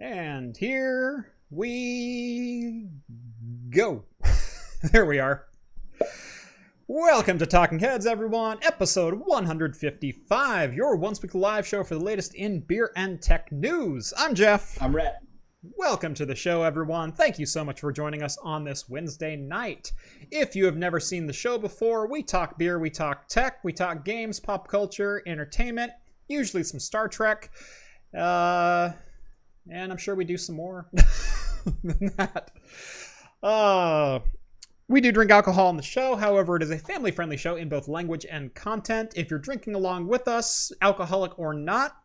And here we go. There we are. Welcome to Talking Heads, everyone. Episode 155, your once-weekly live show for the latest in beer and tech news. I'm Jeff. I'm Rhett. Welcome to the show, everyone. Thank you so much for joining us on this Wednesday night. If you have never seen the show before, we talk beer, we talk tech, we talk games, pop culture, entertainment, usually some Star Trek, and I'm sure we do some more than that. We do drink alcohol on the show. However, it is a family-friendly show in both language and content. If you're drinking along with us, alcoholic or not,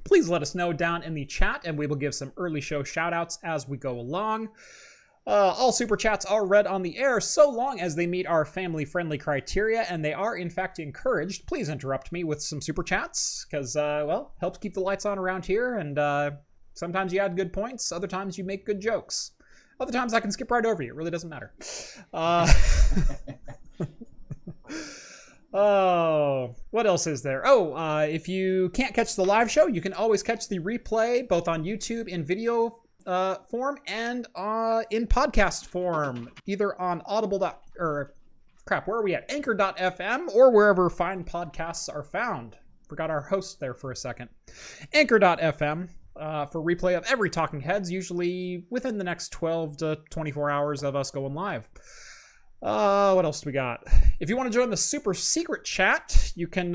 please let us know down in the chat, and we will give some early show shout-outs as we go along. All super chats are read on the air so long as they meet our family-friendly criteria, and they are, in fact, encouraged. Please interrupt me with some super chats, because, helps keep the lights on around here, and sometimes you add good points, other times you make good jokes. Other times I can skip right over you. It really doesn't matter. What else is there? If you can't catch the live show, you can always catch the replay both on YouTube in video form and in podcast form, either on where are we at? Anchor.fm or wherever fine podcasts are found. Forgot our host there for a second. Anchor.fm. For replay of every Talking Heads, usually within the next 12 to 24 hours of us going live. What else do we got? If you want to join the super secret chat, you can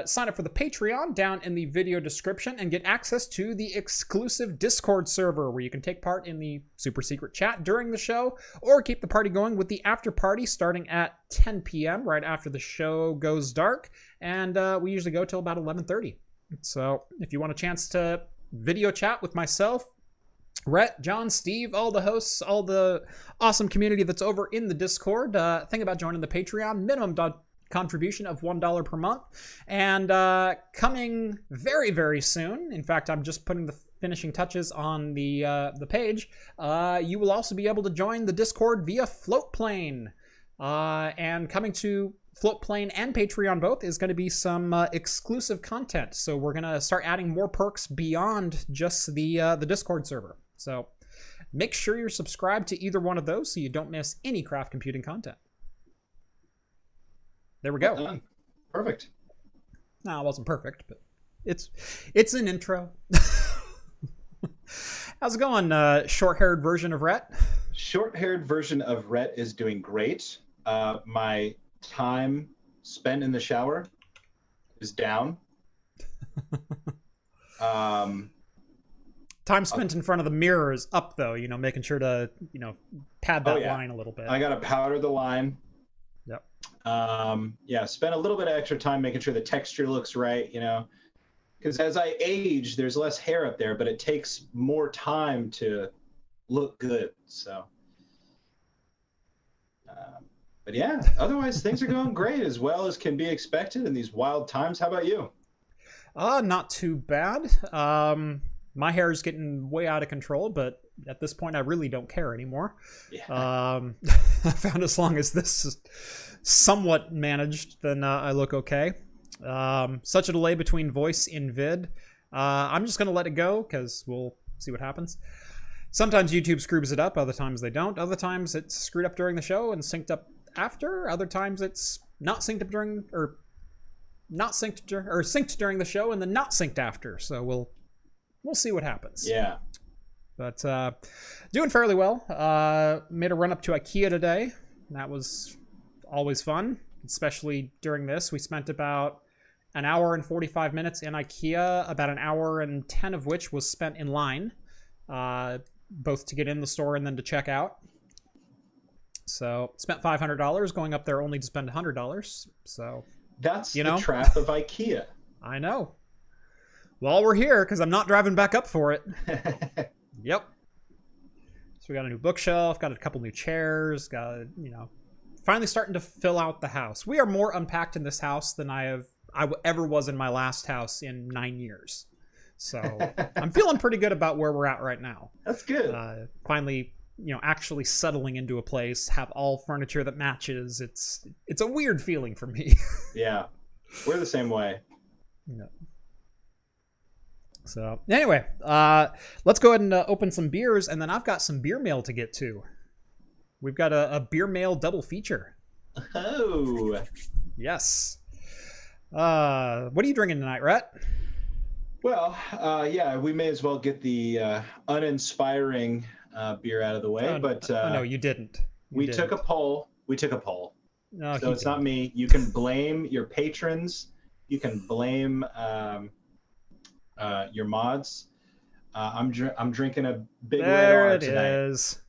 sign up for the Patreon down in the video description and get access to the exclusive Discord server where you can take part in the super secret chat during the show or keep the party going with the after party starting at 10 p.m. right after the show goes dark. And we usually go till about 11:30. So if you want a chance to video chat with myself, Rhett, John, Steve, all the hosts, all the awesome community that's over in the Discord. Think about joining the Patreon. Minimum contribution of $1 per month. And coming very, very soon, in fact, I'm just putting the finishing touches on the page, you will also be able to join the Discord via Floatplane. And coming to Floatplane and Patreon both is going to be some exclusive content. So we're going to start adding more perks beyond just the Discord server. So make sure you're subscribed to either one of those so you don't miss any craft computing content. There we go. Done. Perfect. No, it wasn't perfect, but it's an intro. How's it going, short-haired version of Rhett? Short-haired version of Rhett is doing great. My time spent in the shower is down. Time spent in front of the mirror is up, though, making sure to, pad that line a little bit. I got to powder the line. Yep. Spend a little bit of extra time making sure the texture looks right, because as I age, there's less hair up there, but it takes more time to look good, so. But yeah, otherwise things are going great as well as can be expected in these wild times. How about you? Not too bad. My hair is getting way out of control, but at this point I really don't care anymore. Yeah. I found as long as this is somewhat managed, then I look okay. Such a delay between voice and vid. I'm just going to let it go because we'll see what happens. Sometimes YouTube screws it up, other times they don't. Other times it's screwed up during the show and synced up after. Other times it's not synced up during, or not synced, or synced during the show and then not synced after. So we'll see what happens. Yeah. But doing fairly well. Made a run up to IKEA today. That was always fun, especially during this. We spent about an hour and 45 minutes in IKEA, about an hour and 10 of which was spent in line. Both to get in the store and then to check out. So spent $500 going up there only to spend $100. So that's the trap of IKEA. I know. Well, we're here because I'm not driving back up for it. Yep. So we got a new bookshelf, got a couple new chairs, got finally starting to fill out the house. We are more unpacked in this house than I ever was in my last house in 9 years. So I'm feeling pretty good about where we're at right now. That's good. Finally, actually settling into a place, have all furniture that matches. It's a weird feeling for me. Yeah, we're the same way. Yeah. So anyway, let's go ahead and open some beers, and then I've got some beer mail to get to. We've got a beer mail double feature. Oh. Yes. What are you drinking tonight, Rhett? Well, yeah, we may as well get the uninspiring beer out of the way. No, you didn't. We took a poll. No, so it's not me. You can blame your patrons. You can blame your mods. I'm drinking a big red R tonight. There it is.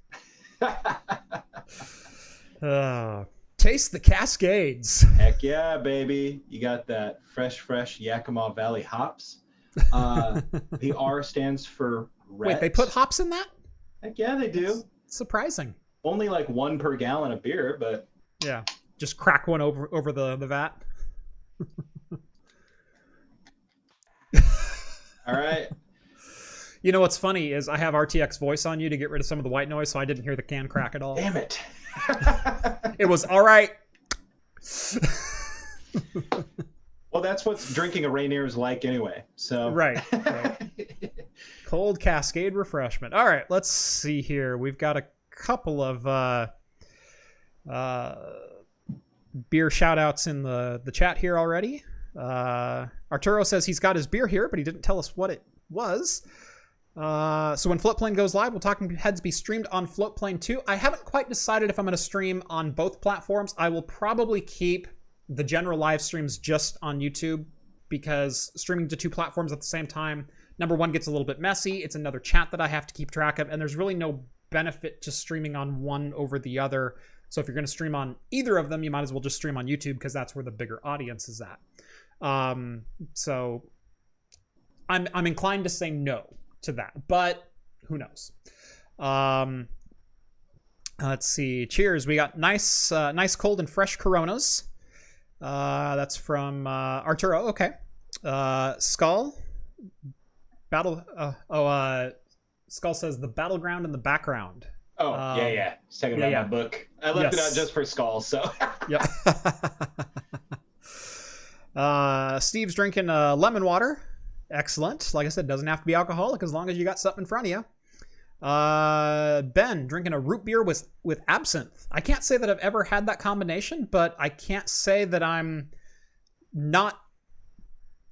Taste the Cascades. Heck yeah, baby. You got that fresh Yakima Valley hops. The R stands for Rhett. Wait, they put hops in that? Heck yeah, they do. That's surprising. Only like 1 per gallon of beer, but... Yeah, just crack one over the vat. All right. You know what's funny is I have RTX voice on you to get rid of some of the white noise, so I didn't hear the can crack at all. Damn it. It was all right. Well, that's what drinking a Rainier is like anyway. So right. Cold Cascade refreshment. All right, let's see here. We've got a couple of beer shout outs in the chat here already. Arturo says he's got his beer here, but he didn't tell us what it was. So when Floatplane goes live, will Talking Heads be streamed on Floatplane too? I haven't quite decided if I'm going to stream on both platforms. I will probably keep the general live streams just on YouTube, because streaming to 2 platforms at the same time, number one, gets a little bit messy. It's another chat that I have to keep track of, and there's really no benefit to streaming on one over the other. So if you're going to stream on either of them, you might as well just stream on YouTube, because that's where the bigger audience is at. So I'm inclined to say no to that, but who knows? Let's see. Cheers. We got nice cold and fresh Coronas. That's from Arturo. Okay. Skull. Skull says the battleground in the background. Oh, yeah. Just checking out my book. I left it out just for Skull, so. Yep. Steve's drinking lemon water. Excellent. Like I said, doesn't have to be alcoholic as long as you got something in front of you. Ben drinking a root beer with absinthe. I can't say that I've ever had that combination, but I can't say that I'm not.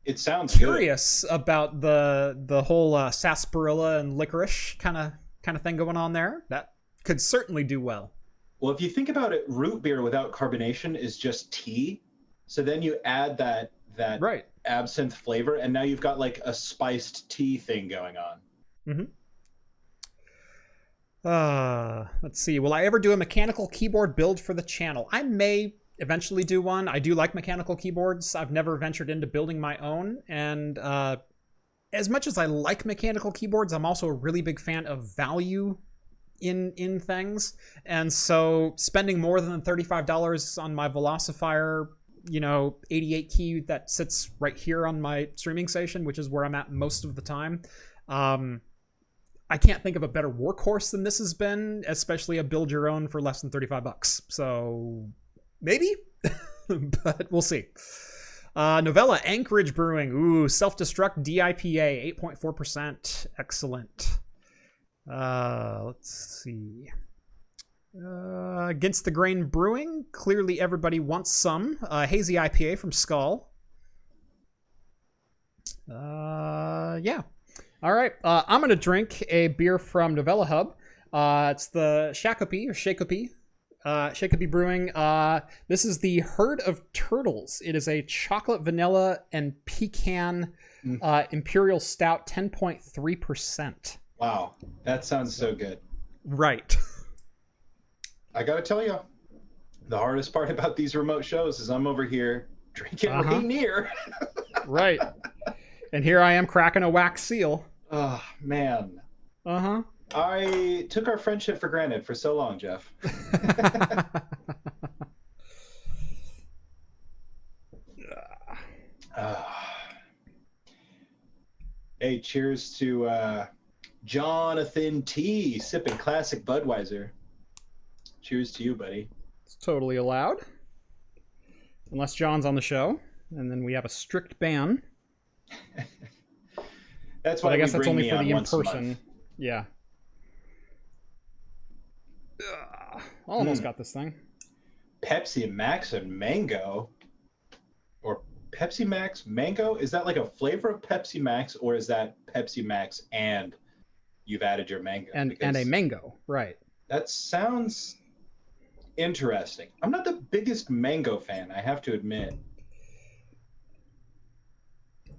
It sounds curious about the whole sarsaparilla and licorice kind of thing going on there. That could certainly do well. Well, if you think about it, root beer without carbonation is just tea. So then you add that right. absinthe flavor, and now you've got like a spiced tea thing going on. Let's see. Will I ever do a mechanical keyboard build for the channel? I may eventually do one. I do like mechanical keyboards. I've never ventured into building my own, and as much as I like mechanical keyboards, I'm also a really big fan of value in things, and so spending more than $35 on my Velocifier, 88 key that sits right here on my streaming station, which is where I'm at most of the time. I can't think of a better workhorse than this has been, especially a build your own for less than $35. So maybe, but we'll see. Novella, Anchorage Brewing. Ooh, self-destruct DIPA, 8.4%. Excellent. Let's see. Against the Grain Brewing. Clearly everybody wants some. Hazy IPA from Skull. Yeah. All right. I'm going to drink a beer from Novella Hub. It's the Shakopee or Shakopee. Shakopee Brewing. This is the Herd of Turtles. It is a chocolate, vanilla, and pecan imperial stout, 10.3%. Wow, that sounds so good. Right. I gotta tell you, the hardest part about these remote shows is I'm over here drinking Rainier. Right. And here I am cracking a wax seal. Oh, man. I took our friendship for granted for so long, Jeff. Hey, cheers to Jonathan T. sipping classic Budweiser. Cheers to you, buddy. It's totally allowed. Unless John's on the show, and then we have a strict ban. That's But why I guess we that's bring only me for on the once a in-person. month. Yeah. Almost got this thing. Pepsi Max and mango, or Pepsi Max mango? Is that like a flavor of Pepsi Max, or is that Pepsi Max and you've added your mango? And a mango, right? That sounds interesting. I'm not the biggest mango fan, I have to admit.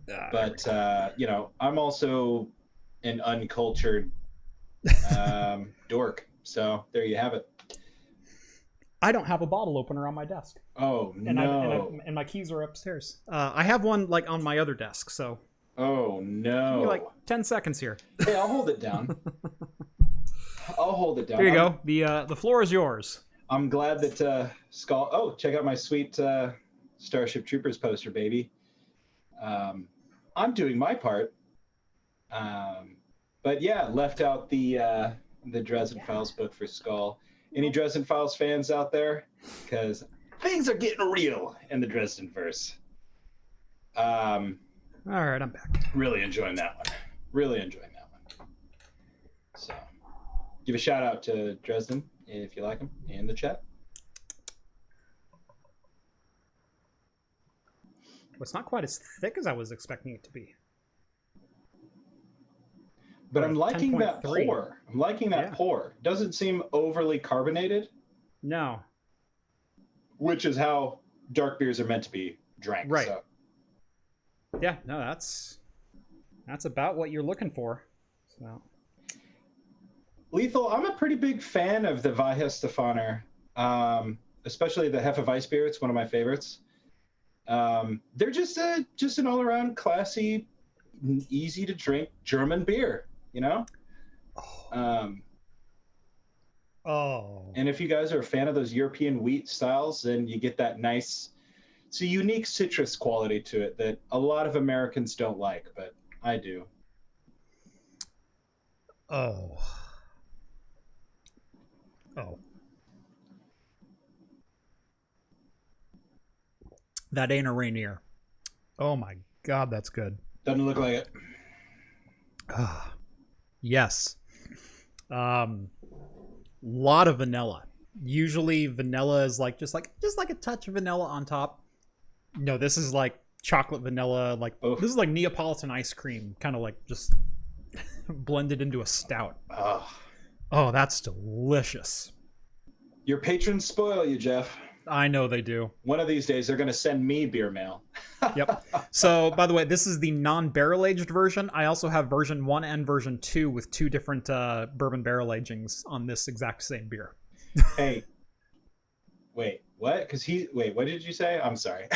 But you know, I'm also an uncultured dork. So there you have it. I don't have a bottle opener on my desk. Oh and no! And my keys are upstairs. I have one like on my other desk. So. Oh no! Give me like 10 seconds here. Hey, I'll hold it down. I'll hold it down. There you go. The floor is yours. I'm glad that Skull. Oh, check out my sweet Starship Troopers poster, baby. I'm doing my part. But yeah, left out the Dresden Files book for Skull. Any Dresden Files fans out there? Because things are getting real in the Dresden verse. All right, I'm back. Really enjoying that one. Really enjoying that one. So, give a shout out to Dresden if you like him in the chat. Well, it's not quite as thick as I was expecting it to be. But I'm liking 10.3. that pour. I'm liking that pour. Doesn't seem overly carbonated. No. Which is how dark beers are meant to be drank. Right. So. Yeah, no, that's about what you're looking for. So. Lethal, I'm a pretty big fan of the Weihenstephaner, especially the Hefeweiss beer. It's one of my favorites. They're just an all-around classy, easy to drink German beer, you know? And if you guys are a fan of those European wheat styles, then you get that nice, it's a unique citrus quality to it that a lot of Americans don't like, but I do. Oh. That ain't a Rainier. Oh my God, that's good. Doesn't look like it. Yes. Lot of vanilla. Usually vanilla is like just like a touch of vanilla on top. No, this is like chocolate vanilla, like This is like Neapolitan ice cream, kind of like just blended into a stout. Oh, that's delicious. Your patrons spoil you, Jeff. I know they do. One of these days, they're going to send me beer mail. Yep. So, by the way, this is the non-barrel aged version. I also have version 1 and version 2 with 2 different bourbon barrel agings on this exact same beer. Hey. Wait, what? Wait, what did you say? I'm sorry.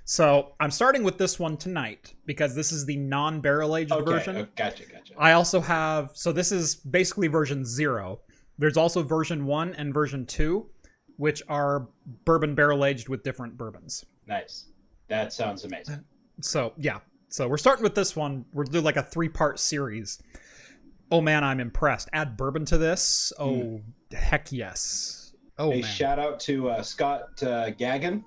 So, I'm starting with this one tonight because this is the non-barrel aged version. Oh, gotcha. I also have, so this is basically version 0. There's also version 1 and version 2, which are bourbon barrel aged with different bourbons. Nice. That sounds amazing. So, yeah. So we're starting with this one. We'll do like a 3-part series. Oh, man, I'm impressed. Add bourbon to this? Oh, heck yes. Oh, man. Shout out to Scott Gaggan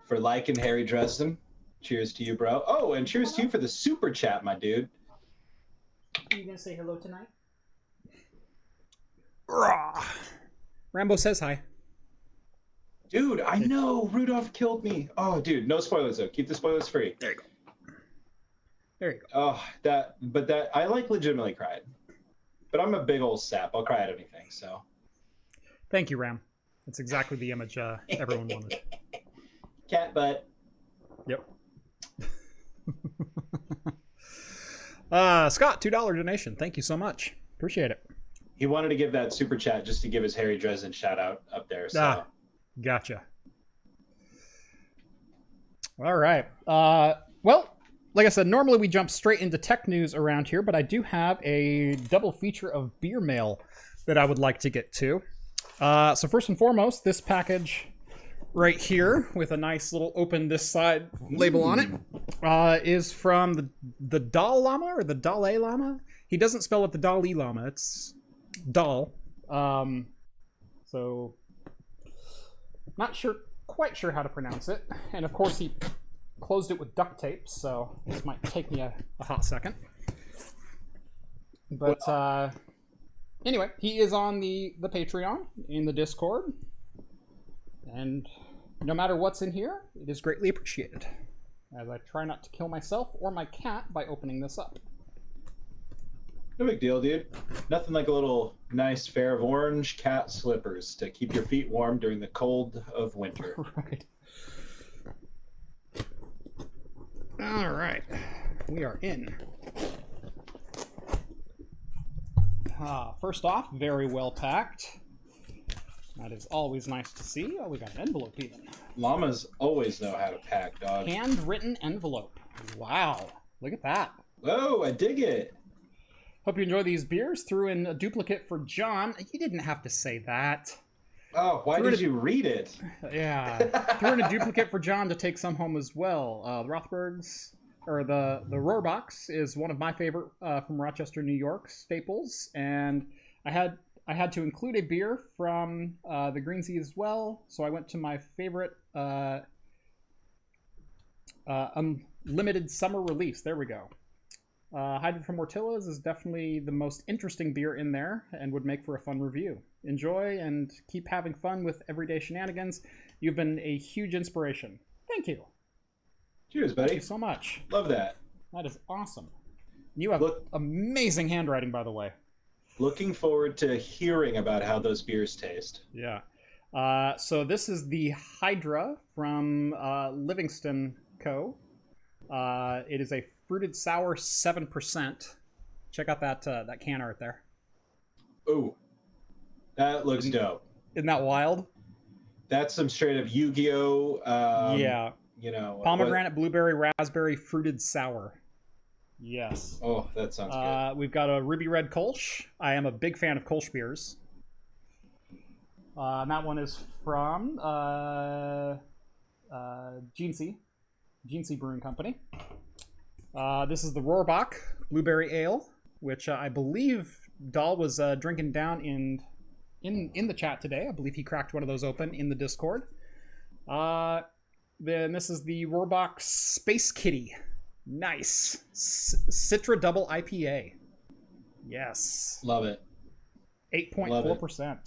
for liking Harry Dresden. Cheers to you, bro. Oh, and cheers to you for the super chat, my dude. Are you going to say hello tonight? Rambo says hi. Dude, I know Rudolph killed me. Oh, dude, no spoilers though. Keep the spoilers free. There you go. There you go. Oh, that I like legitimately cried, but I'm a big old sap. I'll cry at anything. So. Thank you, Ram. That's exactly the image everyone wanted. Cat butt. Yep. Scott, $2 donation. Thank you so much. Appreciate it. He wanted to give that super chat just to give his Harry Dresden shout out up there. So. Gotcha. All right. Well, like I said, normally we jump straight into tech news around here, but I do have a double feature of beer mail that I would like to get to. So first and foremost, this package right here with a nice little open this side label on it is from the Dalai Lama or the Dalai Lama. He doesn't spell it the Dalai Lama. It's Dal. So not quite sure how to pronounce it. And of course he closed it with duct tape, so this might take me a hot second. But anyway, he is on the Patreon, in the Discord, and no matter what's in here, it is greatly appreciated, as I try not to kill myself or my cat by opening this up. No big deal, dude. Nothing like a little nice pair of orange cat slippers to keep your feet warm during the cold of winter. Right. All right. We are in. First off, very well packed. That is always nice to see. Oh, we got an envelope even. Llamas always know how to pack, dog. Handwritten envelope. Wow. Look at that. Whoa, I dig it. Hope you enjoy these beers. Threw in a duplicate for John. You didn't have to say that. Oh, why did you read it? Yeah. Threw in a duplicate for John to take some home as well. The Rothbergs, or the Rohrbox is one of my favorite from Rochester, New York staples. And I had to include a beer from the Green Sea as well. So I went to my favorite unlimited summer release. There we go. Hydra from Mortillas is definitely the most interesting beer in there and would make for a fun review. Enjoy and keep having fun with everyday shenanigans. You've been a huge inspiration. Thank you. Cheers, buddy. Thank you so much. Love that. That is awesome. You have amazing handwriting, by the way. Looking forward to hearing about how those beers taste. Yeah. So this is the Hydra from Livingston Co. It is a fruited sour 7%. Check out that can art there. Ooh, that looks dope. Isn't that wild? That's some straight up Yu-Gi-Oh. Yeah. You know, pomegranate, blueberry, raspberry, fruited sour. Yes. Oh, that sounds good. We've got a ruby red Kolsch. I am a big fan of Kolsch beers. And that one is from Gene C Brewing Company. This is the Rohrbach Blueberry Ale, which I believe Dahl was drinking down in the chat today. I believe he cracked one of those open in the Discord. Then this is the Rohrbach Space Kitty. Nice. Citra Double IPA. Yes. Love it. 8.4%.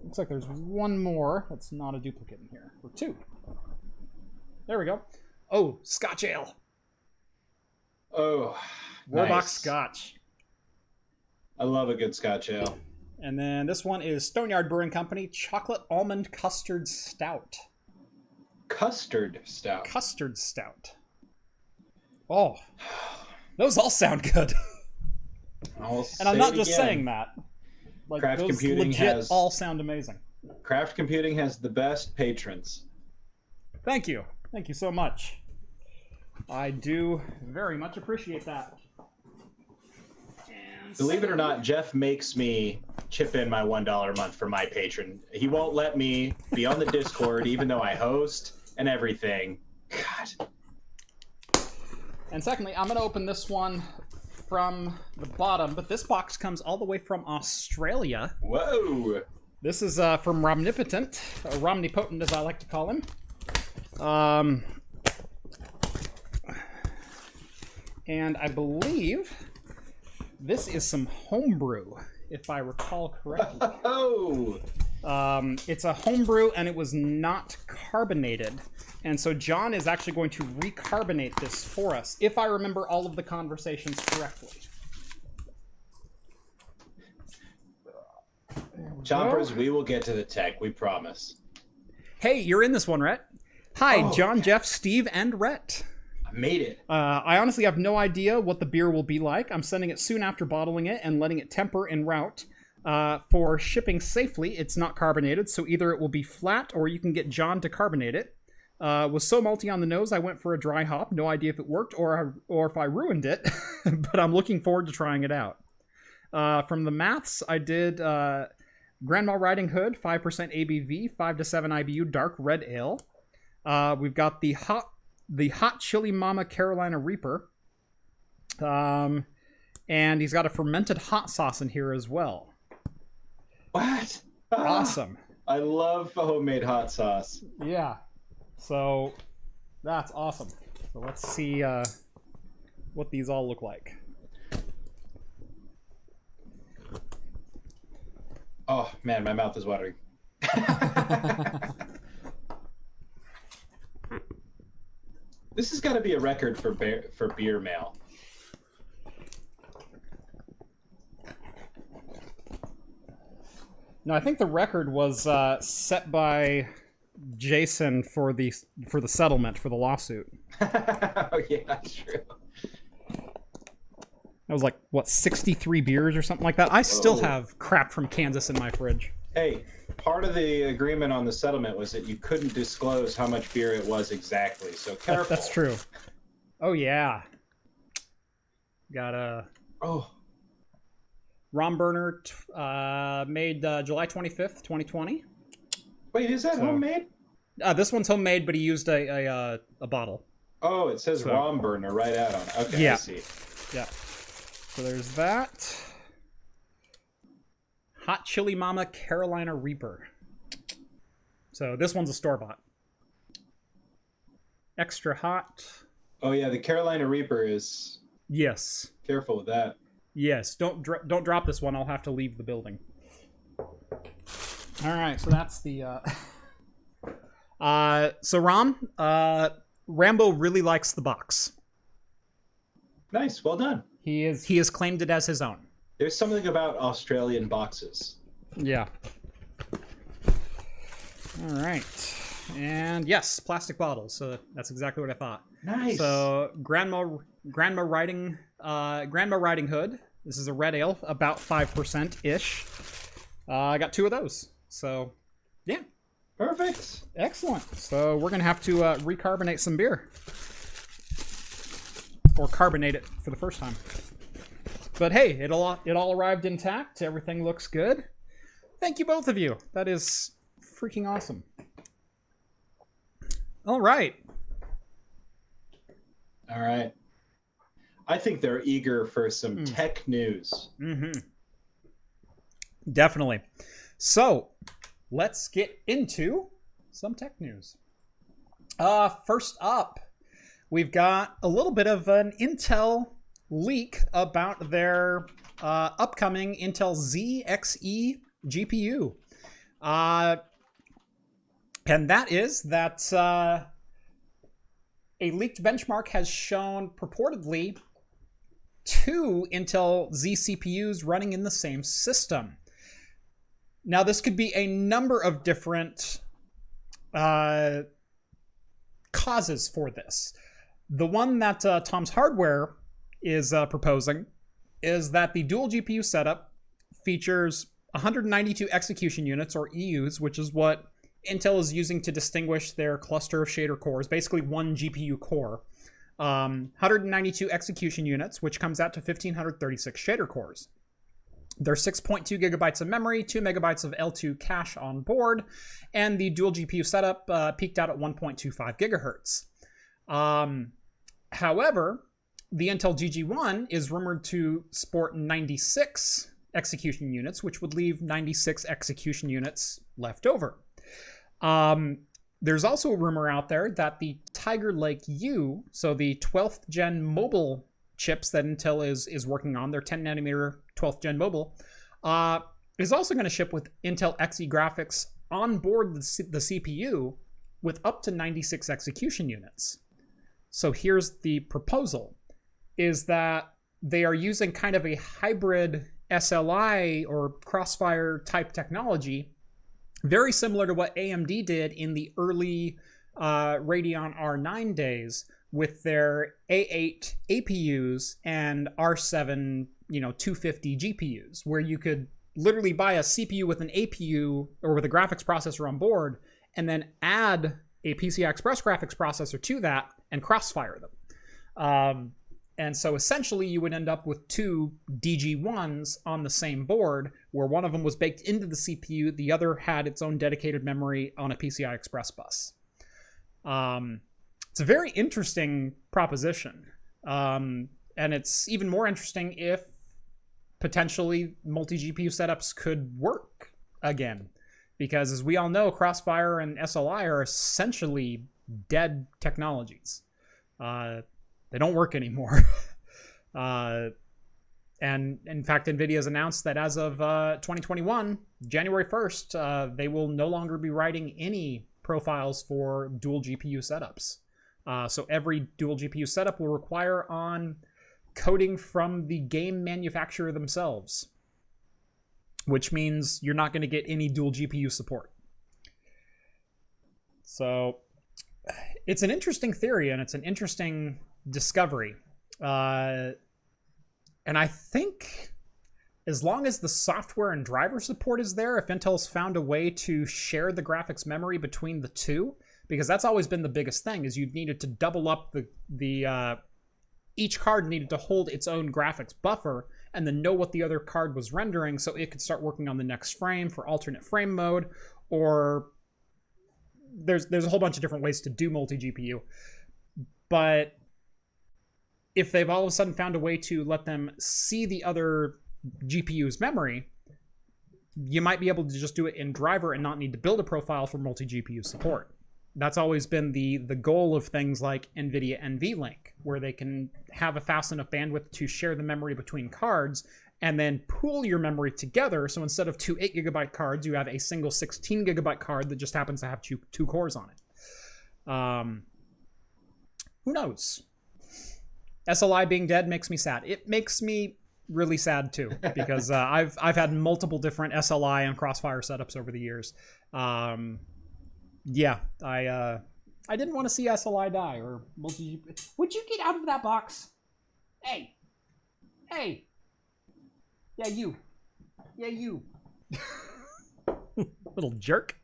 Looks like there's one more that's not a duplicate in here. Or two. There we go. Oh, Scotch Ale. Oh, Rohrbach nice. Scotch. I love a good Scotch Ale. And then this one is Stoneyard Brewing Company Chocolate Almond Custard Stout. Custard Stout. Custard Stout. Oh, those all sound good. And I'm not just saying that. Like, Craft those Computing legit all sound amazing. Craft Computing has the best patrons. Thank you. Thank you so much. I do very much appreciate that. And believe it or not, Jeff makes me chip in my $1 a month for my patron. He won't let me be on the Discord, even though I host and everything. God. And secondly, I'm going to open this one from the bottom, but this box comes all the way from Australia. Whoa. This is from Romnipotent, or Romnipotent as I like to call him. And I believe this is some homebrew, if I recall correctly. Oh. It's a homebrew, and it was not carbonated. And so John is actually going to recarbonate this for us, if I remember all of the conversations correctly. Chompers, we will get to the tech, we promise. Hey, you're in this one, Rhett. Hi, Oh, John, okay. Jeff, Steve, and Rhett. I made it. I honestly have no idea what the beer will be like. I'm sending it soon after bottling it and letting it temper en route. For shipping safely, it's not carbonated, so either it will be flat or you can get John to carbonate it. Was so malty on the nose, I went for a dry hop. No idea if it worked or if I ruined it, but I'm looking forward to trying it out. From the maths, I did Grandma Riding Hood, 5% ABV, 5 to 7 IBU, dark red ale. We've got the hot chili mama Carolina Reaper. And he's got a fermented hot sauce in here as well. What? Awesome. I love homemade hot sauce. Yeah. So that's awesome. So let's see what these all look like. Oh man, my mouth is watering. This has got to be a record for beer mail. No, I think the record was set by Jason for the settlement for the lawsuit. Oh yeah, that's true. That was like what 63 beers or something like that. I still have crap from Kansas in my fridge. Hey, part of the agreement on the settlement was that you couldn't disclose how much beer it was exactly. So careful. That's true. Oh yeah. Got a ROM burner made July 25th, 2020. Wait, is that homemade? This one's homemade, but he used a bottle. Oh, it says ROM burner right out on it. Okay, yeah. I see. Yeah. So there's that. Hot Chili Mama Carolina Reaper. So this one's a store-bought. Extra hot. Oh yeah, the Carolina Reaper is... Yes. Careful with that. Yes, don't drop this one. I'll have to leave the building. All right, so that's the... So Rom, Rambo really likes the box. Nice, well done. He has claimed it as his own. There's something about Australian boxes. Yeah. All right. And yes, plastic bottles. So that's exactly what I thought. Nice. So Grandma Riding Hood. This is a red ale, about 5% ish. I got 2 of those. So yeah. Perfect. Excellent. So we're gonna have to recarbonate some beer, or carbonate it for the first time. But hey, it all arrived intact. Everything looks good. Thank you, both of you. That is freaking awesome. All right. All right. I think they're eager for some tech news. Mm-hmm. Definitely. So let's get into some tech news. First up, we've got a little bit of an Intel leak about their upcoming Intel ZXE GPU. And that is that a leaked benchmark has shown purportedly 2 Intel Z CPUs running in the same system. Now, this could be a number of different causes for this. The one that Tom's Hardware is proposing is that the dual GPU setup features 192 execution units, or EUs, which is what Intel is using to distinguish their cluster of shader cores, basically one GPU core. 192 execution units, which comes out to 1,536 shader cores. There's 6.2 gigabytes of memory, 2 megabytes of L2 cache on board, and the dual GPU setup peaked out at 1.25 gigahertz. However, the Intel GG1 is rumored to sport 96 execution units, which would leave 96 execution units left over. There's also a rumor out there that the Tiger Lake U, so the 12th gen mobile chips that Intel is working on, their 10 nanometer 12th gen mobile, is also going to ship with Intel Xe graphics on board the CPU with up to 96 execution units. So here's the proposal, is that they are using kind of a hybrid SLI or Crossfire type technology, very similar to what AMD did in the early Radeon R9 days with their A8 APUs and R7 250 GPUs, where you could literally buy a CPU with an APU or with a graphics processor on board and then add a PCI Express graphics processor to that and crossfire them. And so essentially you would end up with 2 DG1s on the same board, where one of them was baked into the CPU, the other had its own dedicated memory on a PCI Express bus. It's a very interesting proposition. And it's even more interesting if potentially multi-GPU setups could work again. Because as we all know, Crossfire and SLI are essentially dead technologies. They don't work anymore. And in fact, NVIDIA has announced that as of 2021, January 1st, they will no longer be writing any profiles for dual GPU setups. So every dual GPU setup will require on coding from the game manufacturer themselves, which means you're not going to get any dual GPU support. So it's an interesting theory, and it's an interesting discovery. And I think as long as the software and driver support is there, if Intel's found a way to share the graphics memory between the two, because that's always been the biggest thing, is you needed to double up the each card needed to hold its own graphics buffer and then know what the other card was rendering so it could start working on the next frame for alternate frame mode, or there's a whole bunch of different ways to do multi-GPU. But if they've all of a sudden found a way to let them see the other GPU's memory, you might be able to just do it in driver and not need to build a profile for multi-GPU support. That's always been the goal of things like NVIDIA NVLink, where they can have a fast enough bandwidth to share the memory between cards and then pool your memory together. So instead of two 8 gigabyte cards, you have a single 16 gigabyte card that just happens to have two cores on it. Who knows? SLI being dead makes me sad. It makes me really sad too, because I've had multiple different SLI and Crossfire setups over the years. Yeah, I didn't want to see SLI die or multi. Would you get out of that box? Hey, yeah you, little jerk.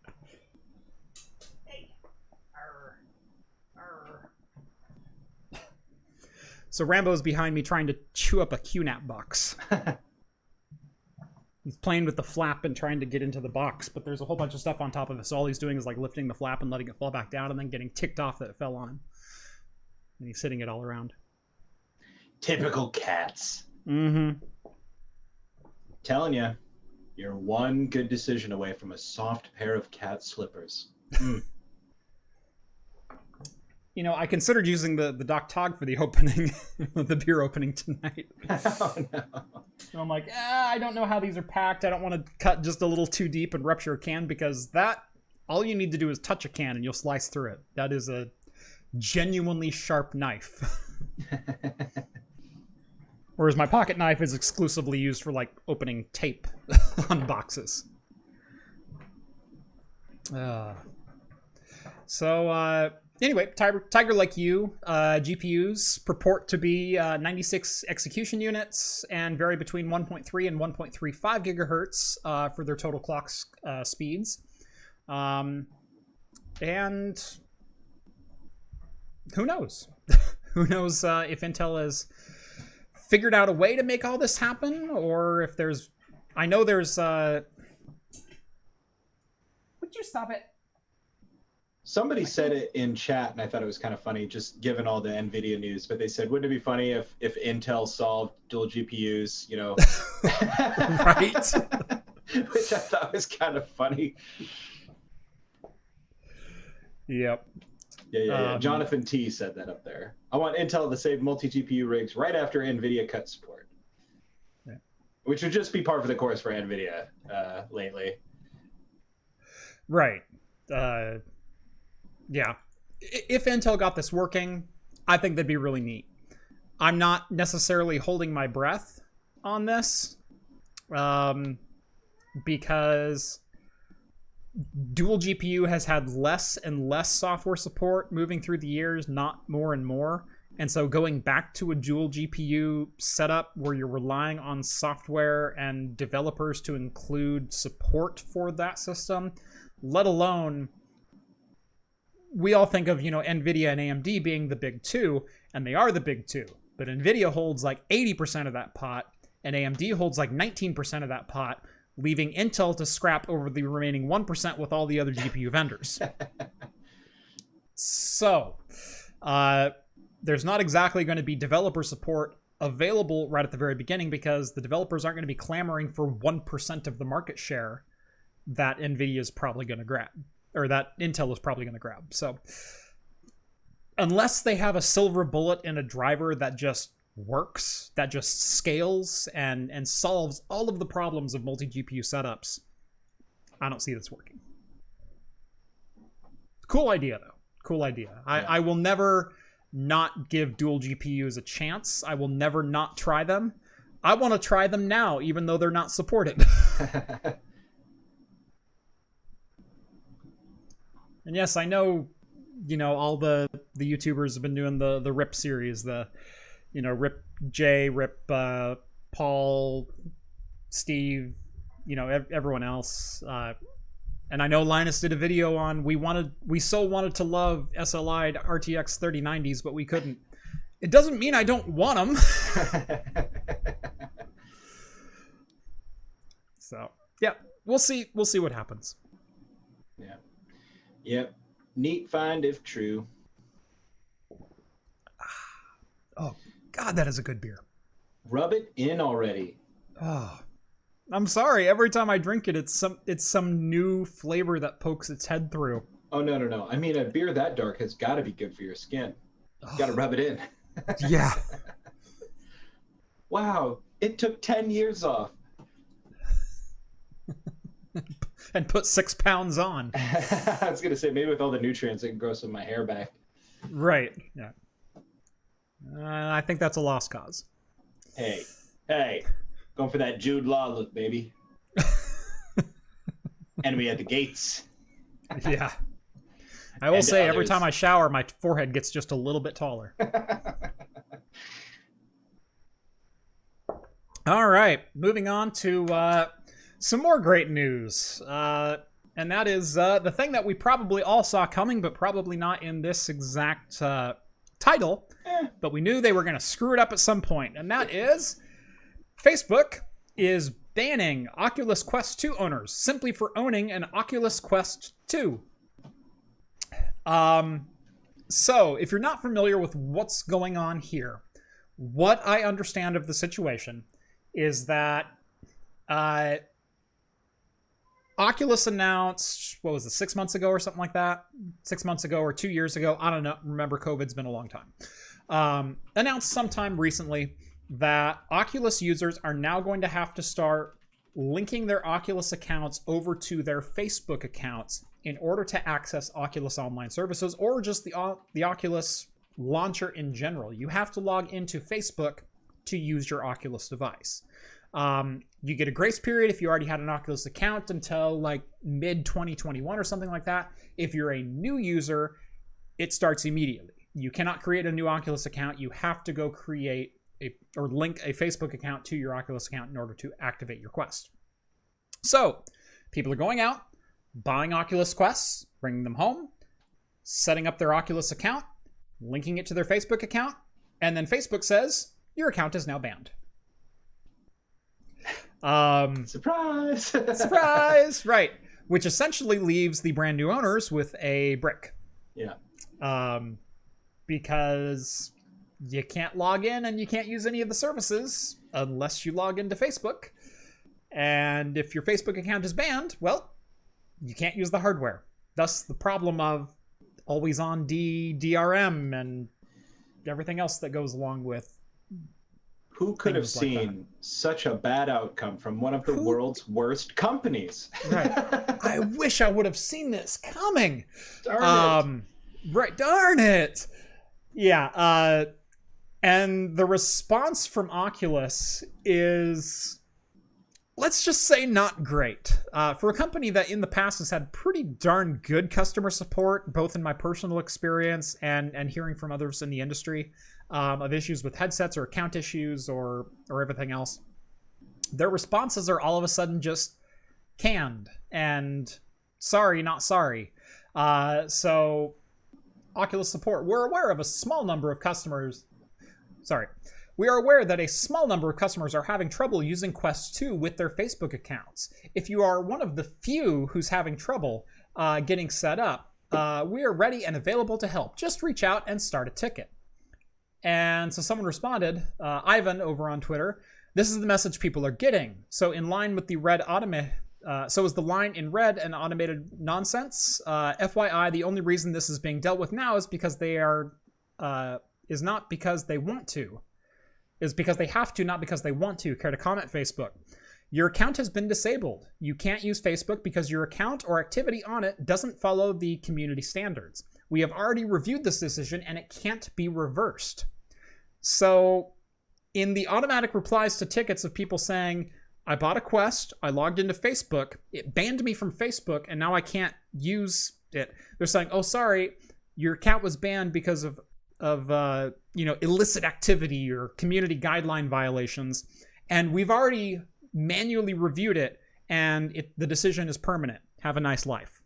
So Rambo's behind me trying to chew up a QNAP box. He's playing with the flap and trying to get into the box, but there's a whole bunch of stuff on top of it. So all he's doing is like lifting the flap and letting it fall back down and then getting ticked off that it fell on him. And he's sitting it all around. Typical cats. Mm-hmm. Telling you, you're one good decision away from a soft pair of cat slippers. You know, I considered using the Doc Tog for the opening, the beer opening tonight. Oh, no. So I'm like, I don't know how these are packed. I don't want to cut just a little too deep and rupture a can, because all you need to do is touch a can and you'll slice through it. That is a genuinely sharp knife. Whereas my pocket knife is exclusively used for like opening tape on boxes. Anyway, Tiger Like You GPUs purport to be 96 execution units and vary between 1.3 and 1.35 gigahertz for their total clock speeds. And who knows? Who knows if Intel has figured out a way to make all this happen, or if there's... I know there's... Would you stop it? Somebody said it in chat, and I thought it was kind of funny, just given all the NVIDIA news. But they said, wouldn't it be funny if Intel solved dual GPUs, you know? Right. Which I thought was kind of funny. Yep. Yeah. Jonathan T said that up there. I want Intel to save multi-GPU rigs right after NVIDIA cut support. Yeah. Which would just be par for the course for NVIDIA lately. Right. Yeah. If Intel got this working, I think that'd be really neat. I'm not necessarily holding my breath on this, because dual GPU has had less and less software support moving through the years, not more and more. And so going back to a dual GPU setup where you're relying on software and developers to include support for that system, let alone... We all think of, NVIDIA and AMD being the big two, and they are the big two. But NVIDIA holds like 80% of that pot, and AMD holds like 19% of that pot, leaving Intel to scrap over the remaining 1% with all the other GPU vendors. So, there's not exactly going to be developer support available right at the very beginning, because the developers aren't going to be clamoring for 1% of the market share that NVIDIA is probably going to grab. Or that Intel is probably going to grab. So unless they have a silver bullet in a driver that just works, that just scales and solves all of the problems of multi-GPU setups, I don't see this working. Cool idea, though. Cool idea. Yeah. I will never not give dual GPUs a chance. I will never not try them. I want to try them now, even though they're not supported. And yes, I know, all the YouTubers have been doing the RIP series, RIP Jay, RIP Paul, Steve, everyone else. And I know Linus did a video on we so wanted to love SLI RTX 3090s, but we couldn't. It doesn't mean I don't want them. So, yeah, we'll see what happens. Yeah. Yep. Neat find if true. Oh, God, that is a good beer. Rub it in already. Oh, I'm sorry. Every time I drink it, it's some new flavor that pokes its head through. Oh, no. I mean, a beer that dark has got to be good for your skin. Got to rub it in. Yeah. Wow. It took 10 years off. And put 6 pounds on. I was going to say, maybe with all the nutrients, it can grow some of my hair back. Right. Yeah. I think that's a lost cause. Hey. Going for that Jude Law look, baby. Enemy at the gates. Yeah. I will say, every time I shower, my forehead gets just a little bit taller. All right. Moving on to some more great news. And that is the thing that we probably all saw coming, but probably not in this exact title. But we knew they were going to screw it up at some point. And that is Facebook is banning Oculus Quest 2 owners simply for owning an Oculus Quest 2. So if you're not familiar with what's going on here, what I understand of the situation is that Oculus announced, 6 months ago or something like that? 6 months ago or 2 years ago. I don't know. Remember, COVID's been a long time. Announced sometime recently that Oculus users are now going to have to start linking their Oculus accounts over to their Facebook accounts in order to access Oculus online services or just the Oculus launcher in general. You have to log into Facebook to use your Oculus device. You get a grace period if you already had an Oculus account until like mid 2021 or something like that. If you're a new user, it starts immediately. You cannot create a new Oculus account. You have to go create or link a Facebook account to your Oculus account in order to activate your Quest. So people are going out, buying Oculus Quests, bringing them home, setting up their Oculus account, linking it to their Facebook account, and then Facebook says, your account is now banned. Surprise! Surprise! Right. Which essentially leaves the brand new owners with a brick. Yeah. Because you can't log in and you can't use any of the services unless you log into Facebook. And if your Facebook account is banned, well, you can't use the hardware. Thus the problem of always on DRM and everything else that goes along with. Who could have seen such a bad outcome from one of the world's worst companies? Right. I wish I would have seen this coming. Darn it. Right. Darn it. Yeah. And the response from Oculus is, let's just say, not great. For a company that in the past has had pretty darn good customer support, both in my personal experience and hearing from others in the industry, of issues with headsets or account issues or everything else, their responses are all of a sudden just canned and sorry, not sorry. So Oculus support, we're aware of a small number of customers. We are aware that a small number of customers are having trouble using Quest 2 with their Facebook accounts. If you are one of the few who's having trouble getting set up, we are ready and available to help. Just reach out and start a ticket. And so someone responded, Ivan over on Twitter, this is the message people are getting. So in line with the so is the line in red and automated nonsense. FYI, the only reason this is being dealt with now is because they are is not because they want to. Is because they have to, not because they want to. Care to comment, Facebook? Your account has been disabled. You can't use Facebook because your account or activity on it doesn't follow the community standards. We have already reviewed this decision and it can't be reversed. So in the automatic replies to tickets of people saying, I bought a Quest, I logged into Facebook, it banned me from Facebook, and now I can't use it. They're saying, oh, sorry, your account was banned because of illicit activity or community guideline violations. And we've already manually reviewed it, and the decision is permanent. Have a nice life.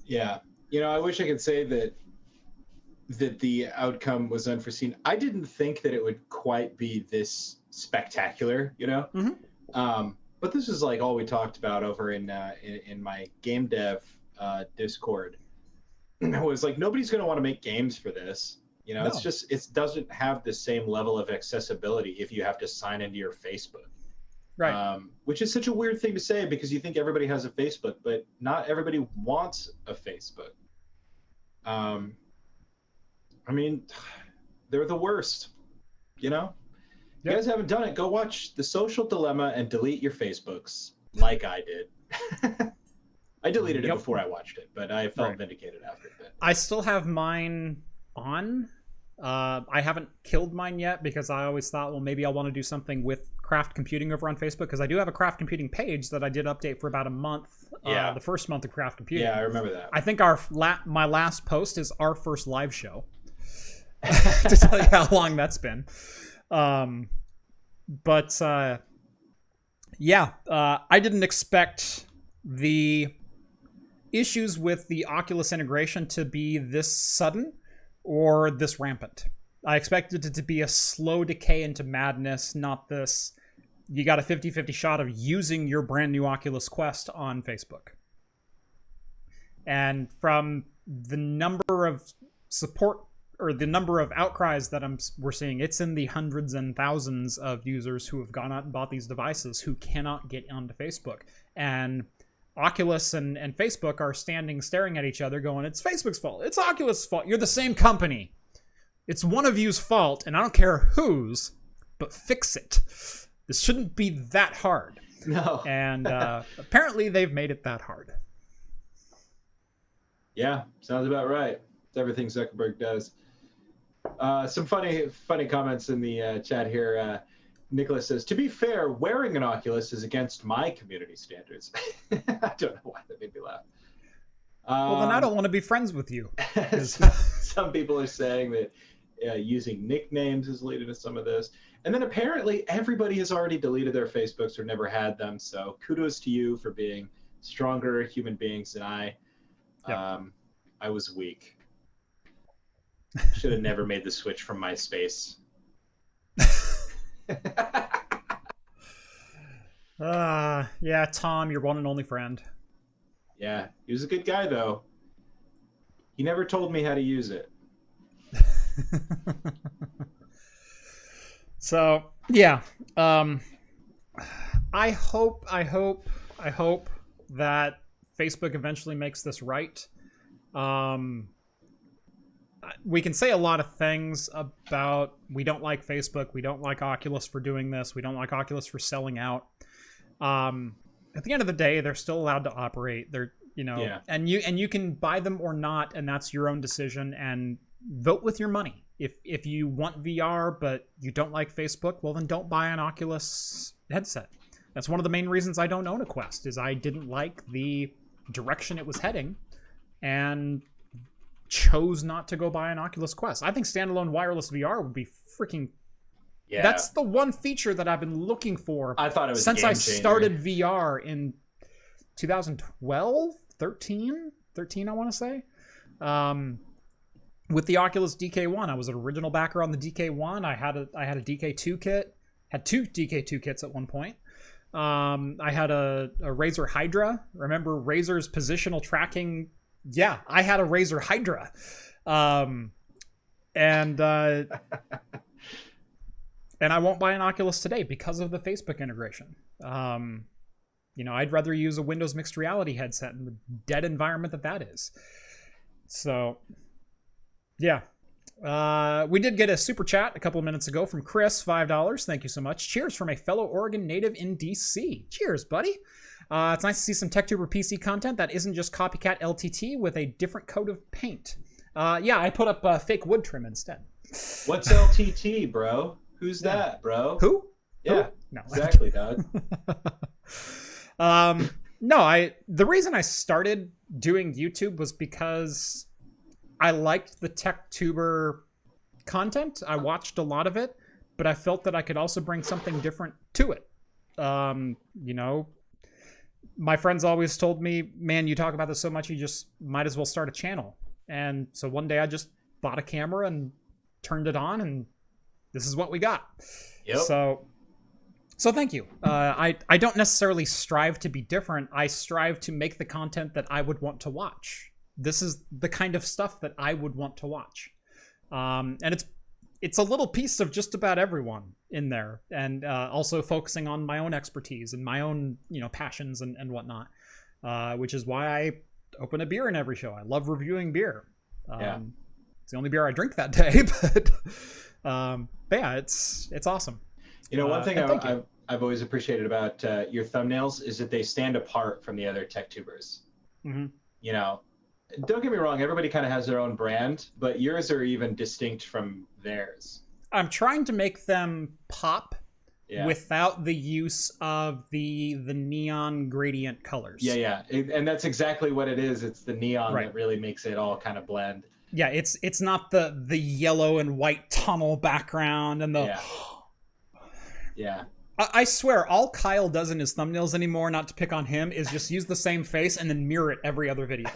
Yeah. I wish I could say that the outcome was unforeseen. I didn't think that it would quite be this spectacular, Mm-hmm. But this is like all we talked about over in my game dev Discord. It was like, nobody's going to want to make games for this. No. It's just, it doesn't have the same level of accessibility if you have to sign into your Facebook. Right. Which is such a weird thing to say because you think everybody has a Facebook, but not everybody wants a Facebook. I mean, they're the worst, You guys haven't done it, go watch The Social Dilemma and delete your Facebooks like I did. I deleted it before I watched it, but I felt vindicated after a bit. I still have mine on. I haven't killed mine yet because I always thought, well, maybe I'll want to do something with craft computing over on Facebook, because I do have a craft computing page that I did update for about a month. The first month of craft computing. Yeah, I remember that. I think my last post is our first live show. To tell you how long that's been. I didn't expect the issues with the Oculus integration to be this sudden or this rampant. I expected it to be a slow decay into madness, not this, you got a 50-50 shot of using your brand new Oculus Quest on Facebook. And from the number of support or the number of outcries that we're seeing, it's in the hundreds and thousands of users who have gone out and bought these devices who cannot get onto Facebook. And Oculus and Facebook are staring at each other going, it's Facebook's fault. It's Oculus' fault. You're the same company. It's one of you's fault, and I don't care whose, but fix it. This shouldn't be that hard. No. And apparently they've made it that hard. Yeah, sounds about right. It's everything Zuckerberg does. Some funny comments in the chat here. Nicholas says, to be fair, wearing an Oculus is against my community standards. I don't know why that made me laugh. Well, then I don't want to be friends with you. Some people are saying that using nicknames is leading to some of this. And then apparently everybody has already deleted their Facebooks or never had them. So kudos to you for being stronger human beings than I. Yep. I was weak. Should have never made the switch from MySpace. Yeah, Tom, your one and only friend. Yeah, he was a good guy, though. He never told me how to use it. So, yeah. I hope that Facebook eventually makes this right. We can say a lot of things about we don't like Facebook, we don't like Oculus for doing this, we don't like Oculus for selling out. At the end of the day, they're still allowed to operate. They're, and you can buy them or not, and that's your own decision, and vote with your money. If you want VR but you don't like Facebook, well then don't buy an Oculus headset. That's one of the main reasons I don't own a Quest, is I didn't like the direction it was heading and chose not to go buy an Oculus Quest. I think standalone wireless VR would be freaking... Yeah. That's the one feature that I've been looking for. I thought it was since I started VR in 2012, 13, I want to say. With the Oculus DK1, I was an original backer on the DK1. I had a DK2 kit. Had two DK2 kits at one point. I had a Razer Hydra. Remember Razer's positional tracking? Yeah, I had a Razer Hydra. And I won't buy an Oculus today because of the Facebook integration. I'd rather use a Windows mixed reality headset in the dead environment that is. So, Yeah. We did get a super chat a couple of minutes ago from Chris, $5. Thank you so much. Cheers from a fellow Oregon native in DC. Cheers, buddy. It's nice to see some TechTuber PC content that isn't just copycat LTT with a different coat of paint. Yeah, I put up fake wood trim instead. What's LTT, bro? Who's that, bro? Who? Yeah, Who? No. exactly, dog. No, the reason I started doing YouTube was because I liked the TechTuber content. I watched a lot of it, but I felt that I could also bring something different to it. You know, my friends always told me, man, you talk about this so much, you just might as well start a channel. And so one day I just bought a camera and turned it on, and this is what we got. Yep. So thank you. I don't necessarily strive to be different. I strive to make the content that I would want to watch. This is the kind of stuff that I would want to watch. And it's a little piece of just about everyone in there. And also focusing on my own expertise and my own, passions and whatnot, which is why I open a beer in every show. I love reviewing beer. Yeah. It's the only beer I drink that day, but yeah, it's awesome. One thing I've always appreciated about your thumbnails is that they stand apart from the other tech tubers. Mm-hmm. Don't get me wrong, everybody kind of has their own brand, but yours are even distinct from theirs. I'm trying to make them pop without the use of the neon gradient colors. Yeah. And that's exactly what it is. It's the neon that really makes it all kind of blend. Yeah, it's not the yellow and white tunnel background and the... Yeah. I swear, all Kyle does in his thumbnails anymore, not to pick on him, is just use the same face and then mirror it every other video.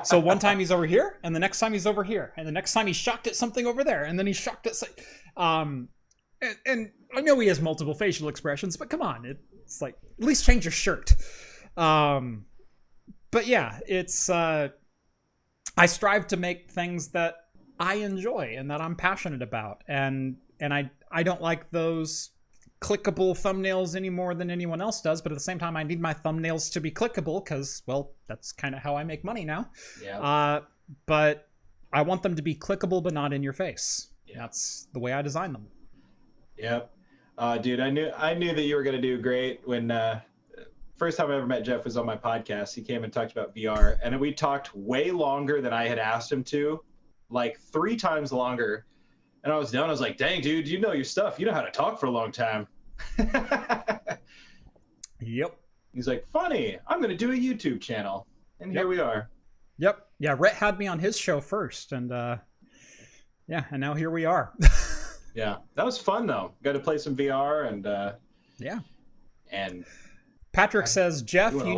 So one time he's over here, and the next time he's over here, and the next time he's shocked at something over there, and then he's shocked at... And I know he has multiple facial expressions, but come on, it's like, at least change your shirt. But yeah, it's... I strive to make things that I enjoy and that I'm passionate about. And I don't like those clickable thumbnails any more than anyone else does, but at the same time I need my thumbnails to be clickable because, well, that's kind of how I make money now. Yeah. But I want them to be clickable but not in your face. Yeah. That's the way I design them. Yep. Dude, I knew that you were going to do great when first time I ever met Jeff was on my podcast. He came and talked about VR, and we talked way longer than I had asked him to, like 3 times longer. And I was done. I was like, dang, dude, you know your stuff. You know how to talk for a long time. Yep. He's like, funny, I'm going to do a YouTube channel. And here we are. Yep. Yeah, Rhett had me on his show first. And and now here we are. Yeah. That was fun, though. Got to play some VR and... yeah. And... Patrick says, Jeff, you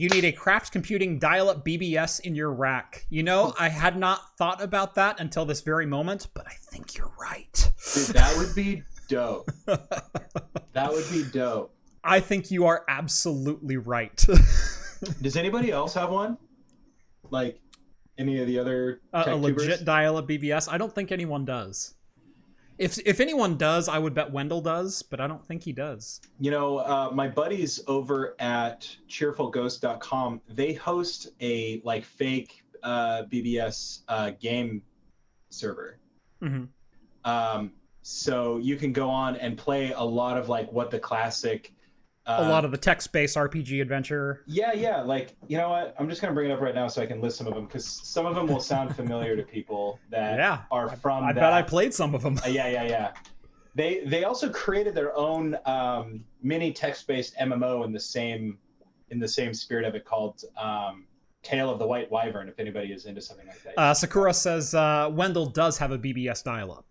need a craft computing dial-up BBS in your rack. I had not thought about that until this very moment, but I think you're right. Dude, that would be dope. That would be dope. I think you are absolutely right. Does anybody else have one? Like any of the other tech a legit tubers? dial-up BBS? I don't think anyone does. If anyone does, I would bet Wendell does, but I don't think he does. My buddies over at cheerfulghost.com, they host a fake BBS game server. Mm-hmm. So you can go on and play a lot of what the classic... a lot of the text-based RPG adventure. Yeah. You know what? I'm just going to bring it up right now so I can list some of them, because some of them will sound familiar to people that are from I bet I played some of them. Yeah. They also created their own mini text-based MMO in the same spirit of it, called Tale of the White Wyvern, if anybody is into something like that. Sakura says Wendell does have a BBS dial-up.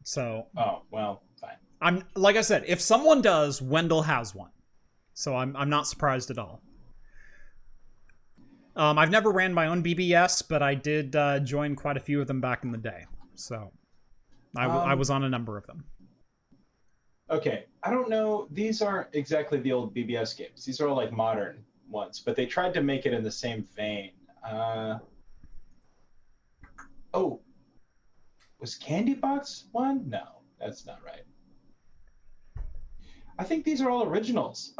So... Oh, well, fine. Like I said, if someone does, Wendell has one. So I'm not surprised at all. I've never ran my own BBS, but I did join quite a few of them back in the day. So I was on a number of them. Okay, I don't know. These aren't exactly the old BBS games. These are all modern ones, but they tried to make it in the same vein. Was Candy Box one? No, that's not right. I think these are all originals.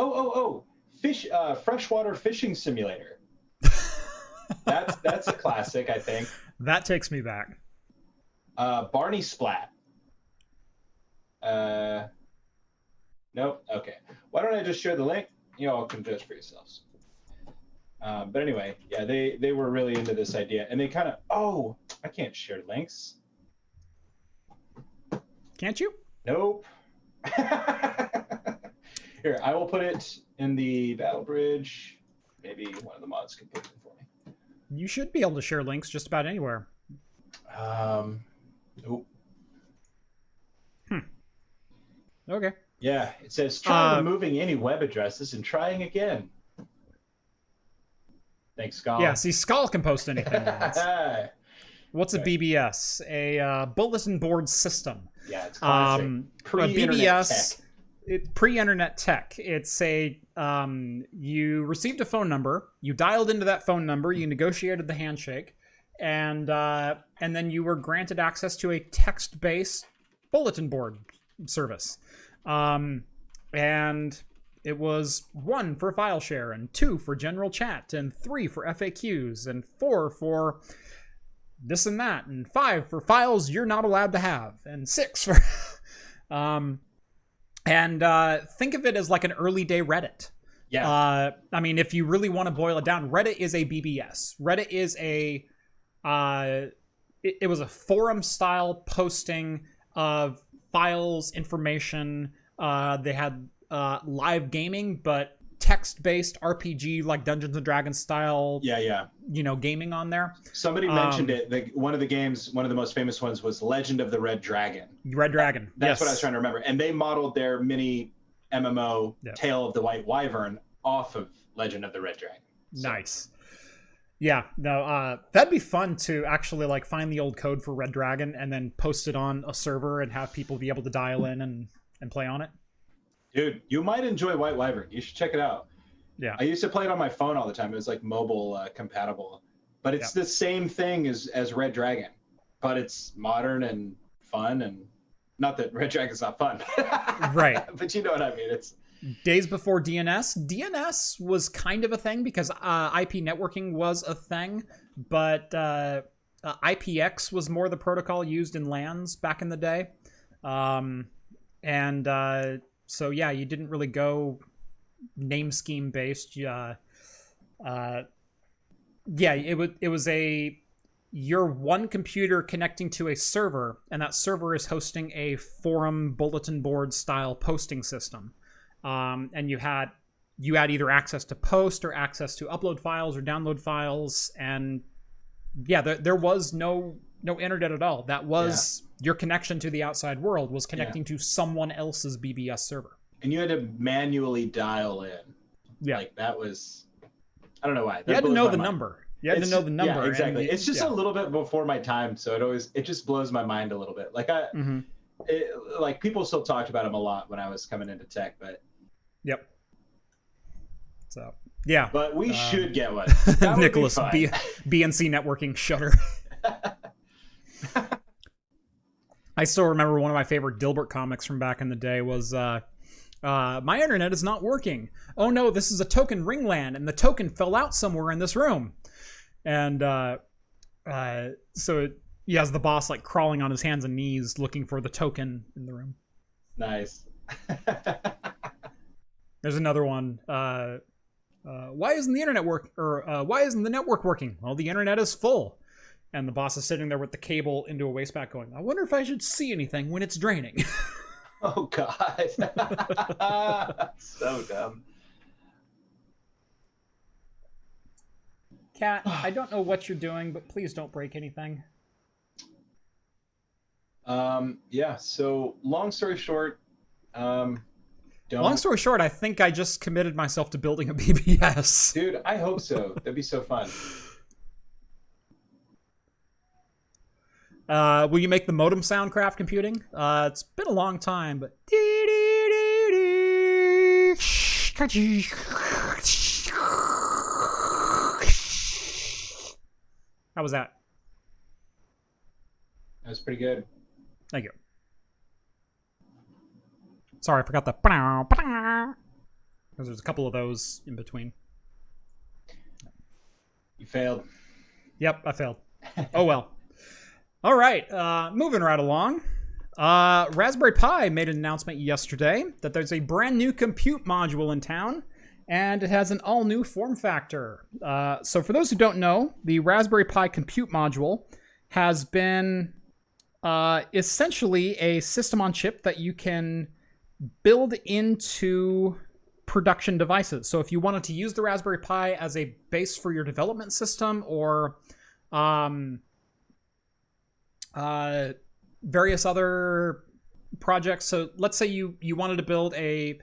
Freshwater Fishing Simulator. That's a classic, I think. That takes me back. Barney Splat. Nope. Okay. Why don't I just share the link? You all can judge for yourselves. But anyway, yeah, they were really into this idea, and they kind of, oh, I can't share links. Can't you? Nope. Here, I will put it in the battle bridge. Maybe one of the mods can put it in for me. You should be able to share links just about anywhere. Nope. Okay. Yeah, it says try removing any web addresses and trying again. Thanks, Skull. Yeah, see, Skull can post anything. What's a BBS? A bulletin board system. Yeah, it's classic. Pre-internet tech. Pre-internet tech. It's a you received a phone number, you dialed into that phone number, you negotiated the handshake, and then you were granted access to a text-based bulletin board service. And it was 1 for file share, and 2 for general chat, and 3 for FAQs, and 4 for this and that, and 5 for files you're not allowed to have, and 6 for think of it as like an early day Reddit. Yeah. I mean, if you really want to boil it down, Reddit is a BBS. Reddit is it was a forum style posting of files, information. They had live gaming, but text-based RPG, like Dungeons and Dragons style. Yeah. Gaming on there. Somebody mentioned it. One of the games, one of the most famous ones, was Legend of the Red Dragon. Red Dragon. That's what I was trying to remember. And they modeled their mini MMO, Tale of the White Wyvern, off of Legend of the Red Dragon. So. Nice. Yeah, no, that'd be fun to actually like find the old code for Red Dragon and then post it on a server and have people be able to dial in and play on it. Dude, you might enjoy White Wyvern. You should check it out. Yeah. I used to play it on my phone all the time. It was like mobile compatible. But it's the same thing as Red Dragon. But it's modern and fun, and not that Red Dragon's not fun. Right. But you know what I mean. It's days before DNS. DNS was kind of a thing because IP networking was a thing, but IPX was more the protocol used in LANs back in the day. So yeah, you didn't really go name scheme based. It was your one computer connecting to a server, and that server is hosting a forum bulletin board style posting system. And you had either access to post or access to upload files or download files, and there was no internet at all. That was your connection to the outside world was connecting to someone else's BBS server. And you had to manually dial in. Yeah. Like that was, I don't know why. You had to know the number. You had to know the number. Yeah, exactly. It's just a little bit before my time, so it just blows my mind a little bit. Like like people still talked about him a lot when I was coming into tech, but. Yep. So yeah. But we should get one. Nicholas, BNC networking shutter. I still remember one of my favorite Dilbert comics from back in the day was my internet is not working. Oh no, this is a token ringland, and the token fell out somewhere in this room. And so he has the boss like crawling on his hands and knees looking for the token in the room. Nice. There's another one. Why isn't the internet why isn't the network working? Well, the internet is full. And the boss is sitting there with the cable into a wasteback going, I wonder if I should see anything when it's draining. Oh, God. So dumb. Kat, I don't know what you're doing, but please don't break anything. Yeah, so long story short, long story short, I think I just committed myself to building a BBS. Dude, I hope so. That'd be so fun. Will you make the modem sound craft computing? It's been a long time, but... How was that? That was pretty good. Thank you. Sorry, I forgot the... Because there's a couple of those in between. You failed. Yep, I failed. Oh, well. All right, moving right along. Raspberry Pi made an announcement yesterday that there's a brand new compute module in town, and it has an all-new form factor. So for those who don't know, the Raspberry Pi compute module has been essentially a system on chip that you can build into production devices. So if you wanted to use the Raspberry Pi as a base for your development system, or various other projects. So let's say you wanted to build a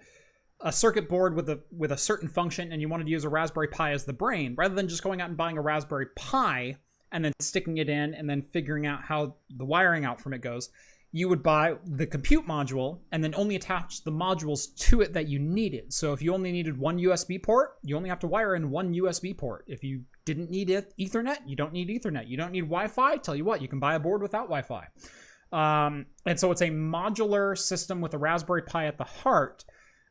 circuit board with a certain function, and you wanted to use a Raspberry Pi as the brain, rather than just going out and buying a Raspberry Pi and then sticking it in and then figuring out how the wiring out from it goes. You would buy the compute module and then only attach the modules to it that you needed. So if you only needed one USB port, you only have to wire in one USB port. If you didn't need Ethernet, you don't need Ethernet. You don't need Wi-Fi, tell you what, you can buy a board without Wi-Fi. And so it's a modular system with a Raspberry Pi at the heart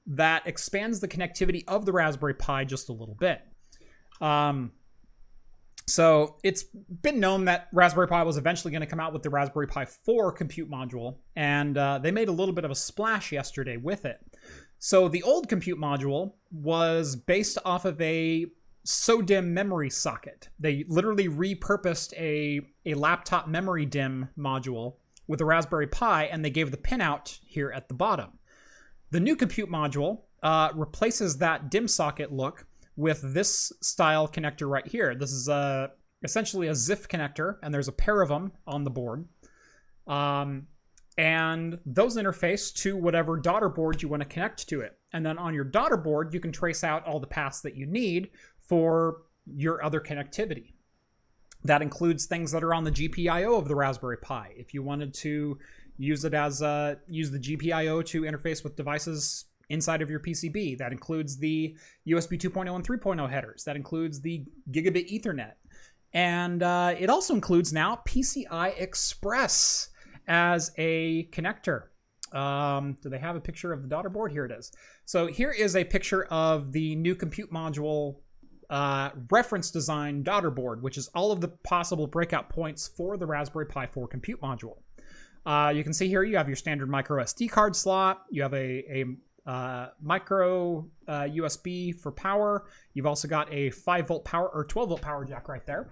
that expands the connectivity of the Raspberry Pi just a little bit. So it's been known that Raspberry Pi was eventually going to come out with the Raspberry Pi 4 compute module, and they made a little bit of a splash yesterday with it. So the old compute module was based off of a SODIMM memory socket. They literally repurposed a laptop memory DIMM module with a Raspberry Pi, and they gave the pinout here at the bottom. The new compute module replaces that DIMM socket look with this style connector right here. This is essentially a ZIF connector, and there's a pair of them on the board. And those interface to whatever daughter board you want to connect to it. And then on your daughter board, you can trace out all the paths that you need for your other connectivity. That includes things that are on the GPIO of the Raspberry Pi. If you wanted to use it as use the GPIO to interface with devices inside of your PCB, that includes the USB 2.0 and 3.0 headers. That includes the gigabit Ethernet. And it also includes now PCI Express as a connector. Do they have a picture of the daughter board? Here it is. So here is a picture of the new compute module reference design daughter board, which is all of the possible breakout points for the Raspberry Pi 4 compute module. You can see here you have your standard micro SD card slot. You have a micro USB for power. You've also got a 5-volt power or 12-volt power jack right there.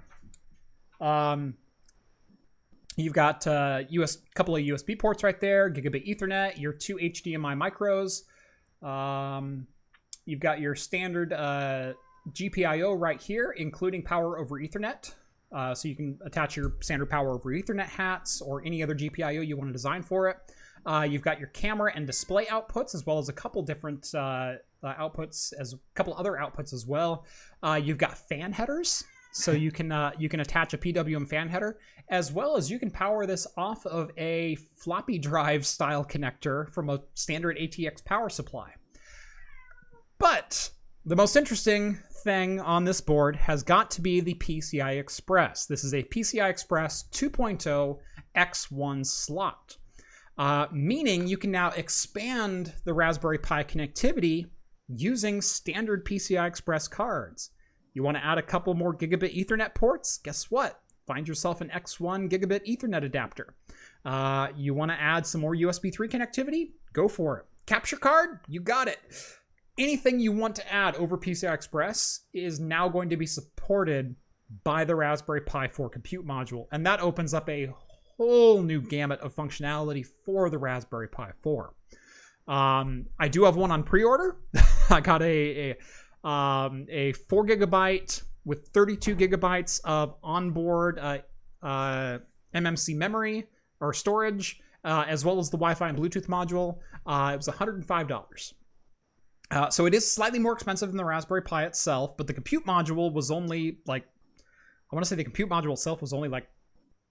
You've got couple of USB ports right there, gigabit Ethernet, your 2 HDMI micros. You've got your standard GPIO right here, including power over Ethernet. So you can attach your standard power over Ethernet hats or any other GPIO you want to design for it. You've got your camera and display outputs, as well as a couple different outputs, as a couple other outputs as well. You've got fan headers, so you can attach a PWM fan header, as well as you can power this off of a floppy drive style connector from a standard ATX power supply. But the most interesting thing on this board has got to be the PCI Express. This is a PCI Express 2.0 X1 slot. Meaning you can now expand the Raspberry Pi connectivity using standard PCI Express cards. You want to add a couple more gigabit Ethernet ports? Guess what? Find yourself an X1 gigabit Ethernet adapter. You want to add some more USB 3 connectivity? Go for it. Capture card? You got it. Anything you want to add over PCI Express is now going to be supported by the Raspberry Pi 4 compute module, and that opens up a whole new gamut of functionality for the Raspberry Pi 4. I do have one on pre-order. I got a 4 gigabyte with 32 gigabytes of onboard MMC memory or storage, as well as the Wi-Fi and Bluetooth module. It was $105. So it is slightly more expensive than the Raspberry Pi itself, but the compute module was only like, I want to say the compute module itself was only like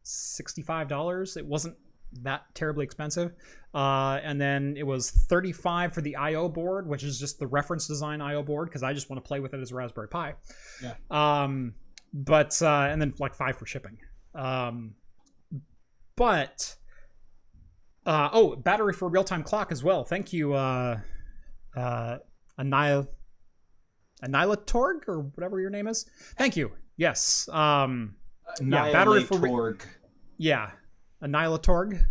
$65. It wasn't that terribly expensive. And then it was $35 for the IO board, which is just the reference design IO board, because I just want to play with it as a Raspberry Pi. Yeah. And then like $5 for shipping. Battery for real-time clock as well. Thank you, Annihilatorg, or whatever your name is. Thank you. Yes. Battery for Torg. yeah. Annihilatorg.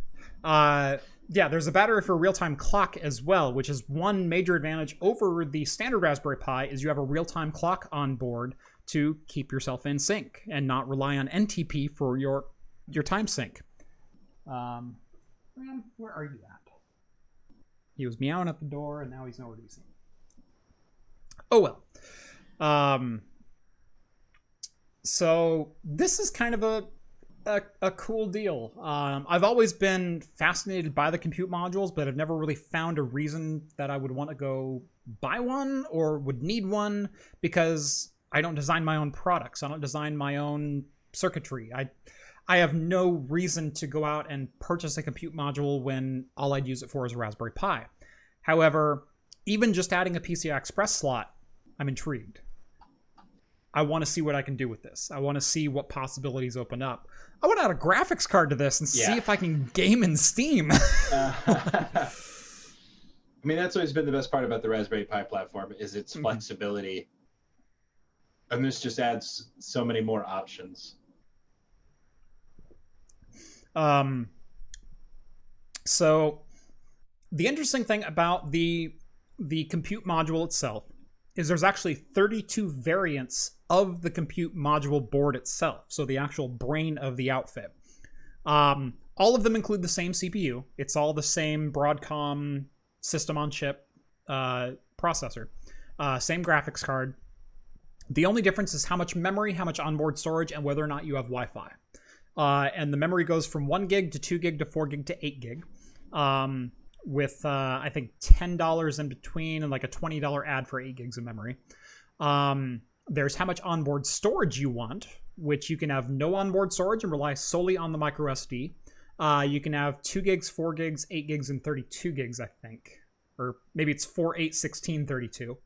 Yeah, there's a battery for a real-time clock as well, which is one major advantage over the standard Raspberry Pi is you have a real-time clock on board to keep yourself in sync and not rely on NTP for your time sync. Where are you at? He was meowing at the door, and now he's nowhere to be seen. Oh, well. So this is kind of a cool deal. I've always been fascinated by the compute modules, but I've never really found a reason that I would want to go buy one or would need one because I don't design my own products. I don't design my own circuitry. I have no reason to go out and purchase a compute module when all I'd use it for is a Raspberry Pi. However, even just adding a PCI Express slot, I'm intrigued. I want to see what I can do with this. I want to see what possibilities open up. I want to add a graphics card to this and see if I can game in Steam. I mean, that's always been the best part about the Raspberry Pi platform is its flexibility. And this just adds so many more options. So the interesting thing about the compute module itself is there's actually 32 variants of the compute module board itself. So the actual brain of the outfit. All of them include the same CPU. It's all the same Broadcom system on chip processor. Same graphics card. The only difference is how much memory, how much onboard storage, and whether or not you have Wi-Fi. And the memory goes from 1 gig to 2 gig to 4 gig to 8 gig. With I think $10 in between and like a $20 ad for 8 gigs of memory. There's how much onboard storage you want, which you can have no onboard storage and rely solely on the micro SD. You can have 2 gigs, 4 gigs, 8 gigs, and 32 gigs, I think. Or maybe it's 4, 8, 16, 32.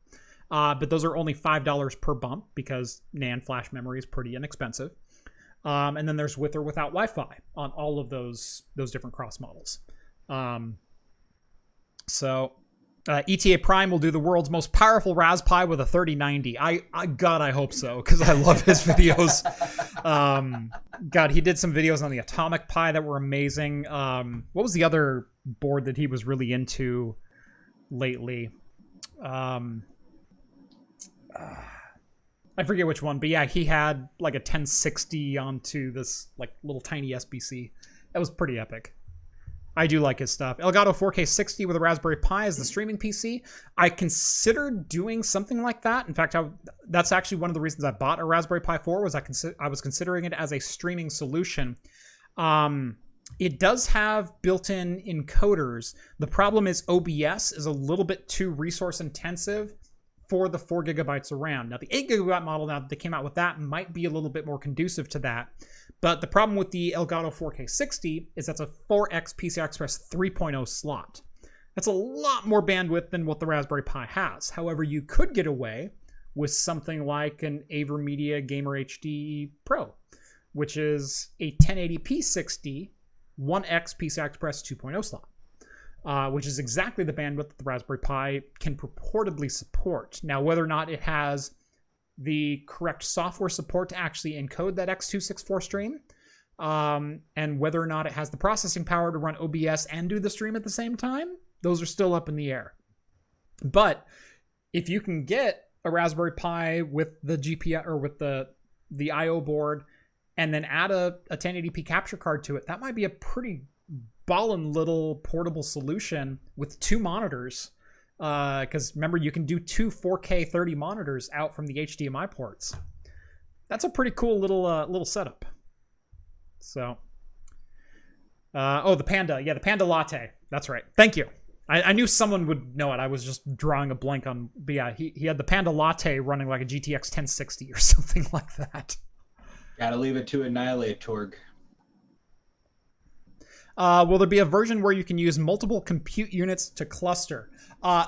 But those are only $5 per bump because NAND flash memory is pretty inexpensive. And then there's with or without Wi-Fi on all of those different cross models. So ETA Prime will do the world's most powerful Raspberry Pi with a 3090. God, I hope so, because I love his videos. God, he did some videos on the Atomic Pi that were amazing. What was the other board that he was really into lately? I forget which one, but yeah, he had like a 1060 onto this like little tiny SBC. That was pretty epic. I do like his stuff. Elgato 4K 60 with a Raspberry Pi as the streaming PC. I considered doing something like that. In fact, that's actually one of the reasons I bought a Raspberry Pi 4 was I was considering it as a streaming solution. It does have built-in encoders. The problem is OBS is a little bit too resource intensive for the 4 gigabytes of RAM. Now, the 8 gigabyte model now that they came out with that might be a little bit more conducive to that. But the problem with the Elgato 4K 60 is that's a 4x PCI Express 3.0 slot. That's a lot more bandwidth than what the Raspberry Pi has. However, you could get away with something like an AverMedia Gamer HD Pro, which is a 1080p 60 1x PCI Express 2.0 slot. Which is exactly the bandwidth that the Raspberry Pi can purportedly support. Now, whether or not it has the correct software support to actually encode that X264 stream, and whether or not it has the processing power to run OBS and do the stream at the same time, those are still up in the air. But if you can get a Raspberry Pi with the GPU or with the I/O board, and then add a 1080p capture card to it, that might be a pretty ballin' little portable solution with 2 monitors. Because remember, you can do 2 4K 30 monitors out from the HDMI ports. That's a pretty cool little setup. So, the Panda. Yeah, the Panda Latte. That's right. Thank you. I knew someone would know it. I was just drawing a blank on. But yeah, he had the Panda Latte running like a GTX 1060 or something like that. Gotta leave it to Annihilatorg. Will there be a version where you can use multiple compute units to cluster?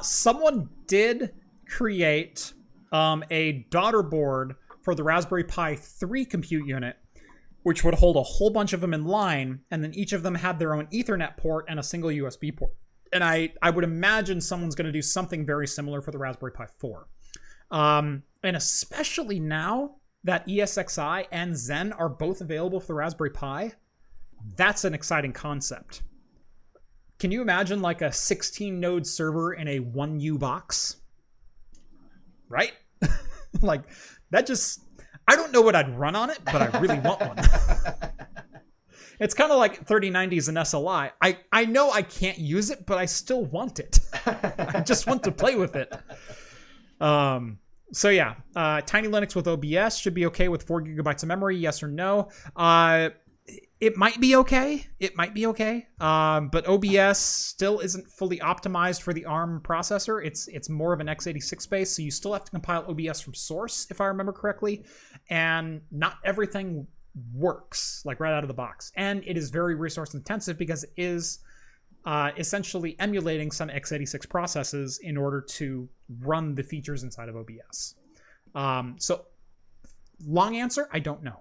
Someone did create a daughter board for the Raspberry Pi 3 compute unit, which would hold a whole bunch of them in line, and then each of them had their own Ethernet port and a single USB port. And I would imagine someone's going to do something very similar for the Raspberry Pi 4. And especially now that ESXi and Zen are both available for the Raspberry Pi, That's an exciting concept. Can you imagine like a 16 node server in a 1U box? Right? Like that just, I don't know what I'd run on it, but I really want one. It's kind of like 3090s and SLI. I know I can't use it, but I still want it. I just want to play with it. So yeah, Tiny Linux with OBS should be okay with 4 gigabytes of memory. Yes or no? It might be okay. It might be okay. But OBS still isn't fully optimized for the ARM processor. It's more of an x86 base, so you still have to compile OBS from source, if I remember correctly. And not everything works like right out of the box. And it is very resource intensive because it is essentially emulating some x86 processes in order to run the features inside of OBS. So long answer, I don't know.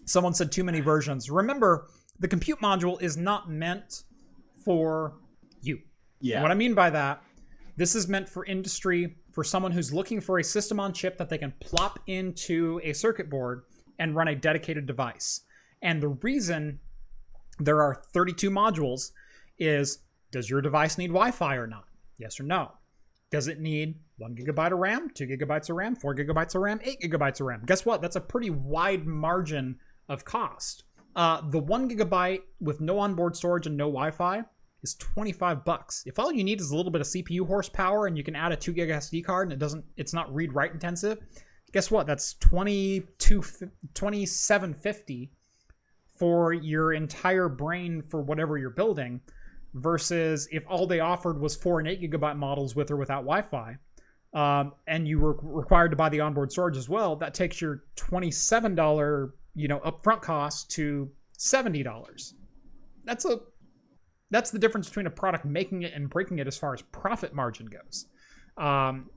Someone said too many versions. Remember, the compute module is not meant for you. Yeah. What I mean by that, this is meant for industry, for someone who's looking for a system on chip that they can plop into a circuit board and run a dedicated device. And the reason there are 32 modules is, does your device need Wi-Fi or not? Yes or no? Does it need 1 gigabyte of RAM, 2 gigabytes of RAM, 4 gigabytes of RAM, 8 gigabytes of RAM? Guess what? That's a pretty wide margin of cost. The 1 gigabyte with no onboard storage and no Wi-Fi is $25. If all you need is a little bit of CPU horsepower and you can add a 2 gig SD card and it's not read-write intensive, guess what? That's $27.50 for your entire brain for whatever you're building, versus if all they offered was 4 and 8 gigabyte models with or without Wi-Fi, and you were required to buy the onboard storage as well, that takes your $27 upfront cost to $70. That's the difference between a product making it and breaking it as far as profit margin goes.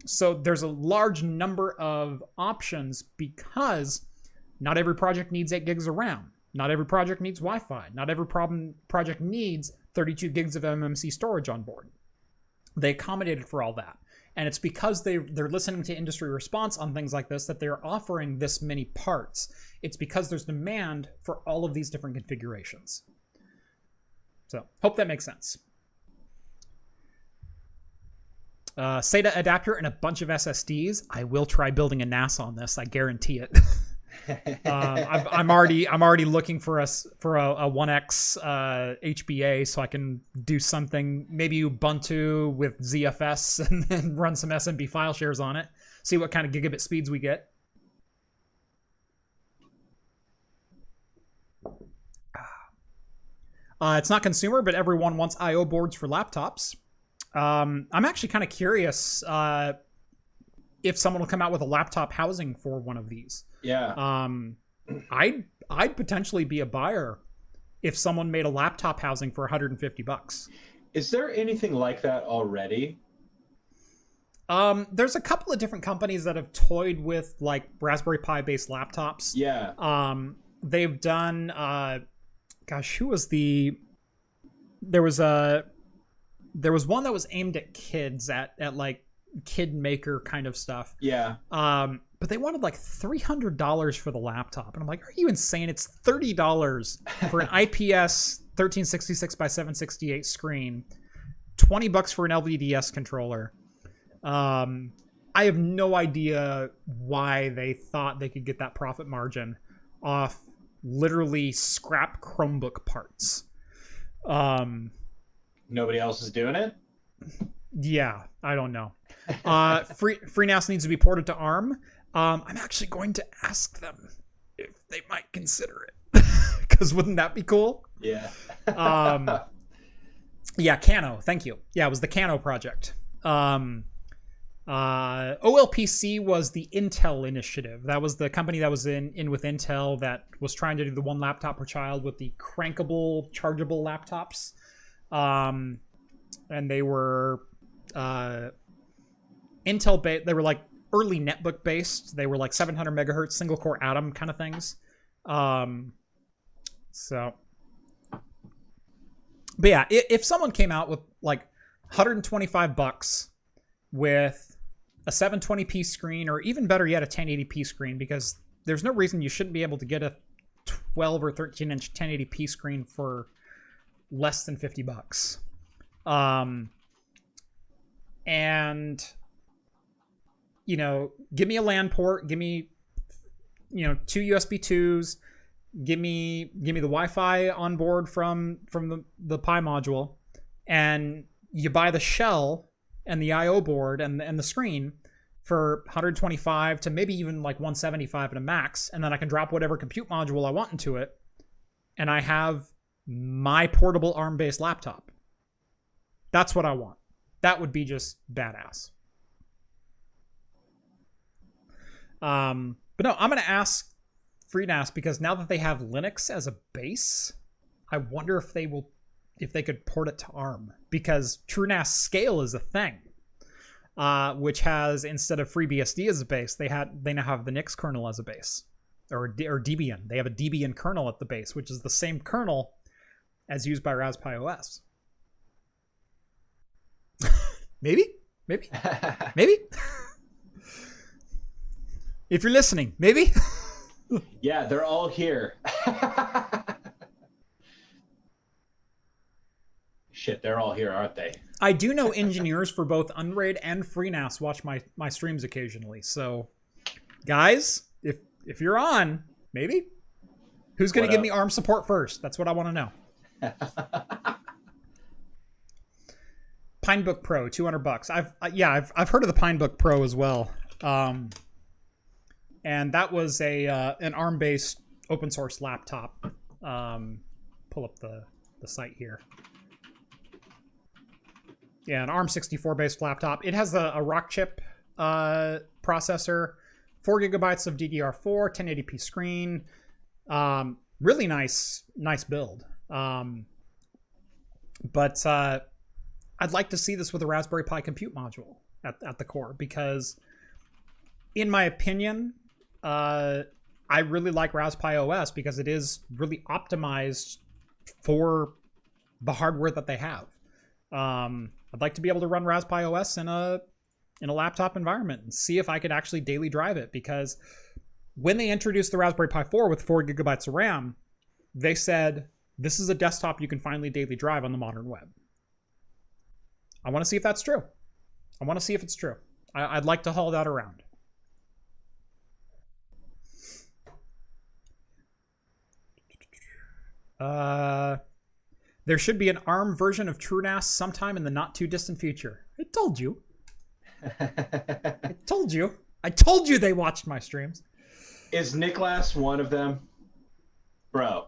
So there's a large number of options because not every project needs 8 gigs of RAM. Not every project needs Wi-Fi. Not every project needs 32 gigs of MMC storage on board. They accommodated for all that. And it's because they're listening to industry response on things like this that they're offering this many parts. It's because there's demand for all of these different configurations. So, hope that makes sense. SATA adapter and a bunch of SSDs. I will try building a NAS on this. I guarantee it. I'm already looking for a 1X HBA so I can do something, maybe Ubuntu with ZFS and then run some SMB file shares on it. See what kind of gigabit speeds we get. It's not consumer, but everyone wants I/O boards for laptops. I'm actually kind of curious if someone will come out with a laptop housing for one of these. Yeah. I'd potentially be a buyer if someone made a laptop housing for $150. Is there anything like that already? There's a couple of different companies that have toyed with like Raspberry Pi based laptops. Yeah. They've done who was there was one that was aimed at kids at like kid maker kind of stuff. Yeah. But they wanted like $300 for the laptop. And I'm like, are you insane? It's $30 for an IPS 1366 by 768 screen, $20 for an LVDS controller. I have no idea why they thought they could get that profit margin off literally scrap Chromebook parts. Nobody else is doing it? Yeah, I don't know. FreeNAS needs to be ported to ARM. I'm actually going to ask them if they might consider it. Because wouldn't that be cool? Yeah. Yeah, Kano. Thank you. Yeah, it was the Kano project. OLPC was the Intel initiative. That was the company that was in with Intel that was trying to do the one laptop per child with the crankable, chargeable laptops. And they were Intel based. They were like early netbook based. They were like 700 megahertz single core Atom kind of things. But yeah, if someone came out with like $125 with a 720p screen, or even better yet, a 1080p screen, because there's no reason you shouldn't be able to get a 12 or 13 inch 1080p screen for less than $50. And, you know, give me a LAN port, give me, you know, 2 USB 2s, give me the Wi-Fi on board from the Pi module, and you buy the shell and the IO board and the screen for 125 to maybe even like 175 at a max, and then I can drop whatever compute module I want into it, and I have my portable ARM-based laptop. That's what I want. That would be just badass. But no, I'm going to ask FreeNAS, because now that they have Linux as a base, I wonder if they could port it to ARM, because TrueNAS Scale is a thing, which has, instead of FreeBSD as a base, they now have the Nix kernel as a base, or Debian. They have a Debian kernel at the base, which is the same kernel as used by Raspberry Pi OS. Maybe. If you're listening, maybe. Yeah, they're all here. Shit, they're all here, aren't they? I do know engineers for both Unraid and FreeNAS watch my streams occasionally. So, guys, if you're on, maybe. Who's going to give me ARM support first? That's what I want to know. Pinebook Pro, $200. I've heard of the Pinebook Pro as well. And that was an ARM-based open source laptop. Pull up the site here. Yeah, an ARM64 based laptop. It has a Rockchip processor, 4 gigabytes of DDR4, 1080p screen. Really nice build. But I'd like to see this with a Raspberry Pi compute module at the core, because in my opinion, I really like Raspberry Pi OS because it is really optimized for the hardware that they have. I'd like to be able to run Raspberry Pi OS in a laptop environment and see if I could actually daily drive it, because when they introduced the Raspberry Pi 4 with 4 gigabytes of RAM, they said, this is a desktop you can finally daily drive on the modern web. I want to see if that's true. I want to see if it's true. I'd like to haul that around. There should be an ARM version of TrueNAS sometime in the not too distant future. I told you. I told you. I told you they watched my streams. Is Nicholas one of them? Bro.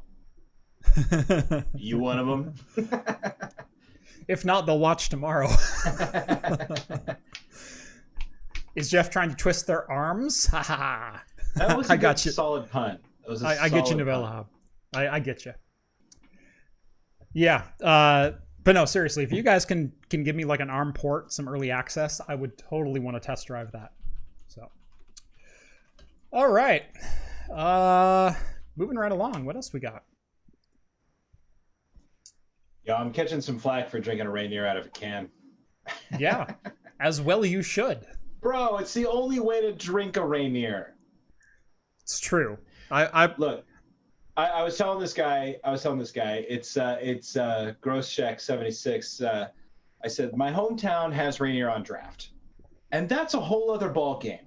You one of them? If not, they'll watch tomorrow. Is Jeff trying to twist their arms? Ha ha. That was a good, solid pun. I get you, Novella. I get you. Yeah. But no, seriously, if you guys can give me like an ARM port, some early access, I would totally want to test drive that. So, all right. Moving right along. What else we got? Yeah, I'm catching some flack for drinking a Rainier out of a can. Yeah, as well you should. Bro, it's the only way to drink a Rainier. It's true. Look. I was telling this guy. It's Gross Shack 76. I said my hometown has Rainier on draft, and that's a whole other ball game.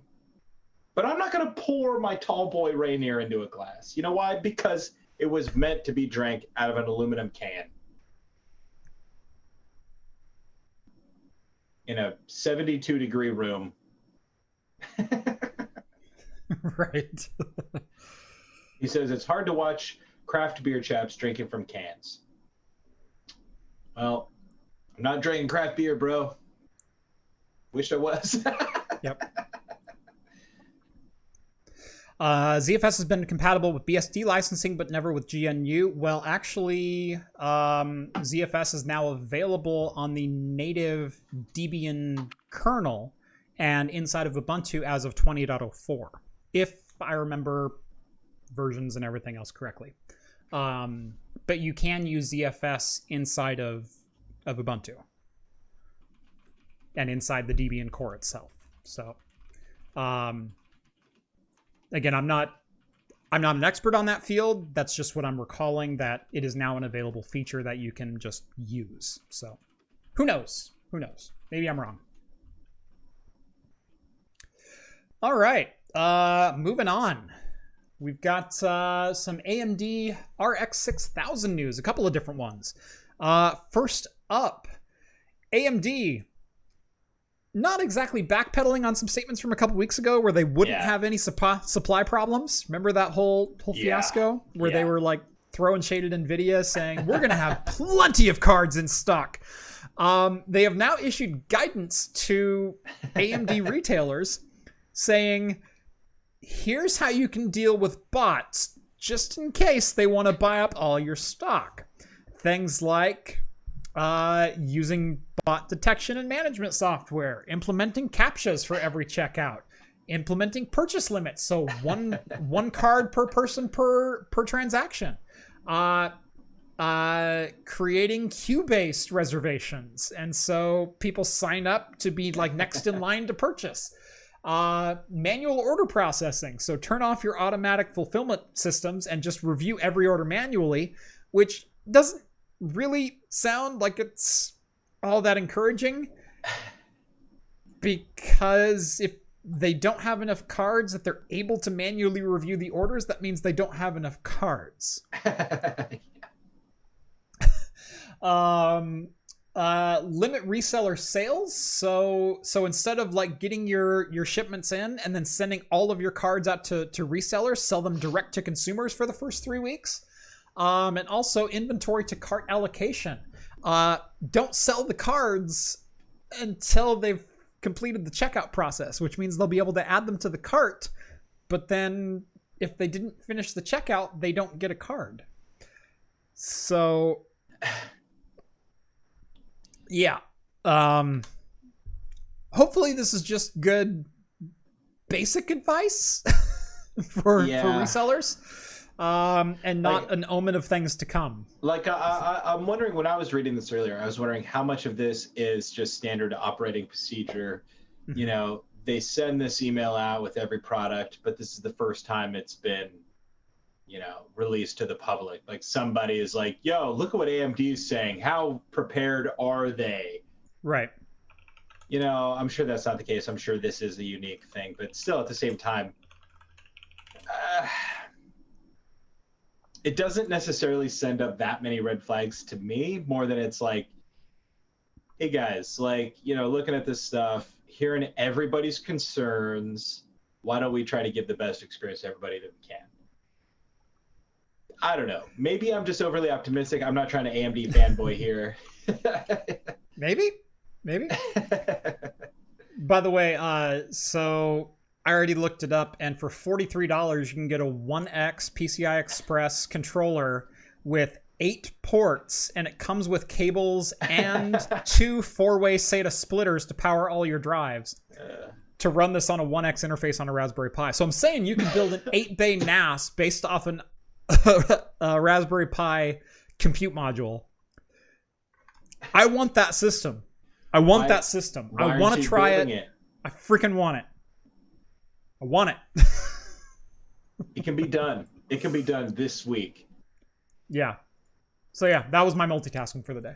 But I'm not gonna pour my tall boy Rainier into a glass. You know why? Because it was meant to be drank out of an aluminum can in a 72-degree room. Right. He says it's hard to watch craft beer chaps drinking from cans. Well, I'm not drinking craft beer, bro. Wish I was. Yep. ZFS has been compatible with BSD licensing, but never with GNU. Well, actually, ZFS is now available on the native Debian kernel and inside of Ubuntu as of 20.04, if I remember versions and everything else correctly. But you can use ZFS inside of Ubuntu. and inside the Debian core itself. So, again, I'm not an expert on that field. That's just what I'm recalling, that it is now an available feature that you can just use. So who knows? Who knows? Maybe I'm wrong. All right. Moving on. We've got some AMD RX 6000 news, a couple of different ones. First up, AMD not exactly backpedaling on some statements from a couple weeks ago where they wouldn't have any supply problems. Remember that whole fiasco where they were like throwing shade at NVIDIA saying, we're going to have plenty of cards in stock. They have now issued guidance to AMD retailers saying, here's how you can deal with bots just in case they want to buy up all your stock. Things like using bot detection and management software, implementing CAPTCHAs for every checkout, implementing purchase limits, so one card per person per transaction, creating queue-based reservations, and so people sign up to be like next in line to purchase. Manual order processing, so turn off your automatic fulfillment systems and just review every order manually, which doesn't really sound like it's all that encouraging, because if they don't have enough cards that they're able to manually review the orders, that means they don't have enough cards. Limit reseller sales, so instead of like getting your shipments in and then sending all of your cards out to resellers, sell them direct to consumers for the first 3 weeks. And also inventory to cart allocation. Don't sell the cards until they've completed the checkout process, which means they'll be able to add them to the cart, but then if they didn't finish the checkout, they don't get a card. So yeah. Hopefully this is just good basic advice for resellers. And not an omen of things to come. Like, I'm wondering, when I was reading this earlier, I was wondering how much of this is just standard operating procedure. Mm-hmm. You know, they send this email out with every product, but this is the first time it's been, you know, released to the public. Like, somebody is like, yo, look at what AMD is saying. How prepared are they? Right. You know, I'm sure that's not the case. I'm sure this is a unique thing, but still at the same time, it doesn't necessarily send up that many red flags to me, more than it's like, hey guys, like, you know, looking at this stuff, hearing everybody's concerns, why don't we try to give the best experience to everybody that we can? I don't know. Maybe I'm just overly optimistic. I'm not trying to AMD fanboy here. Maybe. By the way, so I already looked it up, and for $43, you can get a 1X PCI Express controller with 8 ports, and it comes with cables and 2 4-way SATA splitters to power all your drives to run this on a 1X interface on a Raspberry Pi. So I'm saying you can build an 8-bay NAS based off a Raspberry Pi compute module. I want that system. I want to try it. I freaking want it. I want it. It can be done. It can be done this week. Yeah. So yeah, that was my multitasking for the day.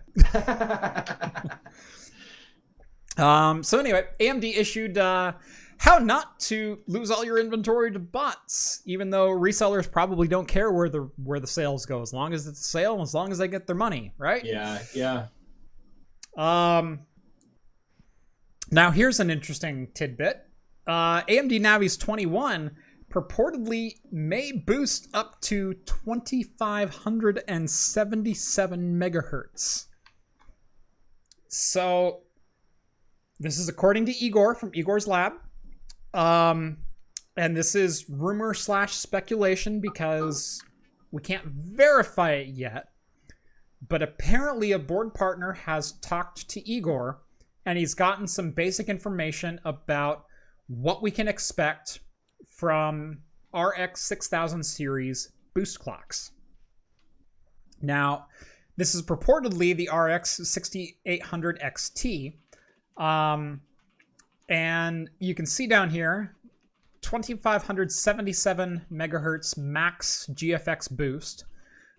So anyway, AMD issued how not to lose all your inventory to bots, even though resellers probably don't care where the sales go, as long as it's a sale and as long as they get their money, right? Yeah. Now here's an interesting tidbit. AMD Navi's 21 purportedly may boost up to 2577 megahertz. So this is according to Igor from Igor's lab. And this is rumor / speculation because we can't verify it yet. But apparently a board partner has talked to Igor and he's gotten some basic information about what we can expect from RX 6000 series boost clocks. Now, this is purportedly the RX 6800 XT, And you can see down here, 2577 megahertz max GFX boost.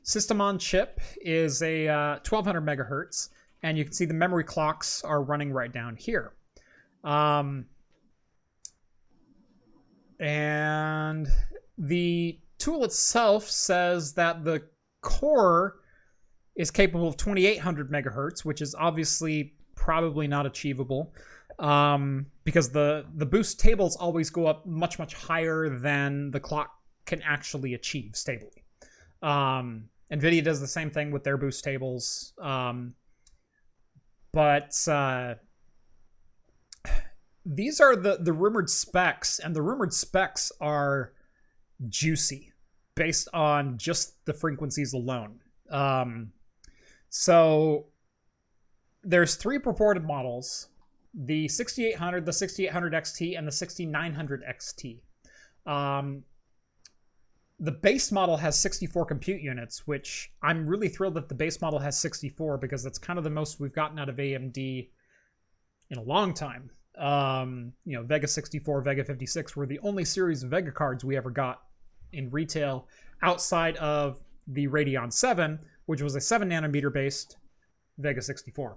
System on chip is a 1200 megahertz, and you can see the memory clocks are running right down here. And the tool itself says that the core is capable of 2800 megahertz, which is obviously probably not achievable, because the boost tables always go up much, much higher than the clock can actually achieve stably. NVIDIA does the same thing with their boost tables. But these are the rumored specs, and the rumored specs are juicy based on just the frequencies alone. So there's 3 purported models: the 6800, the 6800 XT, and the 6900 XT. The base model has 64 compute units, which I'm really thrilled that the base model has 64, because that's kind of the most we've gotten out of AMD in a long time. Vega 64, Vega 56 were the only series of Vega cards we ever got in retail outside of the Radeon 7, which was a 7 nanometer based Vega 64.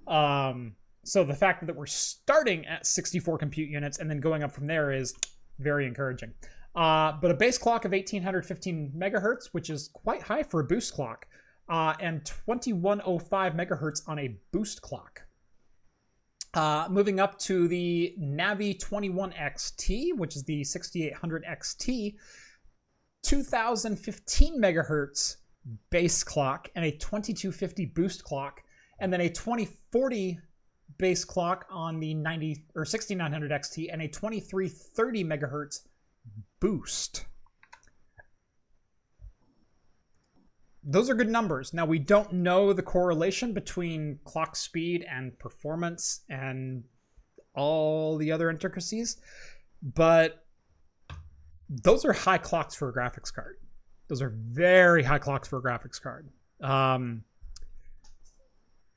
So the fact that we're starting at 64 compute units and then going up from there is very encouraging. But a base clock of 1815 megahertz, which is quite high for a boost clock, and 2105 megahertz on a boost clock. Moving up to the Navi 21XT, which is the 6800 XT, 2015 megahertz base clock and a 2250 boost clock, and then a 2040 base clock on the 6900 XT and a 2330 megahertz boost. Those are good numbers. Now, we don't know the correlation between clock speed and performance and all the other intricacies, but those are high clocks for a graphics card. Those are very high clocks for a graphics card.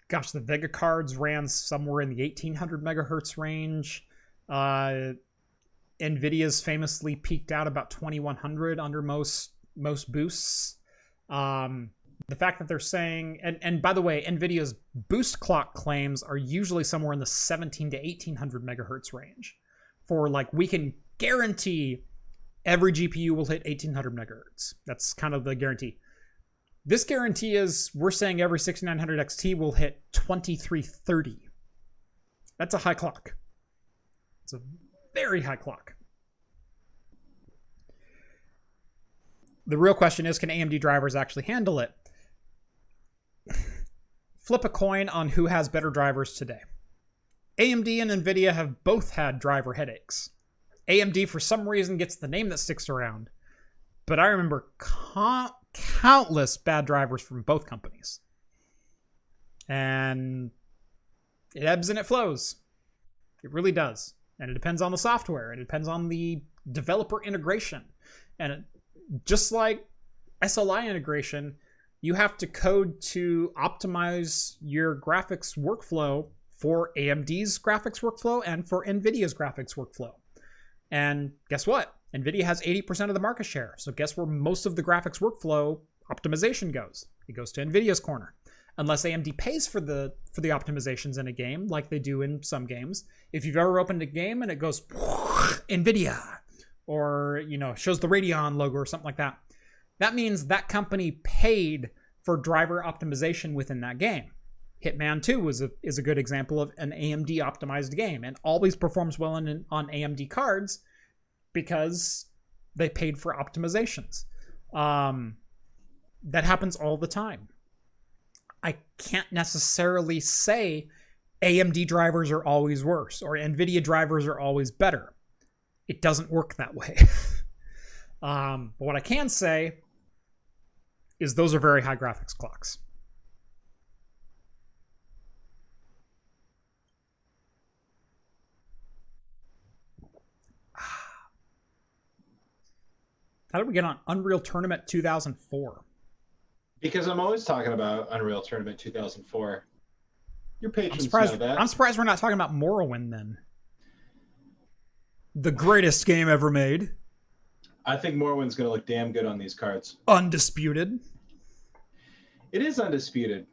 Gosh, the Vega cards ran somewhere in the 1800 megahertz range. NVIDIA's famously peaked out about 2100 under most boosts. The fact that they're saying, and by the way, NVIDIA's boost clock claims are usually somewhere in the 17 to 1800 megahertz range. For like, we can guarantee every GPU will hit 1800 megahertz. That's kind of the guarantee. This guarantee is, we're saying every 6900 XT will hit 2330. That's a high clock. It's a very high clock. The real question is, can AMD drivers actually handle it? Flip a coin on who has better drivers today. AMD and NVIDIA have both had driver headaches. AMD, for some reason, gets the name that sticks around, but I remember countless bad drivers from both companies. And it ebbs and it flows. It really does. And it depends on the software. It depends on the developer integration. And just like SLI integration, you have to code to optimize your graphics workflow for AMD's graphics workflow and for NVIDIA's graphics workflow. And guess what? NVIDIA has 80% of the market share. So guess where most of the graphics workflow optimization goes? It goes to NVIDIA's corner. Unless AMD pays for the optimizations in a game, like they do in some games. If you've ever opened a game and it goes NVIDIA, or shows the Radeon logo or something like that, that means that company paid for driver optimization within that game. Hitman 2 is a good example of an AMD optimized game, and always performs well on AMD cards because they paid for optimizations. That happens all the time. I can't necessarily say AMD drivers are always worse or NVIDIA drivers are always better. It doesn't work that way. But what I can say is those are very high graphics clocks. How did we get on Unreal Tournament 2004? Because I'm always talking about Unreal Tournament 2004. Your patrons know that. I'm surprised we're not talking about Morrowind then. The greatest game ever made. I think Morrowind's going to look damn good on these cards. Undisputed. It is undisputed.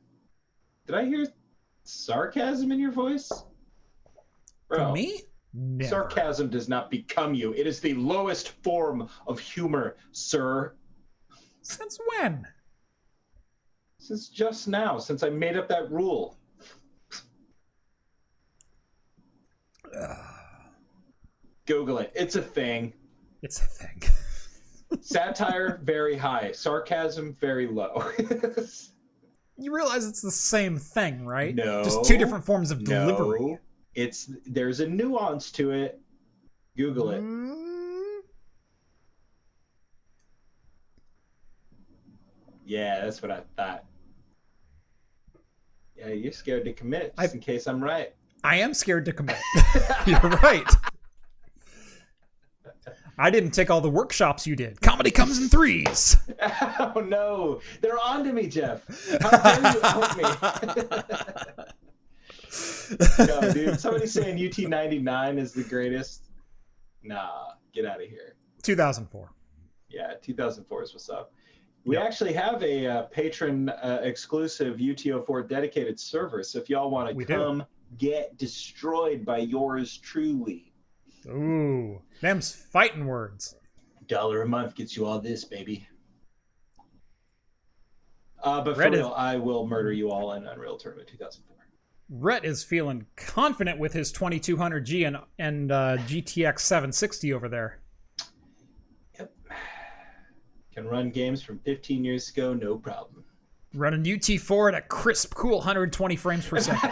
Did I hear sarcasm in your voice? Bro, For me? Never. Sarcasm does not become you. It is the lowest form of humor, sir. Since when? Since just now, since I made up that rule. Google it. It's a thing. It's a thing. Satire, very high. Sarcasm, very low. You realize it's the same thing, right? No. Just two different forms of delivery. No. There's a nuance to it. Google it. Yeah, that's what I thought. Yeah, you're scared to commit, just in case I'm right. I am scared to commit. You're right. I didn't take all the workshops you did. Comedy comes in threes. Oh, no. They're on to me, Jeff. How dare you help me? No, dude. Somebody's saying UT99 is the greatest. Nah, get out of here. 2004. Yeah, 2004 is what's up. We actually have a patron exclusive UT04 dedicated server. So if y'all want to come get destroyed by yours truly. Ooh, them's fighting words. $1 a month gets you all this, baby. But for real, I will murder you all in Unreal Tournament 2004. Rhett is feeling confident with his 2200G and GTX 760 over there. Yep. Can run games from 15 years ago, no problem. Running UT4 at a crisp, cool 120 frames per second.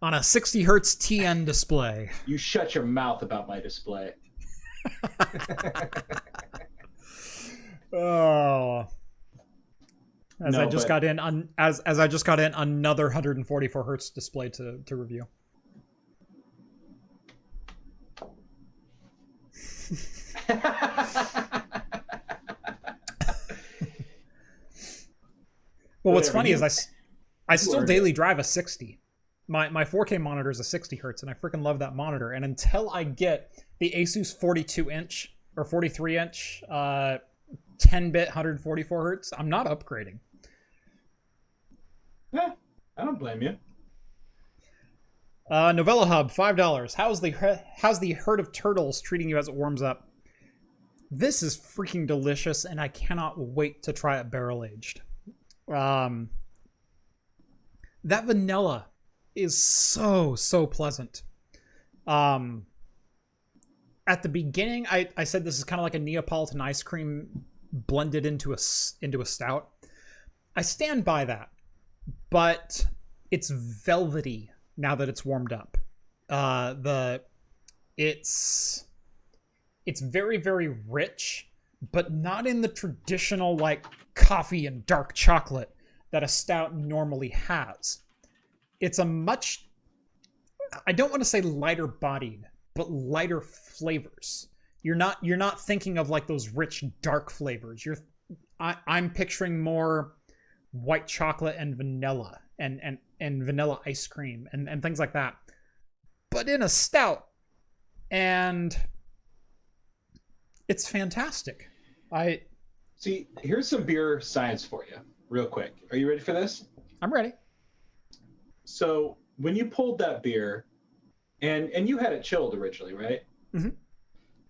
On a 60 hertz TN display. You shut your mouth about my display. Oh. As I just got in another 144 hertz display to review. Well, what's funny is I still daily drive a 60. My 4K monitor is a 60 hertz, and I freaking love that monitor. And until I get the Asus 42-inch or 43-inch 10-bit 144 hertz, I'm not upgrading. Yeah, I don't blame you. Novella Hub, $5. How's the herd of turtles treating you as it warms up? This is freaking delicious, and I cannot wait to try it barrel-aged. That vanilla is so pleasant. At the beginning, I said this is kind of like a Neapolitan ice cream blended into a stout. I stand by that, but it's velvety now that it's warmed up. It's very, very rich, but not in the traditional like coffee and dark chocolate that a stout normally has. It's a much, I don't want to say lighter bodied, but lighter flavors. You're not thinking of like those rich dark flavors. I'm picturing more white chocolate and vanilla and vanilla ice cream and things like that, but in a stout, and it's fantastic. See, here's some beer science for you, real quick. Are you ready for this? I'm ready. So when you pulled that beer, and you had it chilled originally, right? Mm-hmm.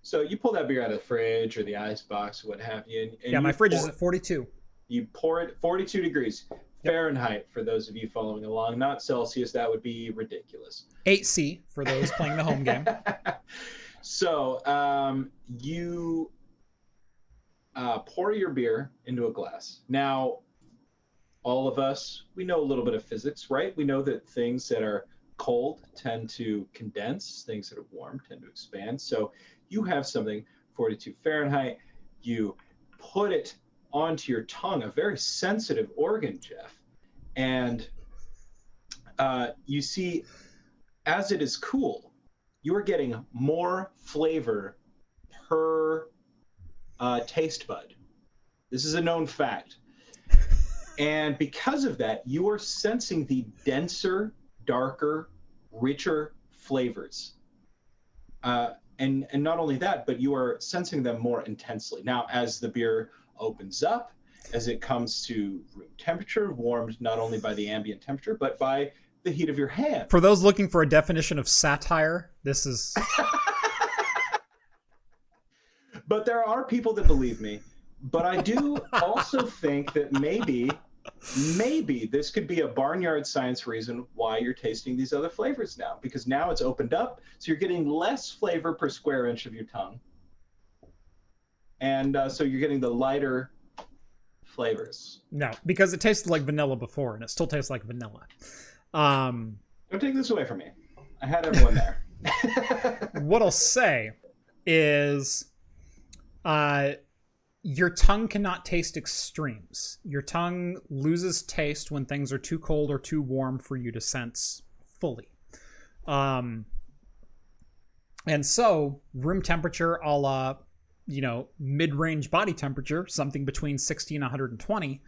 So you pull that beer out of the fridge or the ice box, what have you. And yeah, my fridge is at 42. You pour it 42 degrees Fahrenheit for those of you following along, not Celsius. That would be ridiculous. 8C for those playing the home game. So you pour your beer into a glass. Now, all of us, we know a little bit of physics, right? We know that things that are cold tend to condense, things that are warm tend to expand. So you have something 42 Fahrenheit, you put it onto your tongue, a very sensitive organ, Jeff. And you see, as it is cool, you are getting more flavor per taste bud. This is a known fact. And because of that, you are sensing the denser, darker, richer flavors. And not only that, but you are sensing them more intensely. Now, as the beer opens up, as it comes to room temperature, warmed not only by the ambient temperature, but by the heat of your hand. For those looking for a definition of satire, this is... But there are people that believe me. But I do also think that maybe this could be a barnyard science reason why you're tasting these other flavors now. Because now it's opened up, so you're getting less flavor per square inch of your tongue. And so you're getting the lighter flavors. No, because it tasted like vanilla before, and it still tastes like vanilla. Don't take this away from me. I had everyone there. What I'll say is... your tongue cannot taste extremes. Your tongue loses taste when things are too cold or too warm for you to sense fully. And so room temperature a la, mid-range body temperature, something between 60 and 120,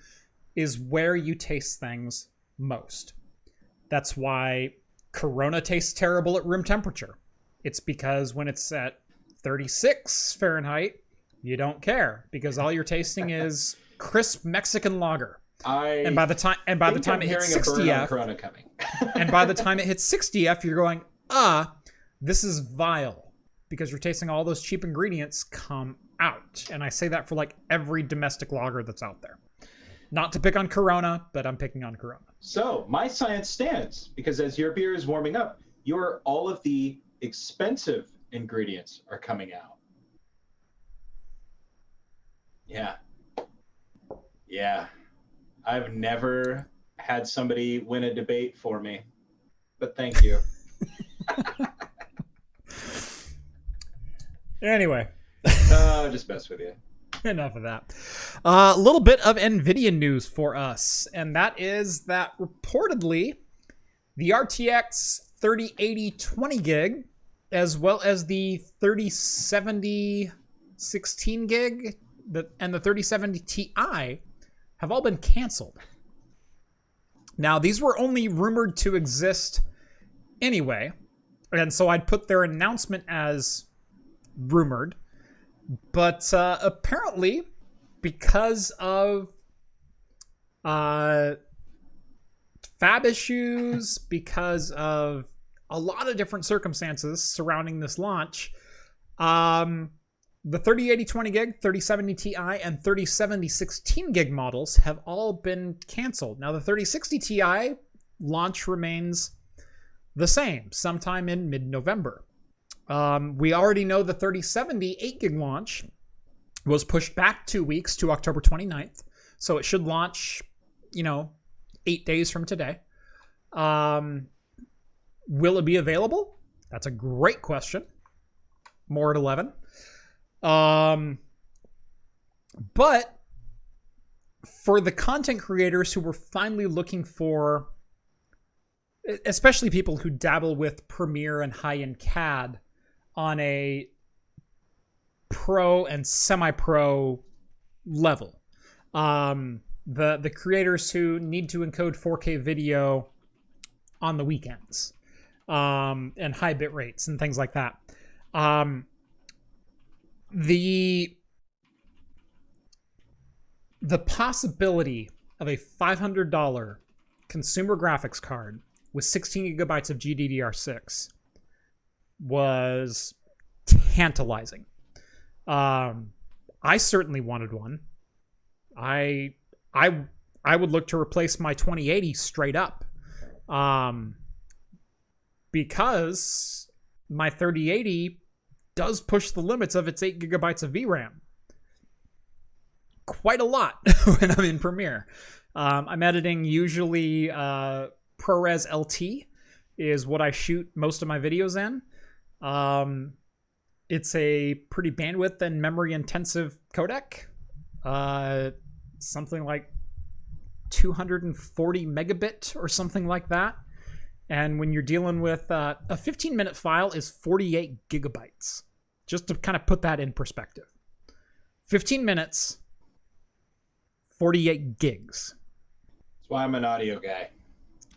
is where you taste things most. That's why Corona tastes terrible at room temperature. It's because when it's at 36 Fahrenheit, you don't care, because all you're tasting is crisp Mexican lager. And by the time it hits 60F, and by the time it hits 60F, you're going, this is vile, because you're tasting all those cheap ingredients come out. And I say that for like every domestic lager that's out there. Not to pick on Corona, but I'm picking on Corona. So my science stands, because as your beer is warming up, all of the expensive ingredients are coming out. Yeah. I've never had somebody win a debate for me, but thank you. Anyway. Just mess with you. Enough of that. A little bit of NVIDIA news for us, and that is that reportedly the RTX 3080 20 gig, as well as the 3070 16 gig, and the 3070 Ti have all been canceled. Now, these were only rumored to exist anyway, and so I'd put their announcement as rumored. But apparently, because of fab issues, because of a lot of different circumstances surrounding this launch, the 3080 20 gig, 3070 Ti, and 3070 16 gig models have all been canceled. Now, the 3060 Ti launch remains the same, sometime in mid-November. We already know the 3070 8 gig launch was pushed back 2 weeks to October 29th. So it should launch, 8 days from today. Will it be available? That's a great question. More at 11. But for the content creators who were finally looking for, especially people who dabble with Premiere and high-end CAD on a pro and semi-pro level, the creators who need to encode 4K video on the weekends, and high bit rates and things like that. The possibility of a $500 consumer graphics card with 16 gigabytes of GDDR6 was tantalizing. I certainly wanted one. I would look to replace my 2080 straight up, because my 3080 does push the limits of its 8 gigabytes of VRAM quite a lot when I'm in Premiere. I'm editing usually ProRes LT is what I shoot most of my videos in. It's a pretty bandwidth and memory intensive codec. Something like 240 megabit or something like that. And when you're dealing with a 15-minute file is 48 gigabytes. Just to kind of put that in perspective. 15 minutes, 48 gigs. That's why I'm an audio guy.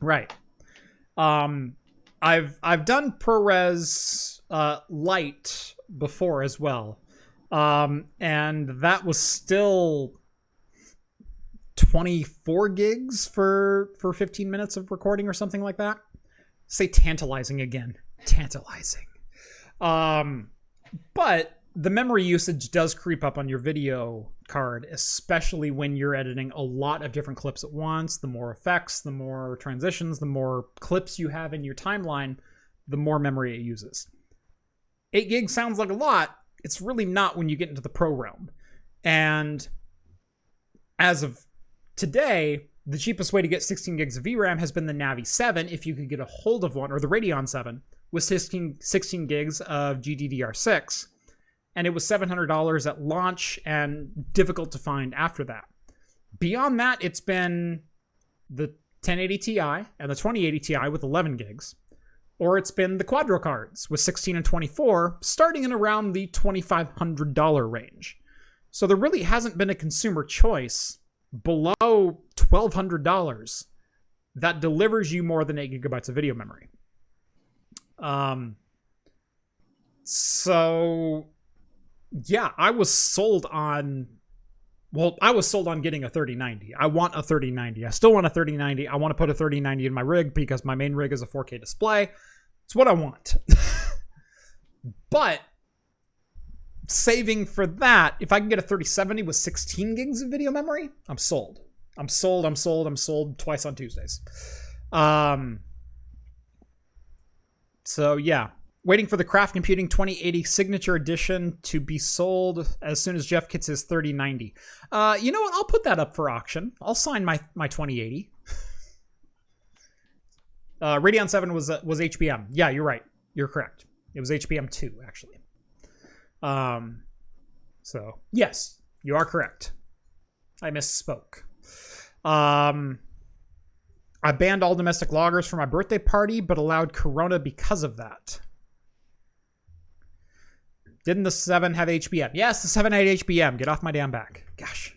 Right. I've done ProRes Lite before as well, and that was still 24 gigs for 15 minutes of recording or something like that. Say tantalizing again. Tantalizing. But the memory usage does creep up on your video card, especially when you're editing a lot of different clips at once. The more effects, the more transitions, the more clips you have in your timeline, the more memory it uses. 8 gigs sounds like a lot. It's really not when you get into the pro realm. And as of today, the cheapest way to get 16 gigs of VRAM has been the Navi 7, if you could get a hold of one, or the Radeon 7, with 16 gigs of GDDR6. And it was $700 at launch and difficult to find after that. Beyond that, it's been the 1080 Ti and the 2080 Ti with 11 gigs. Or it's been the Quadro cards with 16 and 24, starting in around the $2,500 range. So there really hasn't been a consumer choice below $1,200 that delivers you more than 8 gigabytes of video memory. So yeah, I was sold on getting a 3090. I want a 3090. I still want a 3090. I want to put a 3090 in my rig because my main rig is a 4K display. It's what I want. But saving for that, if I can get a 3070 with 16 gigs of video memory, I'm sold. I'm sold twice on Tuesdays. So yeah, waiting for the Craft Computing 2080 Signature Edition to be sold as soon as Jeff gets his 3090. You know what? I'll put that up for auction. I'll sign my 2080. Radeon 7 was HBM. Yeah, you're right. You're correct. It was HBM 2, actually. So, yes, you are correct. I misspoke. I banned all domestic loggers for my birthday party, but allowed Corona because of that. Didn't the 7 have HBM? Yes, the 7 had HBM. Get off my damn back. Gosh.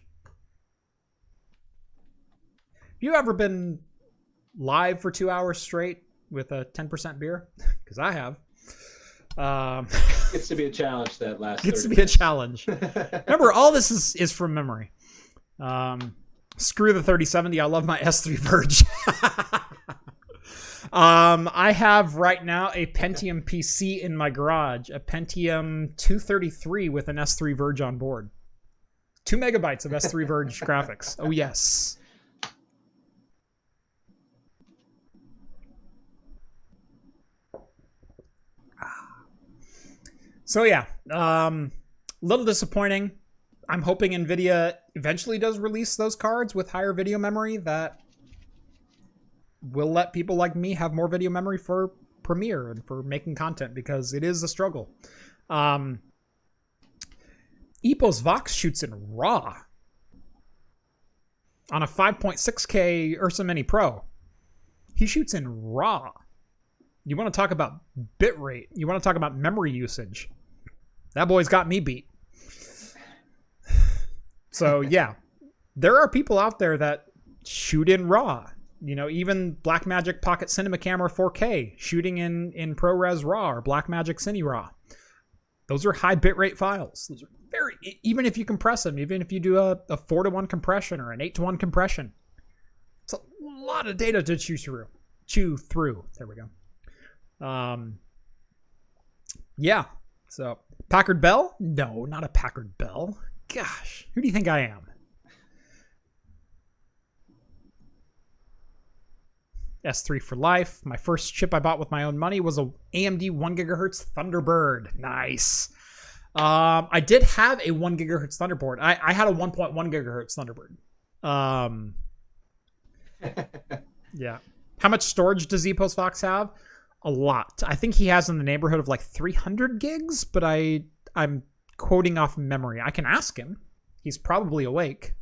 Have you ever been live for 2 hours straight with a 10% beer? Because I have. Gets to be a challenge that last. Gets to be a challenge. Remember, all this is from memory. Screw the 3070. I love my S3 Verge. I have right now a Pentium PC in my garage, a Pentium 233 with an S3 Verge on board. 2 megabytes of S3 Verge graphics. Oh, yes. So yeah, little disappointing. I'm hoping NVIDIA eventually does release those cards with higher video memory that will let people like me have more video memory for Premiere and for making content, because it is a struggle. Epos Vox shoots in RAW on a 5.6K Ursa Mini Pro. He shoots in RAW. You want to talk about bitrate? You want to talk about memory usage? That boy's got me beat. So yeah, there are people out there that shoot in RAW. You know, even Blackmagic Pocket Cinema Camera 4K shooting in ProRes RAW or Blackmagic Cine RAW. Those are high bitrate files. Those are very, even if you compress them, even if you do a 4:1 compression or an 8:1 compression, it's a lot of data to chew through. There we go. Yeah. So Packard Bell? No, not a Packard Bell. Gosh, who do you think I am? S3 for life. My first chip I bought with my own money was a AMD 1 gigahertz Thunderbird. Nice. I did have a 1 gigahertz Thunderbird. I had a 1.1 gigahertz Thunderbird. Yeah. How much storage does Epos Vox have? A lot. I think he has in the neighborhood of like 300 gigs, but I'm quoting off memory. I can ask him. He's probably awake.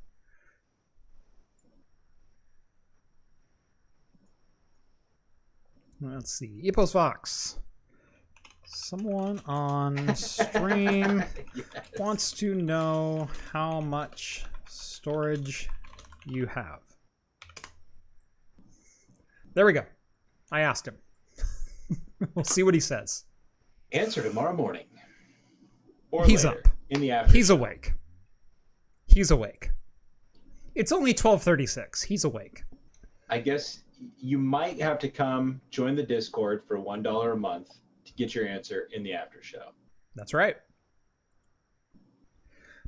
Let's see. Epos Vox. Someone on stream wants to know how much storage you have. There we go. I asked him. We'll see what he says. Answer tomorrow morning. Or He's later, up. in the afternoon. He's awake. He's awake. It's only 12:36. He's awake. I guess you might have to come join the Discord for $1 a month to get your answer in the after show. That's right.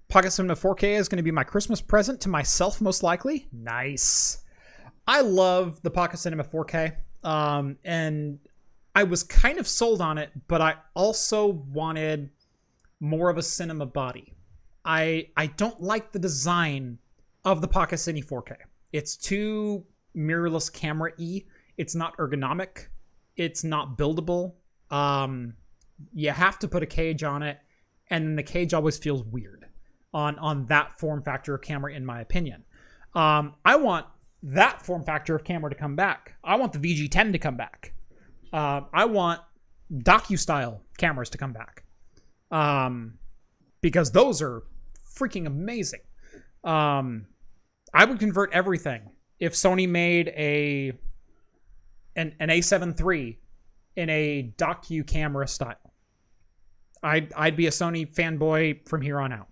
Pocket Cinema 4K is going to be my Christmas present to myself, most likely. Nice. I love the Pocket Cinema 4K. And I was kind of sold on it, but I also wanted more of a cinema body. I don't like the design of the Pocket Cine 4K. It's too mirrorless camera-y. It's not ergonomic. It's not buildable. You have to put a cage on it, and the cage always feels weird on that form factor of camera, in my opinion. I want that form factor of camera to come back. I want the VG10 to come back. I want docu-style cameras to come back. Because those are freaking amazing. I would convert everything if Sony made an A7 III in a docu camera style. I'd be a Sony fanboy from here on out.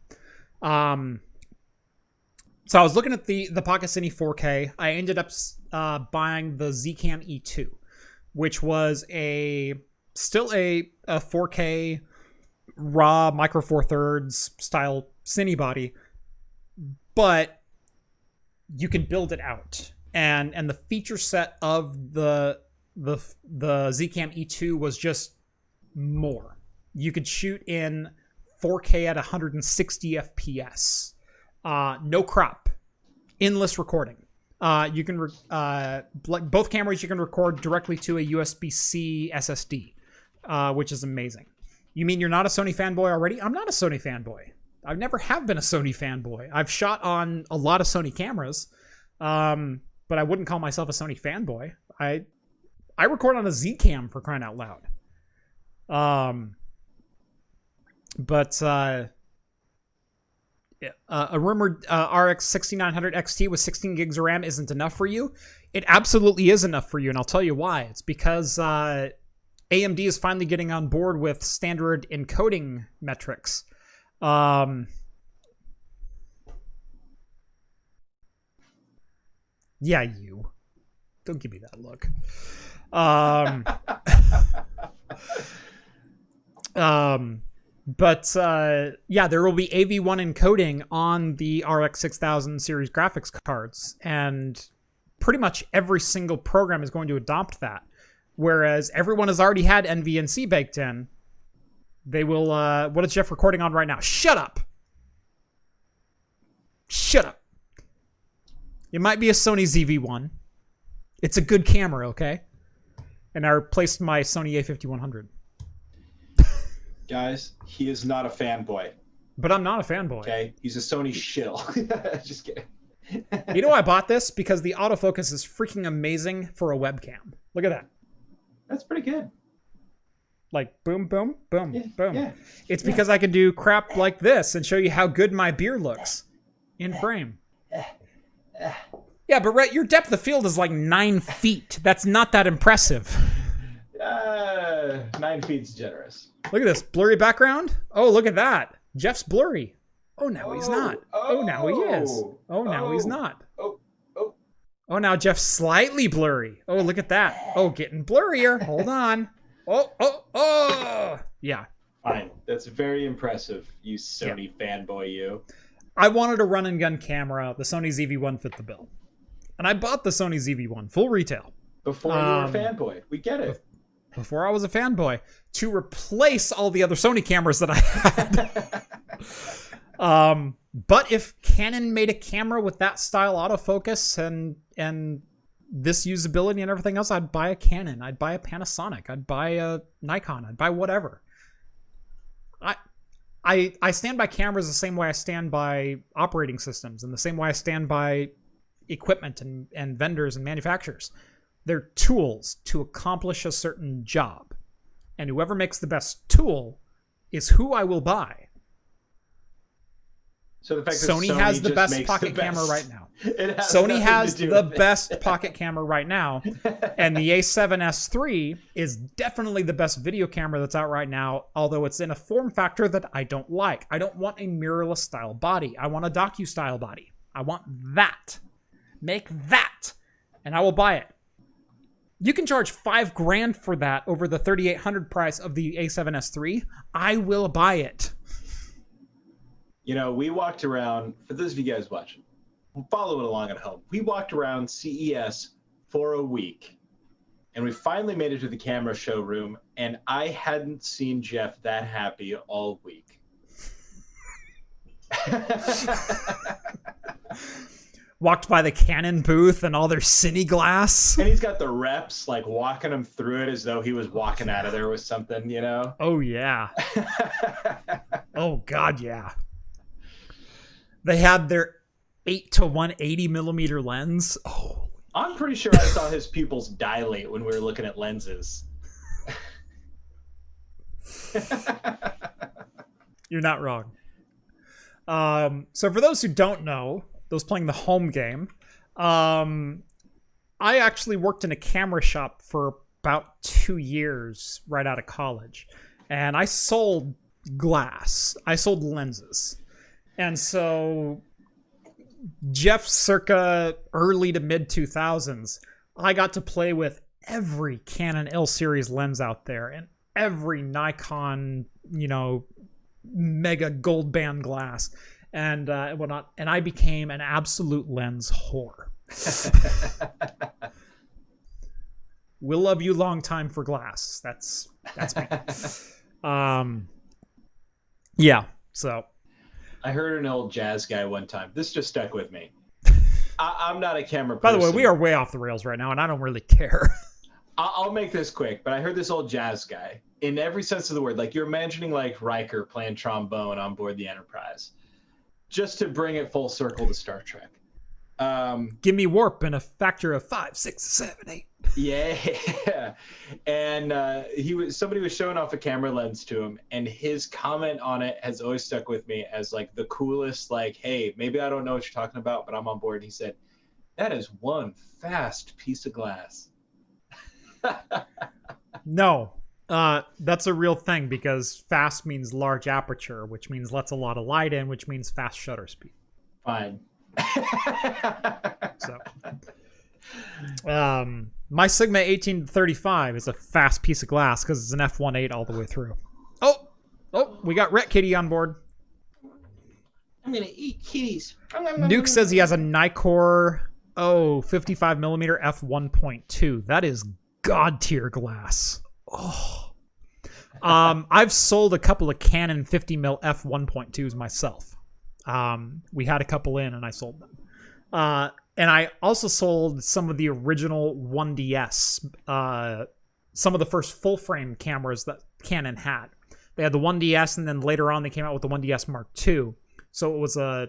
So I was looking at the Pocket Cine 4K. I ended up buying the Zcam E2, which was still a 4K raw micro four thirds style cine body, but you can build it out, and the feature set of the Zcam E2 was just more. You could shoot in 4K at 160 FPS, no crop, endless recording. You can like both cameras, you can record directly to a USB-C SSD, which is amazing. You mean you're not a Sony fanboy already? I'm not a Sony fanboy. I never have been a Sony fanboy. I've shot on a lot of Sony cameras, but I wouldn't call myself a Sony fanboy. I record on a Zcam, for crying out loud. A rumored RX 6900 XT with 16 gigs of RAM isn't enough for you. It absolutely is enough for you, and I'll tell you why. It's because AMD is finally getting on board with standard encoding metrics. Yeah, you. Don't give me that look. But yeah, there will be AV1 encoding on the RX 6000 series graphics cards, and pretty much every single program is going to adopt that. Whereas everyone has already had NVNC baked in. They will, what is Jeff recording on right now? Shut up! Shut up! It might be a Sony ZV-1. It's a good camera, okay? And I replaced my Sony A5100. Guys, he is not a fanboy. But I'm not a fanboy. Okay? He's a Sony shill. Just kidding. You know why I bought this? Because the autofocus is freaking amazing for a webcam. Look at that. That's pretty good. Like, boom, boom, boom, Yeah, boom. yeah, It's because I can do crap like this and show you how good my beer looks in frame. Yeah, but Rhett, your depth of field is like 9 feet. That's not that impressive. 9 feet's generous. Look at this. Blurry background. Oh, look at that. Jeff's blurry. Oh, now he's not. Oh, now he is. Oh, now he's not. Oh, now Jeff's slightly blurry. Oh, look at that. Oh, getting blurrier. Hold on. Oh. Yeah. Fine. That's very impressive, you Sony fanboy, you. I wanted a run and gun camera. The Sony ZV-1 fit the bill. And I bought the Sony ZV-1 full retail. Before you were a fanboy. We get it. Before I was a fanboy. To replace all the other Sony cameras that I had. But if Canon made a camera with that style autofocus and this usability and everything else, I'd buy a Canon. I'd buy a Panasonic. I'd buy a Nikon. I'd buy whatever. I stand by cameras the same way I stand by operating systems, and the same way I stand by equipment and vendors and manufacturers. They're tools to accomplish a certain job. And whoever makes the best tool is who I will buy. So the fact Sony that has the just best makes pocket the camera best. right now. It has Sony nothing has to do the with it. best pocket camera right now, and the A7S III is definitely the best video camera that's out right now, although it's in a form factor that I don't like. I don't want a mirrorless style body. I want a docu style body. I want that. Make that, and I will buy it. You can charge $5,000 for that over the $3,800 price of the A7S III. I will buy it. You know, we walked around, for those of you guys watching, follow it along at home. We walked around CES for a week, and we finally made it to the camera showroom, and I hadn't seen Jeff that happy all week. Walked by the Canon booth and all their cine glass. And he's got the reps like walking him through it as though he was walking out of there with something, you know? Oh, yeah. Oh, God, yeah. They had their 8 to 180 millimeter lens. Oh, I'm pretty sure I saw his pupils dilate when we were looking at lenses. you're not wrong. So for those who don't know, those playing the home game, I actually worked in a camera shop for about 2 years right out of college. And I sold glass. I sold lenses. And so Jeff circa early to mid 2000s, I got to play with every Canon L series lens out there and every Nikon, mega gold band glass and whatnot. And I became an absolute lens whore. Will love you long time for glass. That's me. Yeah. So I heard an old jazz guy one time. This just stuck with me. I'm not a camera By person. the way, we are way off the rails right now, and I don't really care. I'll make this quick, but I heard this old jazz guy, in every sense of the word, like you're imagining like Riker playing trombone on board the Enterprise, just to bring it full circle to Star Trek. Give me warp in a factor of 5, 6, 7, 8. Yeah, and somebody was showing off a camera lens to him, and his comment on it has always stuck with me as like the coolest. Like, hey, maybe I don't know what you're talking about, but I'm on board. And he said, "That is one fast piece of glass." No, that's a real thing because fast means large aperture, which means lets a lot of light in, which means fast shutter speed. Fine. So, my Sigma 18-35 is a fast piece of glass because it's an f1.8 all the way through. Oh, we got Ret Kitty on board. I'm gonna eat kitties. Nuke says he has a Nikkor 55mm f1.2. That is god tier glass. Oh. I've sold a couple of Canon 50mm f1.2s myself. We had a couple in and I sold them. And I also sold some of the original 1DS, some of the first full frame cameras that Canon had. They had the 1DS, and then later on they came out with the 1DS Mark II. So it was I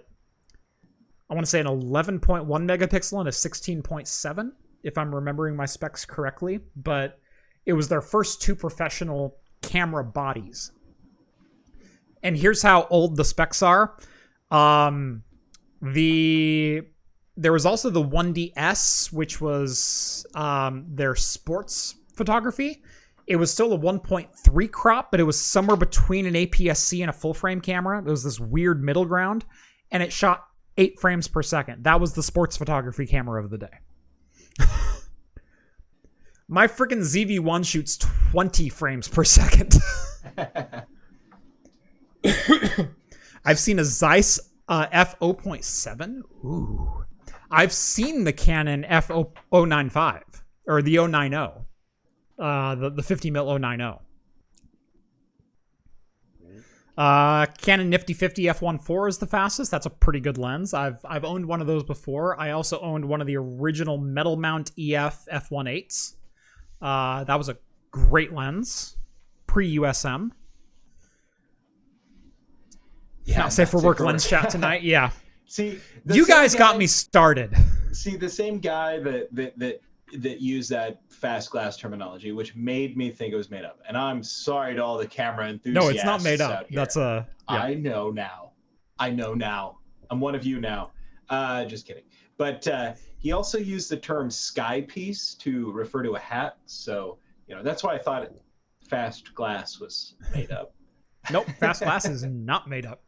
want to say an 11.1 megapixel and a 16.7, if I'm remembering my specs correctly. But it was their first two professional camera bodies. And here's how old the specs are. There was also the 1DS, which was their sports photography. It was still a 1.3 crop, but it was somewhere between an APS-C and a full-frame camera. It was this weird middle ground, and it shot 8 frames per second. That was the sports photography camera of the day. My freaking ZV-1 shoots 20 frames per second. I've seen a Zeiss f0.7. Ooh. I've seen the Canon f095 or the 090, the 50mm 090. Canon Nifty 50 f1.4 is the fastest. That's a pretty good lens. I've owned one of those before. I also owned one of the original metal mount EF f1.8s. That was a great lens, pre-USM. Yeah, say for work lens chat tonight. Yeah. See, you guys got me started. See, the same guy that used that fast glass terminology, which made me think it was made up. And I'm sorry to all the camera enthusiasts. No, it's not made up. Out here. That's a. Yeah. I know now. I'm one of you now. Just kidding. But he also used the term sky piece to refer to a hat. So, that's why I thought fast glass was made up. Nope, fast glass is not made up.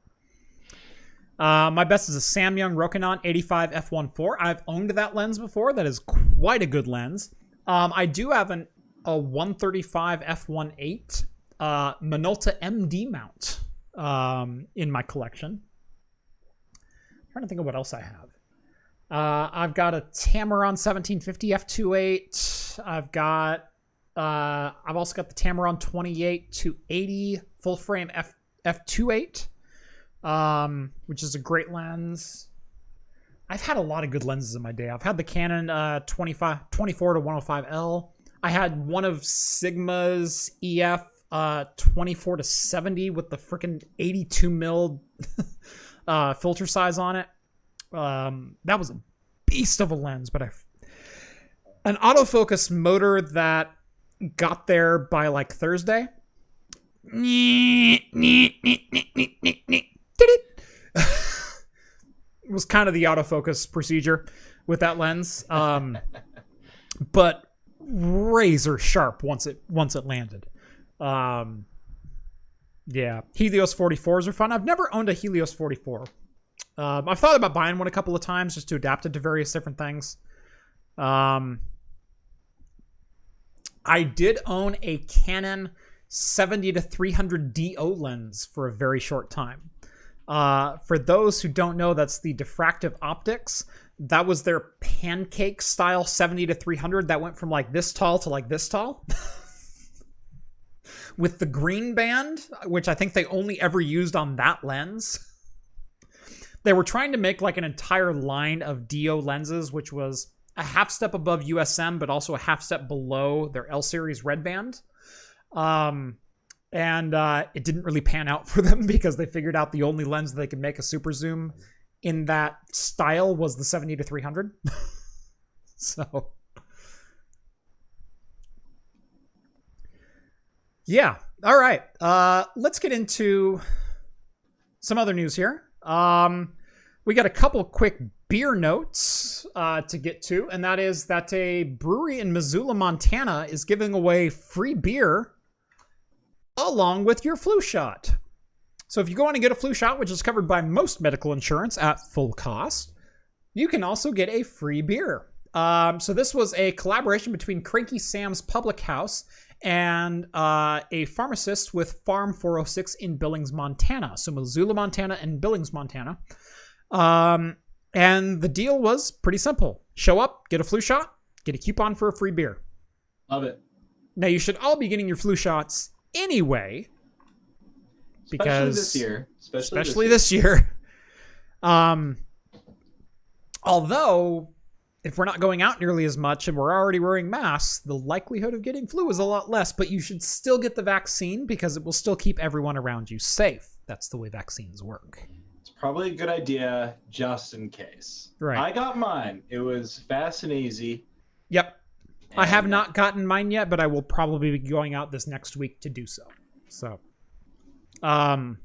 My best is a Samyang Rokinon 85 f1.4. I've owned that lens before. That is quite a good lens. I do have a 135 f1.8 Minolta MD mount in my collection. I'm trying to think of what else I have. I've got a Tamron 1750 f2.8. I've also got the Tamron 28 to 80 full frame f2.8. Which is a great lens. I've had a lot of good lenses in my day. I've had the Canon 24 to 105L. I had one of Sigma's EF 24 to 70 with the freaking 82 mil filter size on it. That was a beast of a lens, but an autofocus motor that got there by like Thursday. It was kind of the autofocus procedure with that lens, but razor sharp once it landed. Yeah, Helios 44s are fun. I've never owned a Helios 44. I've thought about buying one a couple of times just to adapt it to various different things. I did own a Canon 70 to 300 DO lens for a very short time. For those who don't know, that's the diffractive optics. That was their pancake style 70 to 300 that went from like this tall to like this tall. With the green band, which I think they only ever used on that lens. They were trying to make like an entire line of DO lenses, which was a half step above USM, but also a half step below their L series red band. And it didn't really pan out for them because they figured out the only lens they could make a super zoom in that style was the 70 to 300. So, yeah. All right. Let's get into some other news here. We got a couple quick beer notes to get to, and that is that a brewery in Missoula, Montana is giving away free beer along with your flu shot. So if you go on and get a flu shot, which is covered by most medical insurance at full cost, you can also get a free beer. So this was a collaboration between Cranky Sam's Public House and a pharmacist with Farm 406 in Billings, Montana. So Missoula, Montana and Billings, Montana. And the deal was pretty simple. Show up, get a flu shot, get a coupon for a free beer. Love it. Now you should all be getting your flu shots anyway, because especially this year. Although if we're not going out nearly as much and we're already wearing masks, the likelihood of getting flu is a lot less, but you should still get the vaccine because it will still keep everyone around you safe. That's the way vaccines work. It's probably a good idea just in case. Right. I got mine. It was fast and easy. Yep. I have not gotten mine yet, but I will probably be going out this next week to do so. So, I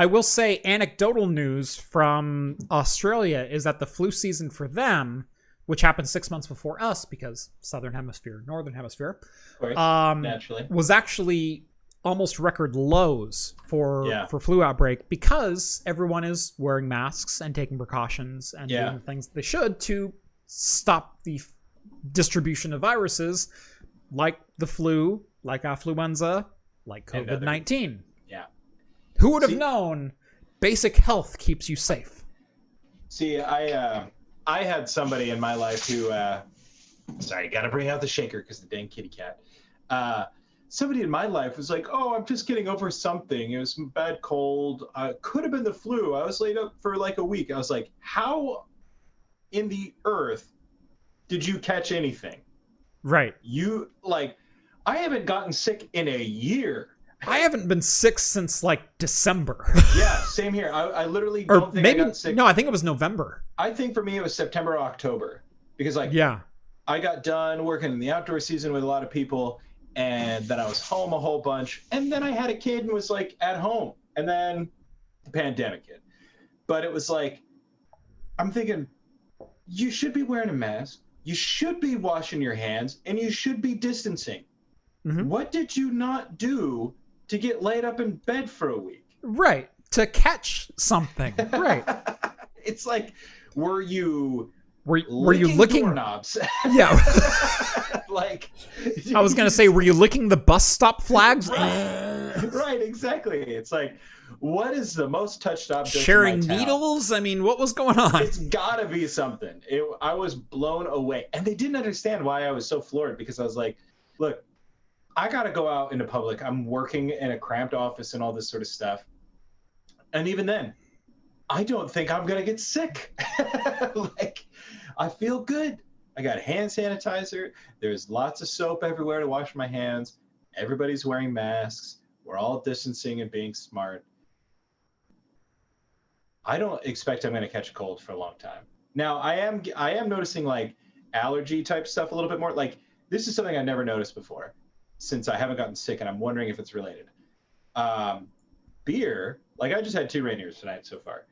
will say anecdotal news from Australia is that the flu season for them, which happened 6 months before us because Southern Hemisphere, Northern Hemisphere, of course, naturally, was actually almost record lows for flu outbreak because everyone is wearing masks and taking precautions and doing the things they should to stop the distribution of viruses like the flu, like affluenza, like COVID-19. Yeah. Who would have known basic health keeps you safe? See, I had somebody in my life who, sorry, got to bring out the shaker because the dang kitty cat. Somebody in my life was like, oh, I'm just getting over something. It was a bad cold. Could have been the flu. I was laid up for like a week. I was like, how in the earth did you catch anything? Right. I haven't gotten sick in a year. I haven't been sick since like December. Yeah, same here. I literally don't think I got sick. No, I think it was November. I think for me it was September or October because I got done working in the outdoor season with a lot of people, and then I was home a whole bunch, and then I had a kid and was like at home, and then the pandemic hit. But it was like I'm thinking, you should be wearing a mask, you should be washing your hands, and you should be distancing. Mm-hmm. What did you not do to get laid up in bed for a week? Right. To catch something. Right. It's like, were you licking doorknobs? Yeah. Like, I was going to say, were you licking the bus stop flags? Right, exactly. It's like, what is the most touched object Sharing in my town? needles? I mean, what was going on? It's gotta be something. I was blown away. And they didn't understand why I was so floored, because I was like, look, I gotta go out into public. I'm working in a cramped office and all this sort of stuff. And even then, I don't think I'm gonna get sick. Like, I feel good. I got hand sanitizer. There's lots of soap everywhere to wash my hands. Everybody's wearing masks. We're all distancing and being smart. I don't expect I'm going to catch a cold for a long time. Now, I am noticing like allergy type stuff a little bit more. Like, this is something I never noticed before, since I haven't gotten sick, and I'm wondering if it's related. Beer, like I just had 2 Rainiers tonight so far.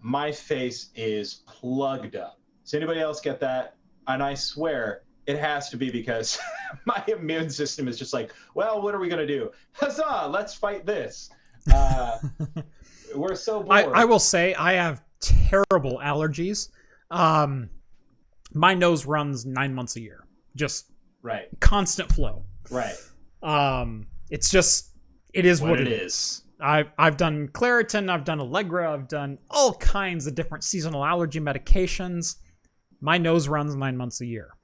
My face is plugged up. Does anybody else get that? And I swear it has to be because my immune system is just like, well, what are we going to do? Huzzah, let's fight this. We're so bored. I will say I have terrible allergies. My nose runs 9 months a year. Just right. Constant flow. Right. It's just, it is what it is. I've done Claritin, I've done Allegra, I've done all kinds of different seasonal allergy medications. My nose runs 9 months a year.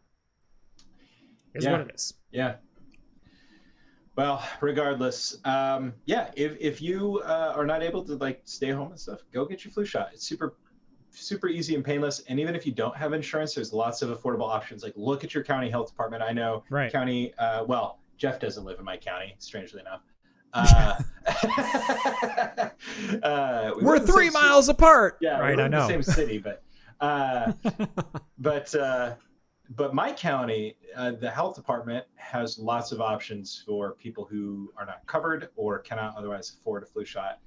Is what it is. Yeah. Well, regardless, if you are not able to like stay home and stuff, go get your flu shot. It's super easy and painless. And even if you don't have insurance, there's lots of affordable options. Like, look at your county health department. I know county. Well, Jeff doesn't live in my county, strangely enough. We're 3 miles apart. Yeah, right. I know. The same city, but my county, the health department has lots of options for people who are not covered or cannot otherwise afford a flu shot.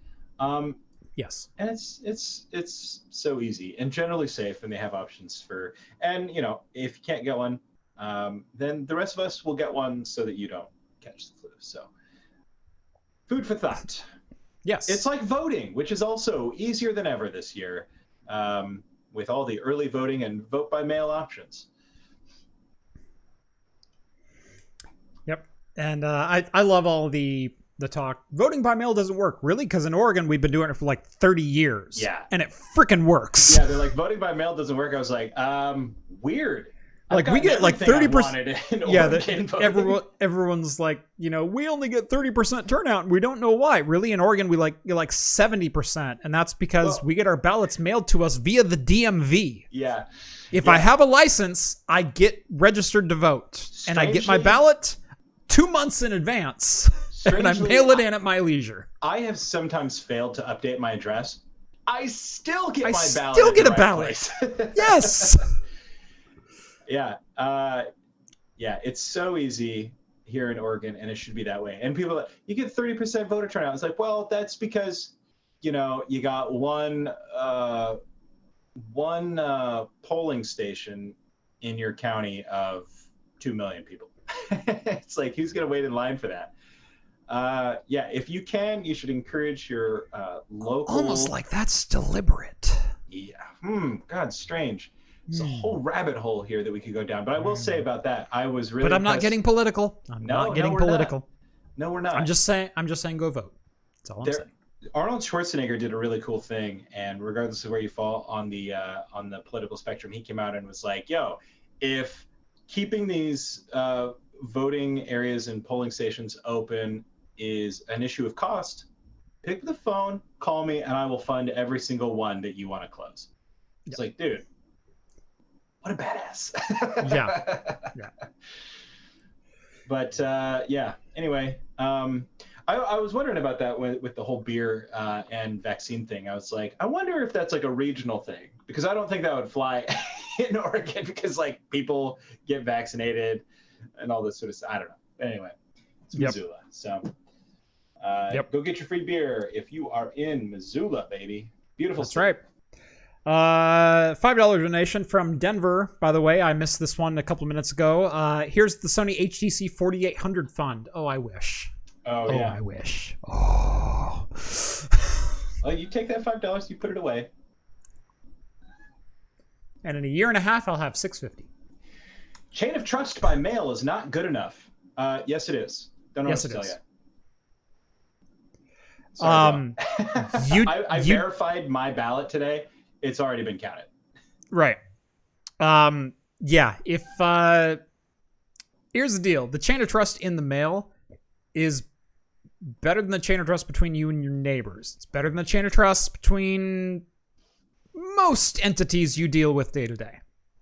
Yes, and it's so easy and generally safe, and they have options for. And you know, if you can't get one, then the rest of us will get one so that you don't catch the flu. So, food for thought. Yes, it's like voting, which is also easier than ever this year, with all the early voting and vote by mail options. Yep. And I love all the talk. Voting by mail doesn't work. Really? Because in Oregon, we've been doing it for like 30 years. Yeah. And it freaking works. Yeah, they're like, voting by mail doesn't work. I was like, weird. Like, we get like 30%. Yeah, everyone's like, you know, we only get 30% turnout, and we don't know why. Really, in Oregon, we get like 70%, and that's because we get our ballots mailed to us via the DMV. Yeah. If I have a license, I get registered to vote, and I get my ballot 2 months in advance, and I mail it in at my leisure. I have sometimes failed to update my address. I still get my ballot. Still get a ballot. Yes. Yeah. It's so easy here in Oregon, and it should be that way. And people are like, you get 30% voter turnout. It's like, well, that's because, you know, you got one polling station in your county of 2 million people. It's like, who's going to wait in line for that? If you can, you should encourage your local. Almost like that's deliberate. Yeah. God, strange. It's a whole rabbit hole here that we could go down. But I will say about that, I was really. But I'm not getting political. I'm not getting political. No, we're not. I'm just saying go vote. That's all I'm saying. Arnold Schwarzenegger did a really cool thing, and regardless of where you fall on the political spectrum, he came out and was like, "Yo, if keeping these voting areas and polling stations open is an issue of cost, pick the phone, call me, and I will fund every single one that you want to close." It's like, dude. What a badass. Yeah. But anyway, I was wondering about that with the whole beer and vaccine thing. I was like, I wonder if that's like a regional thing, because I don't think that would fly in Oregon, because like people get vaccinated and all this sort of stuff. I don't know. Anyway, it's Missoula. So go get your free beer if you are in Missoula, baby. Beautiful. That's right. $5 donation from Denver. By the way, I missed this one a couple of minutes ago. Here's the Sony HTC 4800 fund. Oh, I wish. Oh, yeah. I wish. Oh. Well, you take that $5, you put it away. And in a year and a half, I'll have $650. Chain of trust by mail is not good enough. Yes, it is. Don't know what to tell you. Sorry, I verified my ballot today. It's already been counted. Right. Yeah. If here's the deal: the chain of trust in the mail is better than the chain of trust between you and your neighbors. It's better than the chain of trust between most entities you deal with day to day.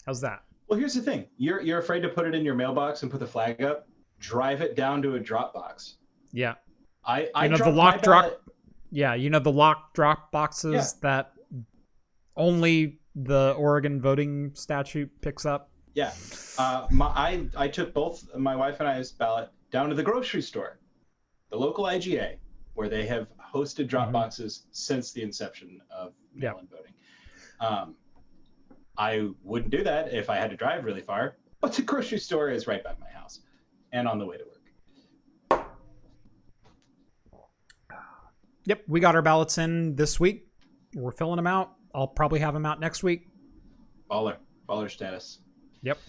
How's that? Well, here's the thing: you're afraid to put it in your mailbox and put the flag up. Drive it down to a drop box. Yeah. I the lock drop. Yeah, the lock drop boxes that only the Oregon voting statute picks up. Yeah. I took both my wife and I's ballot down to the grocery store, the local IGA, where they have hosted drop boxes since the inception of mail-in voting. I wouldn't do that if I had to drive really far, but the grocery store is right by my house and on the way to work. Yep, we got our ballots in this week. We're filling them out. I'll probably have them out next week. Baller status. Yep.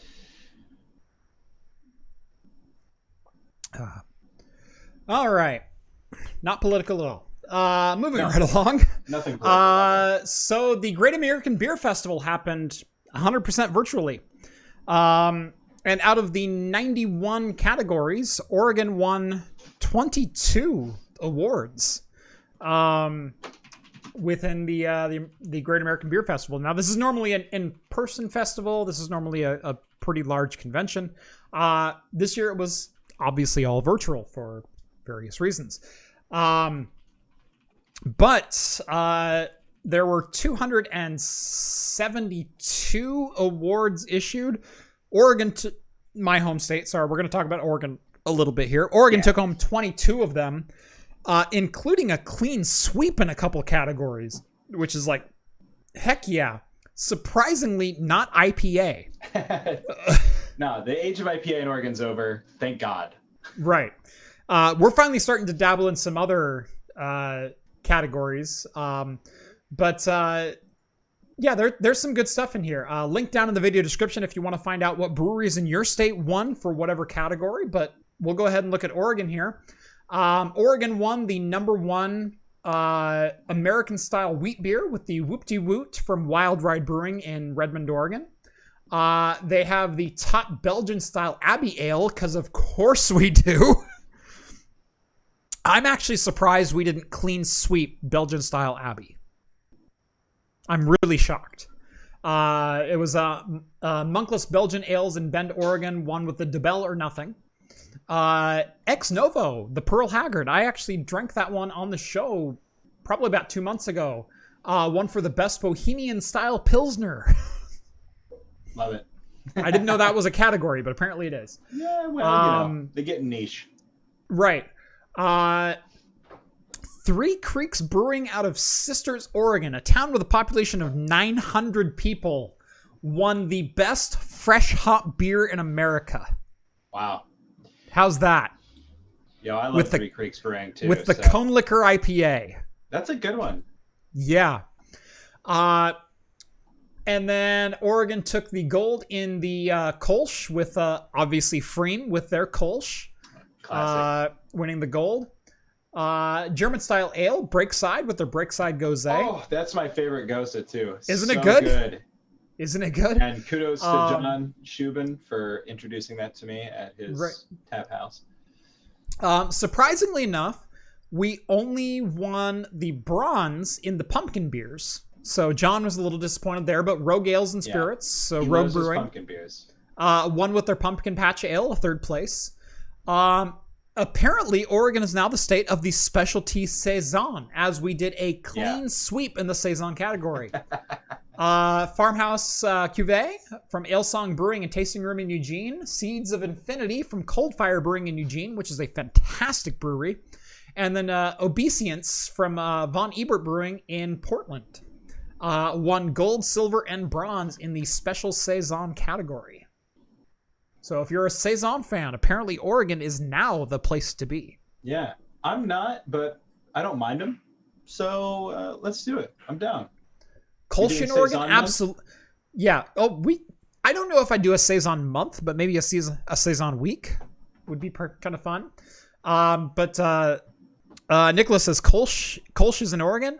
All right. Not political at all. Moving right along. Nothing political. So the Great American Beer Festival happened 100% virtually. And out of the 91 categories, Oregon won 22 awards. Within the Great American Beer Festival. Now, this is normally an in-person festival. This is normally a pretty large convention. This year it was obviously all virtual for various reasons. But there were 272 awards issued. Oregon, my home state, sorry, we're going to talk about Oregon a little bit here. Oregon took home 22 of them. Including a clean sweep in a couple categories, which is like, heck yeah. Surprisingly, not IPA. No, the age of IPA in Oregon's over. Thank God. Right. We're finally starting to dabble in some other categories. But there's some good stuff in here. Link down in the video description if you want to find out what breweries in your state won for whatever category. But we'll go ahead and look at Oregon here. Oregon won the #1 American-style wheat beer with the Whoop-de-Woot from Wild Ride Brewing in Redmond, Oregon. They have the top Belgian-style Abbey Ale, because of course we do. I'm actually surprised we didn't clean sweep Belgian-style Abbey. I'm really shocked. It was Monkless Belgian Ales in Bend, Oregon, won with the DeBell or Nothing. Ex Novo, the Pearl Haggard. I actually drank that one on the show probably about 2 months ago. One for the best Bohemian style Pilsner. Love it. I didn't know that was a category, but apparently it is. Yeah, well, they get niche. Right. Three Creeks Brewing out of Sisters, Oregon, a town with a population of 900 people, won the best fresh hop beer in America. Wow. How's that? Yo, I love Three Creeks Brewing too. With the Cone Liquor IPA. That's a good one. Yeah. And then Oregon took the gold in the Kolsch with obviously Freem with their Kolsch. Classic. Winning the gold. German style ale, Breakside with their Breakside Gose. Oh, that's my favorite Gose too. Isn't it good? Isn't it good? And kudos to John Shubin for introducing that to me at his tap house. Surprisingly enough, we only won the bronze in the pumpkin beers. So John was a little disappointed there, but Rogue Ales and Spirits, so he Rogue loves Brewing, his pumpkin beers. won with their Pumpkin Patch Ale, 3rd place. Apparently, Oregon is now the state of the specialty Saison, as we did a clean sweep in the Saison category. Farmhouse Cuvée from Alesong Brewing and Tasting Room in Eugene. Seeds of Infinity from Cold Fire Brewing in Eugene, which is a fantastic brewery. And then Obesience from Von Ebert Brewing in Portland. won gold, silver, and bronze in the special Saison category. So if you're a Saison fan, apparently Oregon is now the place to be. Yeah, I'm not, but I don't mind them. So let's do it. I'm down. Kolsch in Oregon, absolutely. Yeah. Oh, I don't know if I do a Saison month, but maybe a Saison week would be kind of fun. But Nicholas says Kolsch is in Oregon.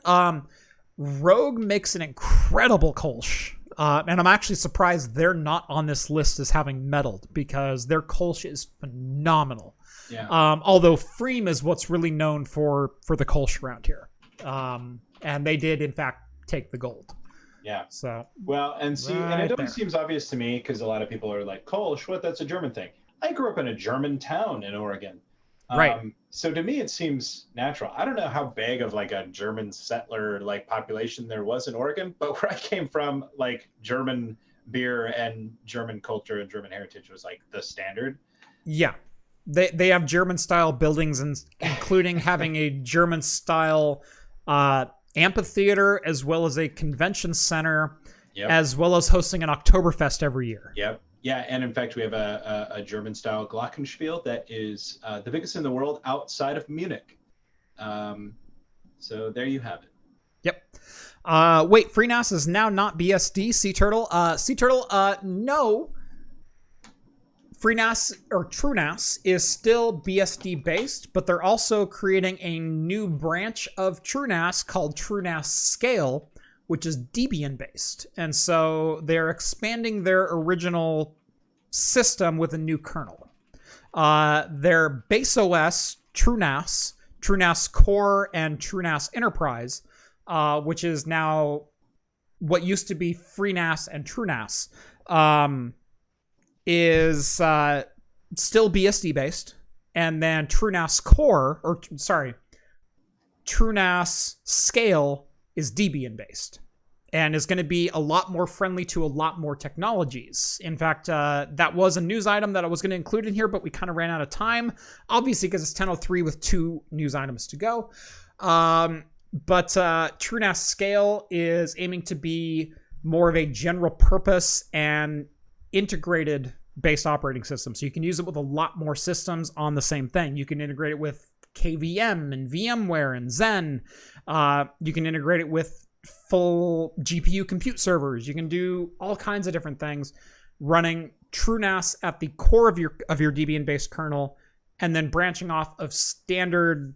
Rogue makes an incredible Kolsch. And I'm actually surprised they're not on this list as having meddled, because their Kolsch is phenomenal. Yeah. Although Freem is what's really known for the Kolsch around here. And they did, in fact, take the gold. Yeah. So well, and see, right, and it always seems obvious to me, because a lot of people are like, Kolsch, what? That's a German thing. I grew up in a German town in Oregon. Right. So to me, it seems natural. I don't know how big of like a German settler like population there was in Oregon, but where I came from, like German beer and German culture and German heritage was like the standard. Yeah. They have German style buildings, and including having a German style amphitheater, as well as a convention center, as well as hosting an Oktoberfest every year. Yep. Yeah, and in fact, we have a German-style Glockenspiel that is the biggest in the world outside of Munich. So there you have it. Yep. Wait, FreeNAS is now not BSD. Sea Turtle. No. FreeNAS or TrueNAS is still BSD based, but they're also creating a new branch of TrueNAS called TrueNAS Scale, which is Debian based. And so they're expanding their original system with a new kernel. Their base OS, TrueNAS, TrueNAS Core, and TrueNAS Enterprise, which is now what used to be FreeNAS and TrueNAS, is still BSD based. And then TrueNAS Scale is Debian based, and is going to be a lot more friendly to a lot more technologies. In fact, that was a news item that I was going to include in here, but we kind of ran out of time, obviously because it's 10:03 with 2 news items to go. But TrueNAS Scale is aiming to be more of a general purpose and integrated based operating system. So you can use it with a lot more systems on the same thing. You can integrate it with KVM and VMware and Zen. You can integrate it with full GPU compute servers. You can do all kinds of different things running TrueNAS at the core of your Debian-based kernel, and then branching off of standard,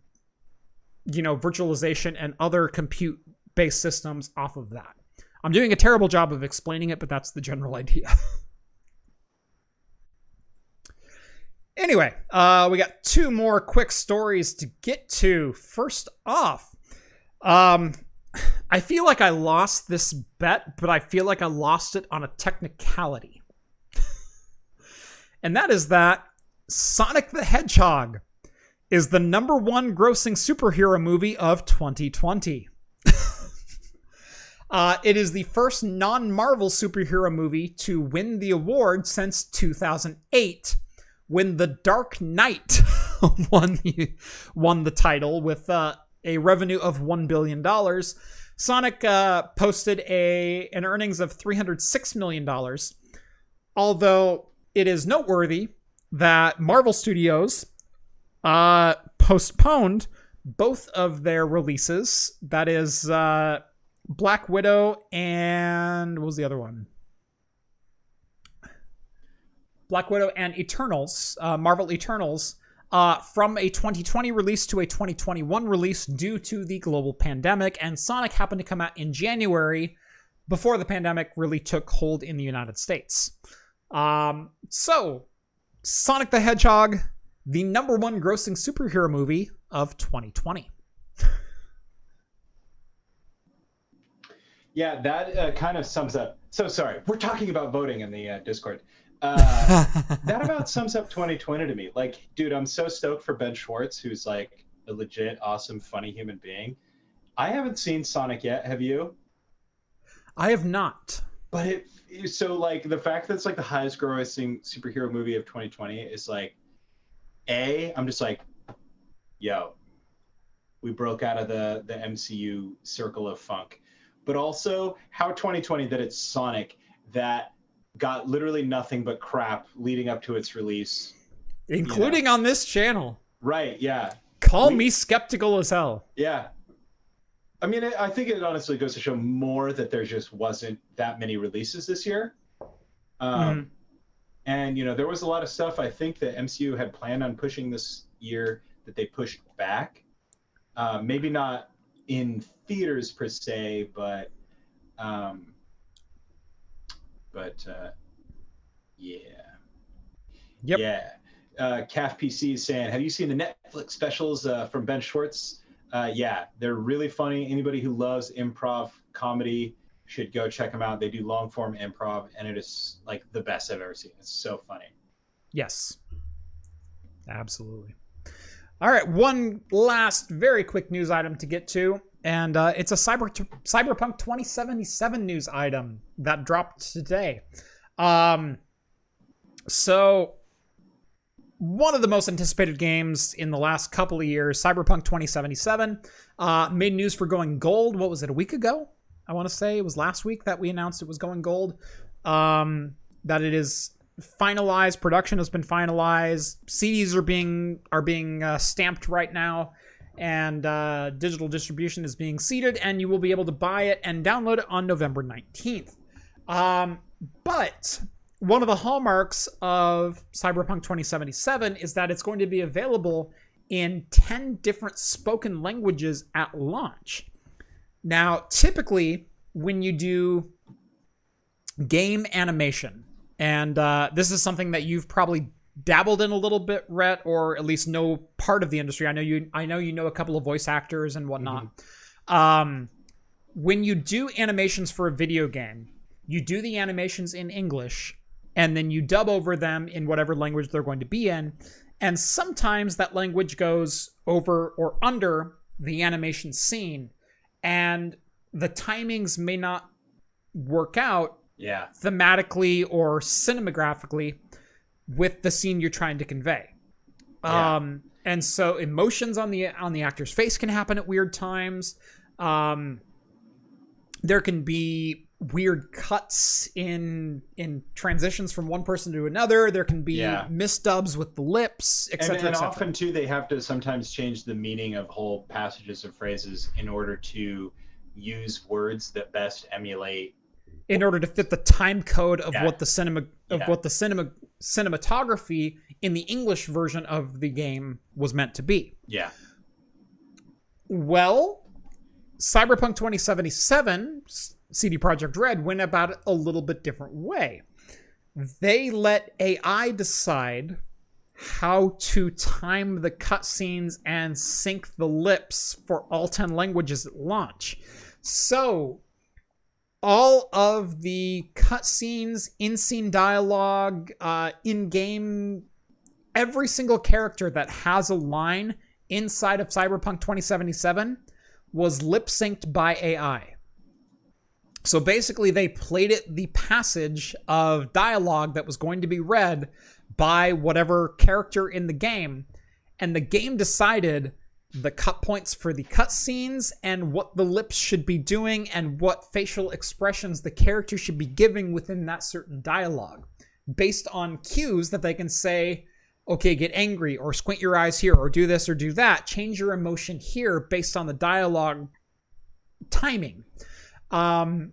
virtualization and other compute-based systems off of that. I'm doing a terrible job of explaining it, but that's the general idea. Anyway, we got 2 more quick stories to get to. First off, I feel like I lost this bet, but I feel like I lost it on a technicality. And that is that Sonic the Hedgehog is the #1 grossing superhero movie of 2020. It is the first non-Marvel superhero movie to win the award since 2008. When The Dark Knight won the title with a revenue of $1 billion. Sonic posted an earnings of $306 million. Although it is noteworthy that Marvel Studios postponed both of their releases. That is Black Widow and what was the other one? Black Widow and Eternals, Marvel Eternals, from a 2020 release to a 2021 release due to the global pandemic. And Sonic happened to come out in January before the pandemic really took hold in the United States. So, Sonic the Hedgehog, the #1 grossing superhero movie of 2020. Yeah, that kind of sums up. So sorry, we're talking about voting in the Discord. That about sums up 2020 to me. Like, dude, I'm so stoked for Ben Schwartz, who's like a legit, awesome, funny human being. I haven't seen Sonic yet. Have you? I have not. But so like the fact that it's like the highest grossing superhero movie of 2020 is like, I'm just like, yo, we broke out of the MCU circle of funk. but also how 2020 that it's Sonic that got literally nothing but crap leading up to its release. Including on this channel. Right, yeah. Call me skeptical as hell. Yeah. I mean, I think it honestly goes to show more that there just wasn't that many releases this year. And, there was a lot of stuff I think that MCU had planned on pushing this year that they pushed back. Maybe not in theaters per se, but yeah. Yep. Yeah. CAF PC is saying, have you seen the Netflix specials from Ben Schwartz? Yeah, they're really funny. Anybody who loves improv comedy should go check them out. They do long form improv, and it is like the best I've ever seen. It's so funny. Yes. Absolutely. All right, one last very quick news item to get to, and it's a Cyberpunk 2077 news item that dropped today. So one of the most anticipated games in the last couple of years, Cyberpunk 2077, made news for going gold. What was it, a week ago? I want to say it was last week that we announced it was going gold. That it is finalized. Production has been finalized. CDs are being stamped right now, and digital distribution is being seeded, and you will be able to buy it and download it on November 19th. But one of the hallmarks of Cyberpunk 2077 is that it's going to be available in 10 different spoken languages at launch. Now, typically, when you do game animation, and this is something that you've probably dabbled in a little bit, Rhett, or at least know part of the industry. I know you know a couple of voice actors and whatnot. When you do animations for a video game, you do the animations in English, and then you dub over them in whatever language they're going to be in. And sometimes that language goes over or under the animation scene, and the timings may not work out thematically or cinemagraphically with the scene you're trying to convey. And so emotions on the actor's face can happen at weird times. There can be weird cuts in transitions from one person to another. There can be misdubs with the lips, etc. And often too, they have to sometimes change the meaning of whole passages or phrases in order to use words that best emulate, in order to fit the time code of what the cinematography in the English version of the game was meant to be. Yeah. Well, Cyberpunk 2077, CD Projekt Red, went about it a little bit different way. They let AI decide how to time the cutscenes and sync the lips for all 10 languages at launch. So all of the cutscenes, in-scene dialogue, in-game, every single character that has a line inside of Cyberpunk 2077 was lip-synced by AI. So basically, they played it the passage of dialogue that was going to be read by whatever character in the game, and the game decided the cut points for the cutscenes and what the lips should be doing and what facial expressions the character should be giving within that certain dialogue, based on cues that they can say, okay, get angry, or squint your eyes here, or do this or do that, change your emotion here based on the dialogue timing. And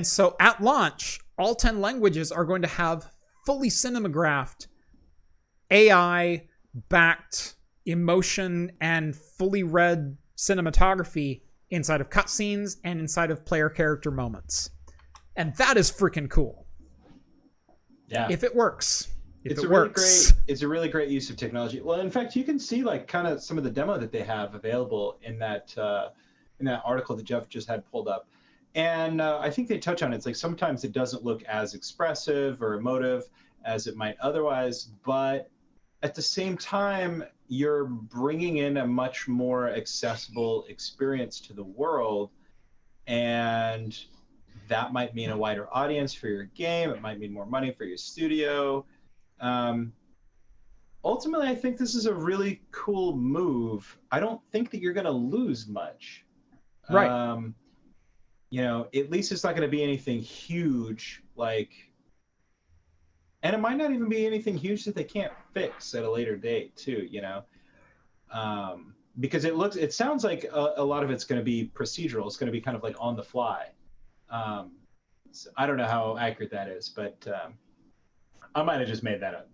so at launch, all 10 languages are going to have fully cinematographed, AI-backed emotion and fully read cinematography inside of cutscenes and inside of player character moments. And that is freaking cool. Yeah. If it works. It's a really great use of technology. Well, in fact, you can see like kind of some of the demo that they have available in that article that Jeff just had pulled up. And I think they touch on it. It's like sometimes it doesn't look as expressive or emotive as it might otherwise, but at the same time, you're bringing in a much more accessible experience to the world, and that might mean a wider audience for your game. It might mean more money for your studio. Ultimately, I think this is a really cool move. I don't think that you're going to lose much. Right. at least it's not going to be anything huge, and it might not even be anything huge that they can't fix at a later date too, because it sounds like a lot of it's going to be procedural. It's going to be kind of like on the fly. So I don't know how accurate that is, but I might have just made that up.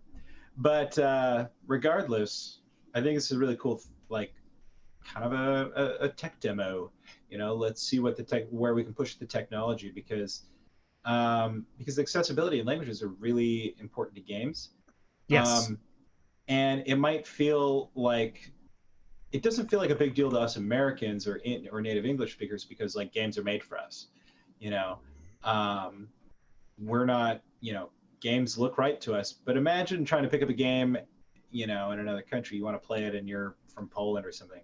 But regardless, I think it's a really cool, kind of a tech demo. Let's see where we can push the technology, because accessibility and languages are really important to games. Yes. And it might feel like it doesn't feel like a big deal to us Americans or native English speakers, because games are made for us. We're not, games look right to us. But imagine trying to pick up a game, in another country. You want to play it and you're from Poland or something,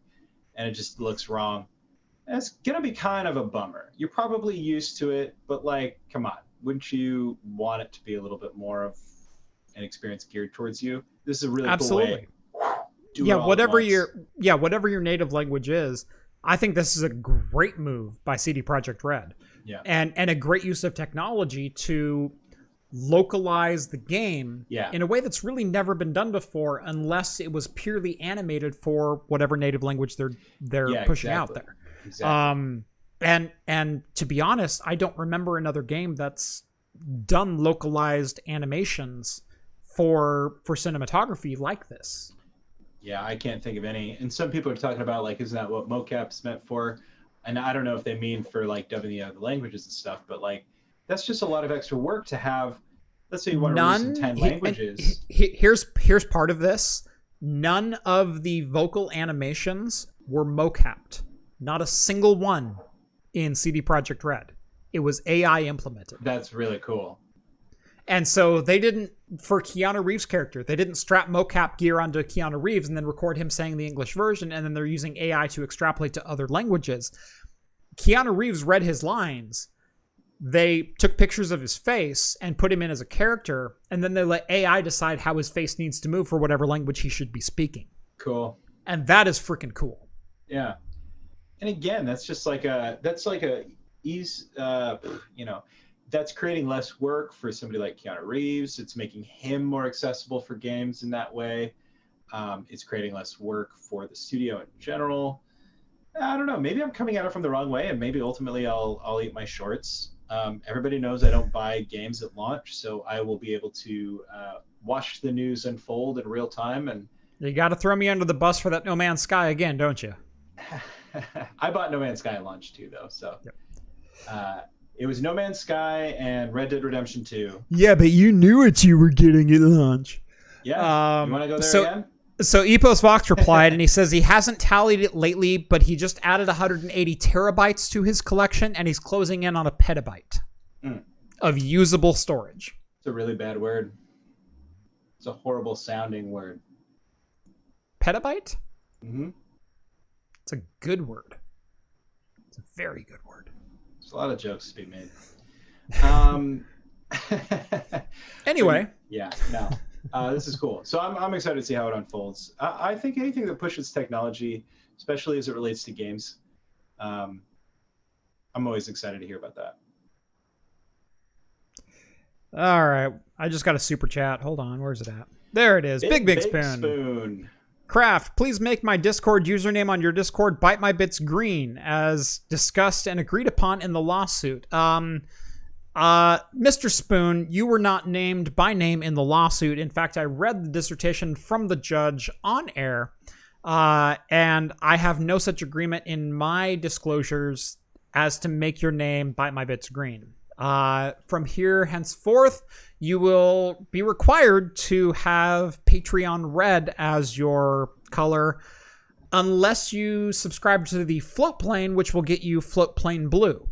and it just looks wrong. It's going to be kind of a bummer. You're probably used to it, but come on, wouldn't you want it to be a little bit more of an experience geared towards you? This is a really cool way. Whatever your native language is, I think this is a great move by CD Projekt Red. Yeah. And a great use of technology to localize the game in a way that's really never been done before, unless it was purely animated for whatever native language they're pushing out there. Exactly. And to be honest, I don't remember another game that's done localized animations for cinematography like this. Yeah, I can't think of any. And some people are talking about isn't that what mocap's meant for? And I don't know if they mean for dubbing the other languages and stuff, but that's just a lot of extra work to have. Let's say you want to release in 10 languages. Here's part of this. None of the vocal animations were mocapped. Not a single one in CD Projekt Red. It was AI implemented. That's really cool. And so they didn't, for Keanu Reeves' character, they didn't strap mocap gear onto Keanu Reeves and then record him saying the English version, and then they're using AI to extrapolate to other languages. Keanu Reeves read his lines. They took pictures of his face and put him in as a character, and then they let AI decide how his face needs to move for whatever language he should be speaking. Cool. And that is freaking cool. Yeah. And again, that's creating less work for somebody like Keanu Reeves. It's making him more accessible for games in that way. It's creating less work for the studio in general. I don't know. Maybe I'm coming at it from the wrong way, and maybe ultimately I'll eat my shorts. Everybody knows I don't buy games at launch, so I will be able to watch the news unfold in real time. And you got to throw me under the bus for that No Man's Sky again, don't you? I bought No Man's Sky at launch too, though. So it was No Man's Sky and Red Dead Redemption 2. Yeah, but you knew what you were getting at launch. Yeah. You want to go there again? So Epos Vox replied, and he says he hasn't tallied it lately, but he just added 180 terabytes to his collection, and he's closing in on a petabyte of usable storage. It's a really bad word. It's a horrible sounding word. Petabyte? Mm-hmm. It's a good word. It's a very good word. There's a lot of jokes to be made. Anyway. This is cool. So I'm excited to see how it unfolds. I think anything that pushes technology, especially as it relates to games, I'm always excited to hear about that. All right. I just got a super chat. Hold on. Where's it at? There it is. Big Spoon. Kraft, please make my Discord username on your Discord Bite My Bits green, as discussed and agreed upon in the lawsuit. Mr. Spoon, you were not named by name in the lawsuit. In fact, I read the dissertation from the judge on air, and I have no such agreement in my disclosures as to make your name Bite My Bits green. From here henceforth, you will be required to have Patreon red as your color, unless you subscribe to the float plane, which will get you float plane blue.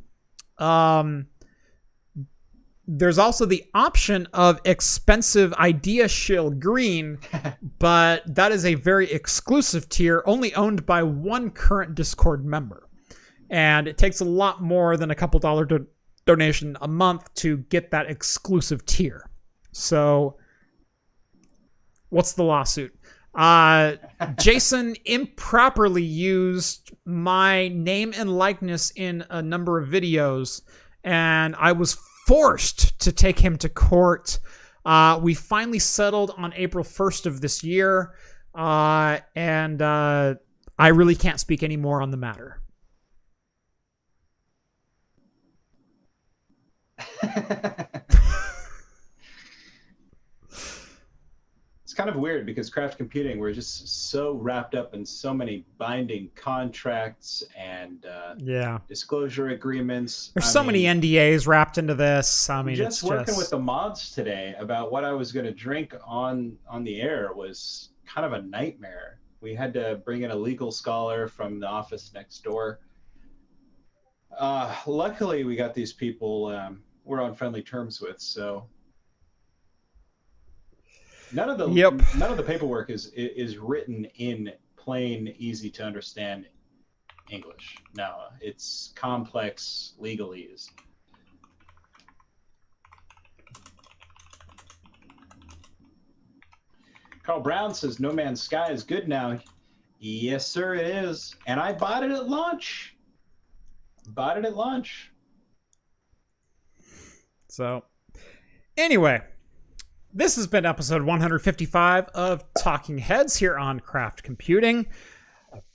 There's also the option of expensive idea shill green, but that is a very exclusive tier, only owned by one current Discord member. And it takes a lot more than a couple dollar donation a month to get that exclusive tier. So what's the lawsuit? Jason improperly used my name and likeness in a number of videos, and I was forced to take him to court. We finally settled on April 1st of this year, and I really can't speak any more on the matter. It's kind of weird because craft computing, we're just so wrapped up in so many binding contracts and disclosure agreements. There's so many NDAs wrapped into this. I mean, just working with the mods today about what I was going to drink on the air was kind of a nightmare. We had to bring in a legal scholar from the office next door. Luckily, we got these people we're on friendly terms with, so none of the paperwork is written in plain, easy to understand English. No, it's complex legalese. Carl Brown says No Man's Sky is good now. Yes, sir, it is. And I bought it at launch. So, anyway, this has been episode 155 of Talking Heads here on Craft Computing.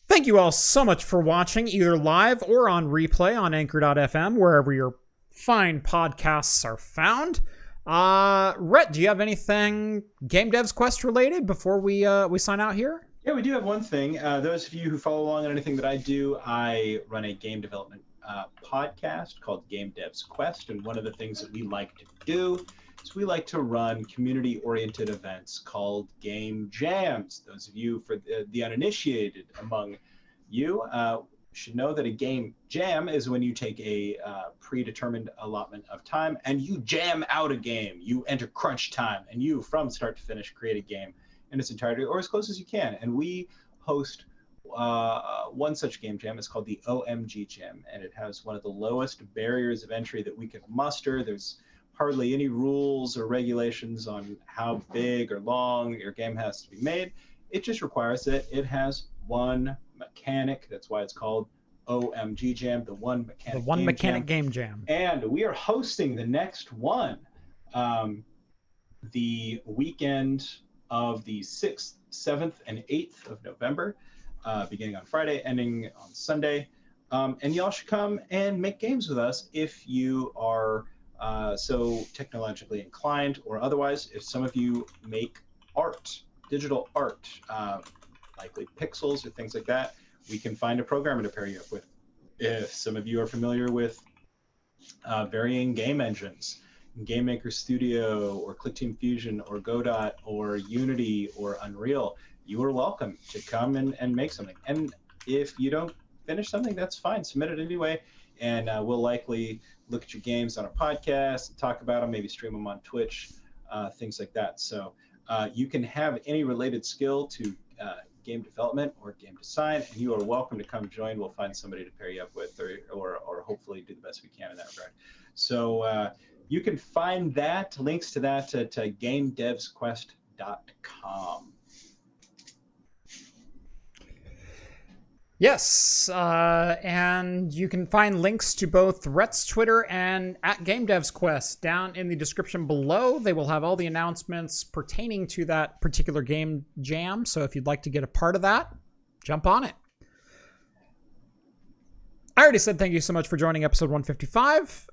Thank you all so much for watching, either live or on replay on Anchor.fm, wherever your fine podcasts are found. Rhett, do you have anything Game Devs Quest related before we sign out here? Yeah, we do have one thing. Those of you who follow along on anything that I do, I run a game development podcast called Game Devs Quest, and one of the things that we like to do is we like to run community-oriented events called game jams. Those of you, for the uninitiated among you, should know that a game jam is when you take a predetermined allotment of time and you jam out a game. You enter crunch time and you, from start to finish, create a game in its entirety or as close as you can. And we host one such game jam. It's called the OMG Jam, and it has one of the lowest barriers of entry that we could muster. There's hardly any rules or regulations on how big or long your game has to be made. It just requires that it has one mechanic. That's why it's called OMG Jam, the one mechanic game jam. And we are hosting the next one the weekend of the 6th, 7th, and 8th of November, beginning on Friday, ending on Sunday. And y'all should come and make games with us if you are so technologically inclined, or otherwise, if some of you make art, digital art, likely pixels or things like that, we can find a programmer to pair you up with. If some of you are familiar with varying game engines, Game Maker Studio or ClickTeam Fusion or Godot or Unity or Unreal, you are welcome to come and make something. And if you don't finish something, that's fine. Submit it anyway, and we'll likely look at your games on a podcast and talk about them, maybe stream them on Twitch, things like that. So you can have any related skill to game development or game design, and you are welcome to come join. We'll find somebody to pair you up with, or hopefully do the best we can in that regard. So you can find that, links to that at gamedevsquest.com. Yes, and you can find links to both Rhett's Twitter and at GameDevsQuest down in the description below. They will have all the announcements pertaining to that particular game jam, so if you'd like to get a part of that, jump on it. I already said thank you so much for joining episode 155.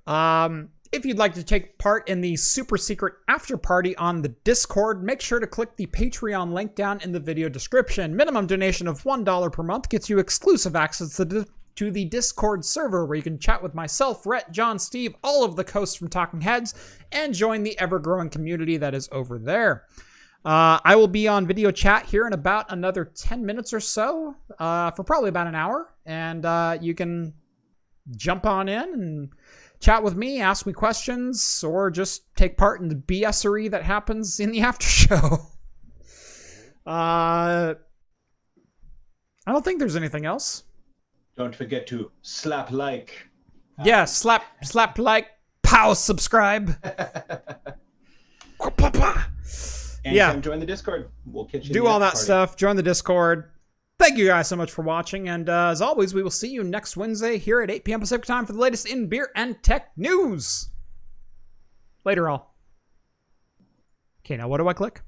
If you'd like to take part in the super secret after party on the Discord, make sure to click the Patreon link down in the video description. Minimum donation of $1 per month gets you exclusive access to the Discord server, where you can chat with myself, Rhett, John, Steve, all of the hosts from Talking Heads, and join the ever-growing community that is over there. I will be on video chat here in about another 10 minutes or so, for probably about an hour, and you can jump on in and chat with me, ask me questions, or just take part in the BSery that happens in the after show. I don't think there's anything else. Don't forget to slap like. Yeah, slap like, pow, subscribe. And Yeah. come join the Discord. We'll catch you. Do all that stuff. Join the Discord. Thank you guys so much for watching. And as always, we will see you next Wednesday here at 8 p.m. Pacific time for the latest in beer and tech news. Later, all. Okay, now what do I click?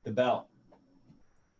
The bell.